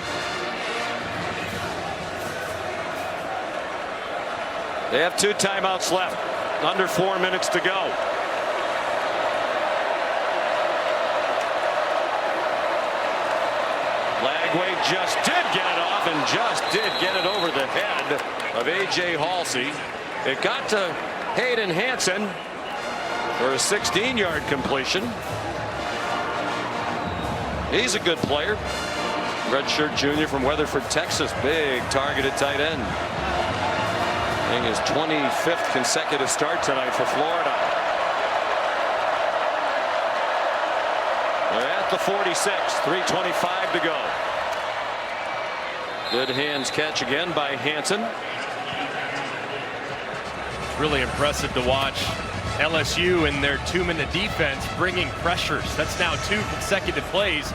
They have 2 timeouts left, under 4 minutes to go. Lagway just did get it off and just did get it over the head of A.J. Halsey. It got to Hayden Hansen for a 16-yard completion. He's a good player. Redshirt junior from Weatherford, Texas. Big targeted tight end. Getting his 25th consecutive start tonight for Florida. They're at the 46. 3:25 to go. Good hands catch again by Hansen. Really impressive to watch LSU in their 2-minute defense bringing pressures. That's now 2 consecutive plays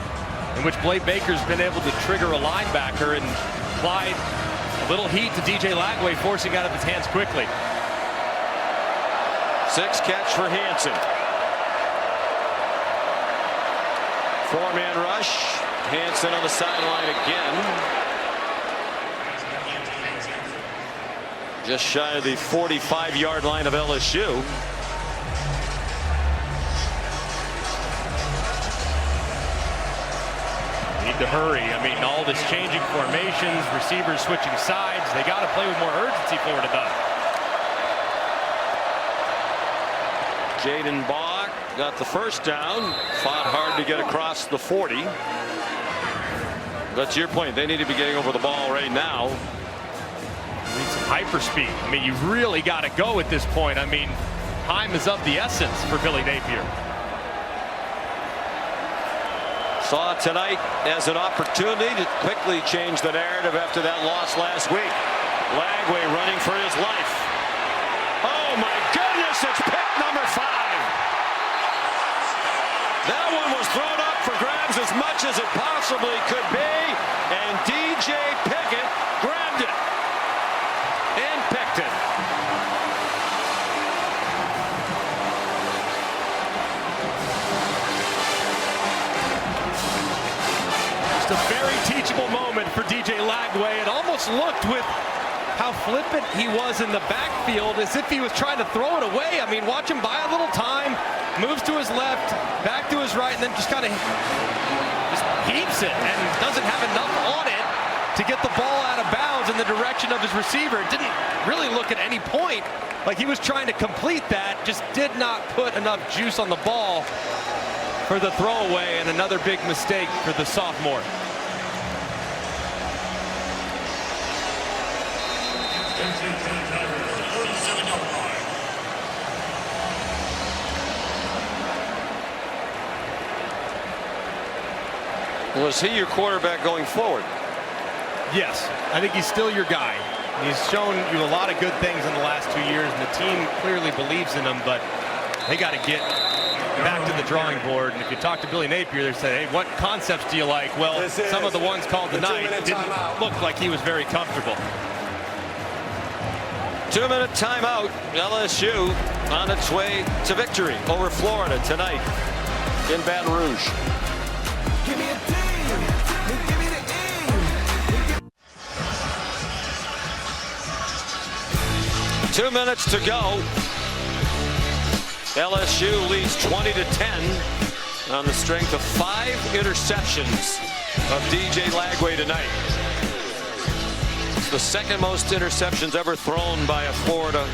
in which Blake Baker's been able to trigger a linebacker and applied a little heat to DJ Lagway, forcing out of his hands quickly. 6 catch for Hansen. 4-man rush. Hansen on the sideline again. Just shy of the 45-yard line of LSU. To hurry. I mean, all this changing formations, receivers switching sides. They got to play with more urgency. Florida does. Jaden Bach got the first down. Fought hard to get across the 40. But to your point, they need to be getting over the ball right now. Need some hyper speed. I mean, you really got to go at this point. I mean, time is of the essence for Billy Napier. Saw tonight as an opportunity to quickly change the narrative after that loss last week. Lagway running for his life. Oh my goodness, it's pick number 5. That one was thrown up for grabs as much as it possibly could be, and DJ Pickett grabbed it and picked it. Just a very teachable moment for DJ Lagway. It almost looked, with how flippant he was in the backfield, as if he was trying to throw it away. I mean, watch him buy a little time, moves to his left, back to his right, and then just kind of just heaves it and doesn't have enough on it to get the ball out of bounds in the direction of his receiver. It didn't really look at any point like he was trying to complete that, just did not put enough juice on the ball for the throwaway, and another big mistake for the sophomore. Was he your quarterback going forward? Yes, I think he's still your guy. He's shown you a lot of good things in the last 2 years, and the team clearly believes in him, but they got to get back to the drawing board. And if you talk to Billy Napier, they say, hey, what concepts do you like? Well, some of the ones called tonight didn't look like he was very comfortable. 2-minute timeout. LSU on its way to victory over Florida tonight in Baton Rouge. Give me a D. Give me the E. 2 minutes to go. LSU leads 20-10 on the strength of 5 interceptions of DJ Lagway tonight. It's the second most interceptions ever thrown by a Florida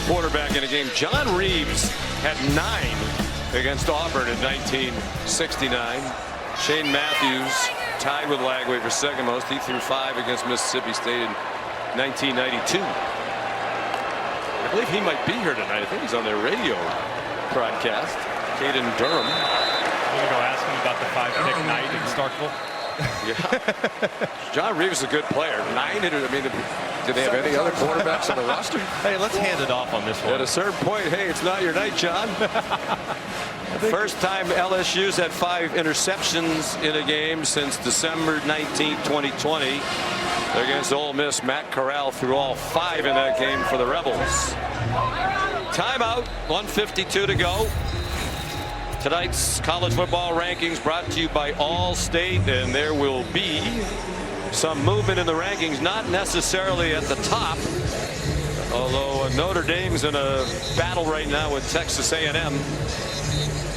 quarterback in a game. John Reeves had 9 against Auburn in 1969. Shane Matthews tied with Lagway for second most. He threw 5 against Mississippi State in 1992. I believe he might be here tonight. I think he's on their radio broadcast. Caden Durham. I'm going to go ask him about the 5-pick night in Starkville. Yeah. John Reeves is a good player. 9 hitters. I mean, do they have any other quarterbacks on the roster? Hey, let's hand it off on this one. At a certain point, hey, it's not your night, John. First time LSU's had 5 interceptions in a game since December 19, 2020. Against Ole Miss, Matt Corral threw all 5 in that game for the Rebels. Timeout, 1:52 to go. Tonight's college football rankings brought to you by Allstate, and there will be some movement in the rankings, not necessarily at the top, although Notre Dame's in a battle right now with Texas A&M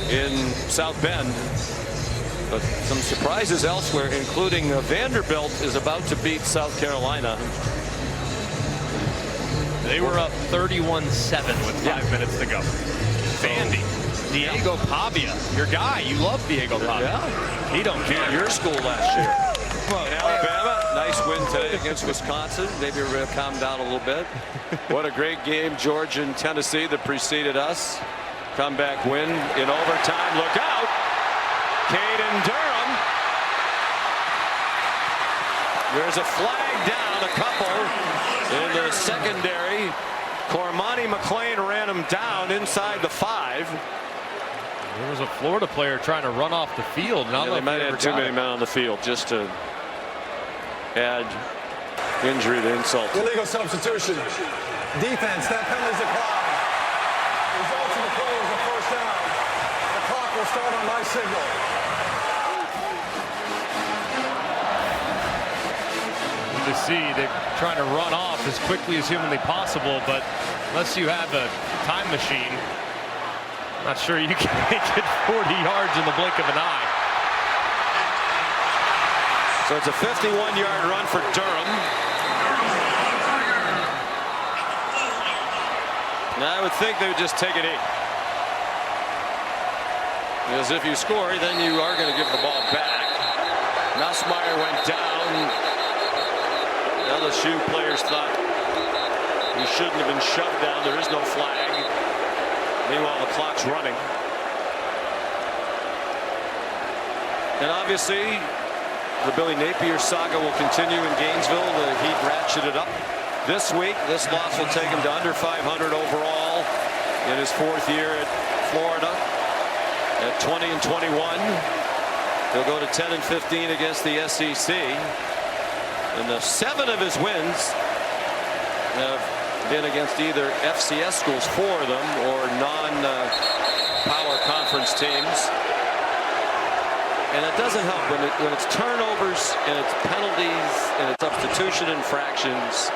in South Bend. But some surprises elsewhere, including Vanderbilt is about to beat South Carolina. They were up 31-7 with 5 minutes to go. Vandy. Diego Pavia, your guy. You love Diego Pavia. Yeah. He don't care. Your school last year. Well, Alabama, nice win today against Wisconsin. Maybe we'll calm down a little bit. What a great game, Georgia and Tennessee that preceded us. Comeback win in overtime. Look out. Caden Durham. There's a flag down, a couple in the secondary. Cormani McClain ran him down inside the 5. There was a Florida player trying to run off the field. Yeah, they might have too many men on the field just to add injury to insult. Illegal substitution. Defense, that penalty's applied. Results of the play is a first down. The clock will start on my signal. To see they're trying to run off as quickly as humanly possible, but unless you have a time machine, I'm not sure you can make it 40 yards in the blink of an eye. So it's a 51-yard run for Durham. Now I would think they would just take it 8. Because if you score, then you are going to give the ball back. Nussmeier went down. LSU players thought he shouldn't have been shoved down. There is no flag. Meanwhile, the clock's running. And obviously, the Billy Napier saga will continue in Gainesville. The Heat ratcheted up this week. This loss will take him to under 500 overall in his 4th year at Florida. At 20-21, he'll go to 10-15 against the SEC. And the 7 of his wins have been against either FCS schools, 4 of them, or non-power conference teams. And it doesn't help when it's turnovers and it's penalties and it's substitution infractions.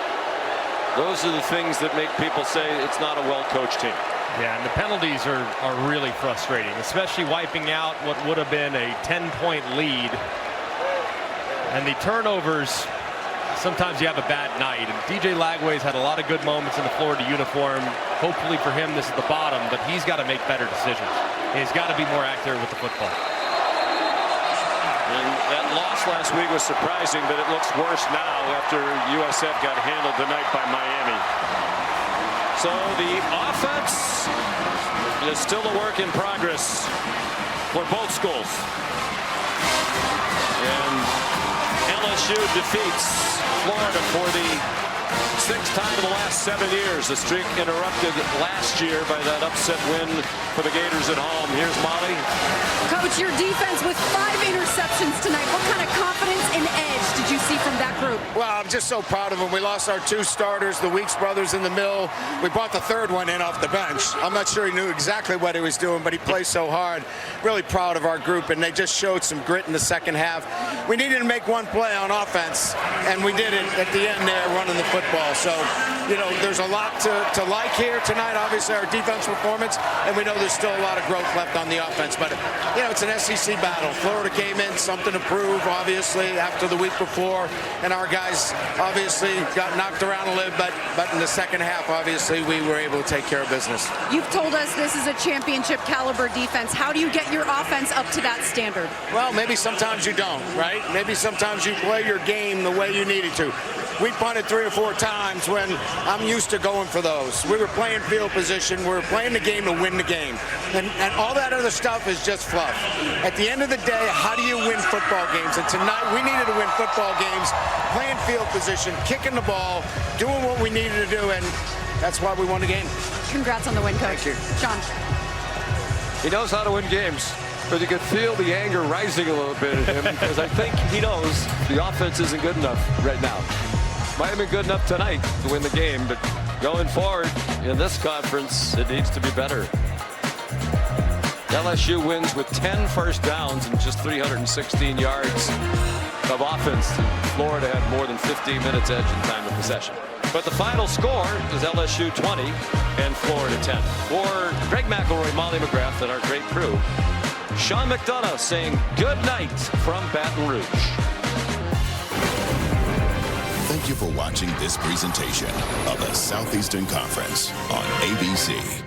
Those are the things that make people say it's not a well-coached team. Yeah, and the penalties are really frustrating, especially wiping out what would have been a 10-point lead. And the turnovers, sometimes you have a bad night. And DJ Lagway's had a lot of good moments in the Florida uniform. Hopefully for him, this is the bottom, but he's got to make better decisions. He's got to be more accurate with the football. And that loss last week was surprising, but it looks worse now after USF got handled tonight by Miami. So the offense is still a work in progress for both schools. And LSU defeats Florida for the 6th time in the last 7 years. The streak interrupted last year by that upset win for the Gators at home. Here's Molly. Coach, your defense with 5 interceptions tonight. What kind of confidence and edge did you see from that group? Well, I'm just so proud of them. We lost our 2 starters, the Weeks brothers in the middle. We brought the 3rd one in off the bench. I'm not sure he knew exactly what he was doing, but he plays so hard. Really proud of our group, and they just showed some grit in the second half. We needed to make one play on offense, and we did it at the end there, running the football. So, you know, there's a lot to like here tonight. Obviously, our defense performance, and we know there's still a lot of growth left on the offense. But, you know, it's an SEC battle. Florida came in, something to prove, obviously, after the week before. And our guys obviously got knocked around a little bit, but in the second half, obviously, we were able to take care of business. You've told us this is a championship caliber defense. How do you get your offense up to that standard? Well, maybe sometimes you don't, right? Maybe sometimes you play your game the way you needed to. We punted 3 or 4 times when I'm used to going for those. We were playing field position. We were playing the game to win the game. And all that other stuff is just fluff. At the end of the day, how do you win football games? And tonight, we needed to win football games, playing field position, kicking the ball, doing what we needed to do, and that's why we won the game. Congrats on the win, Coach. Thank you. Sean. He knows how to win games, but you could feel the anger rising a little bit in him because I think he knows the offense isn't good enough right now. Might have been good enough tonight to win the game, but going forward in this conference, it needs to be better. LSU wins with 10 first downs and just 316 yards of offense. Florida had more than 15 minutes edge in time of possession. But the final score is LSU 20 and Florida 10. For Greg McElroy, Molly McGrath, and our great crew, Sean McDonough saying good night from Baton Rouge. Thank you for watching this presentation of the Southeastern Conference on ABC.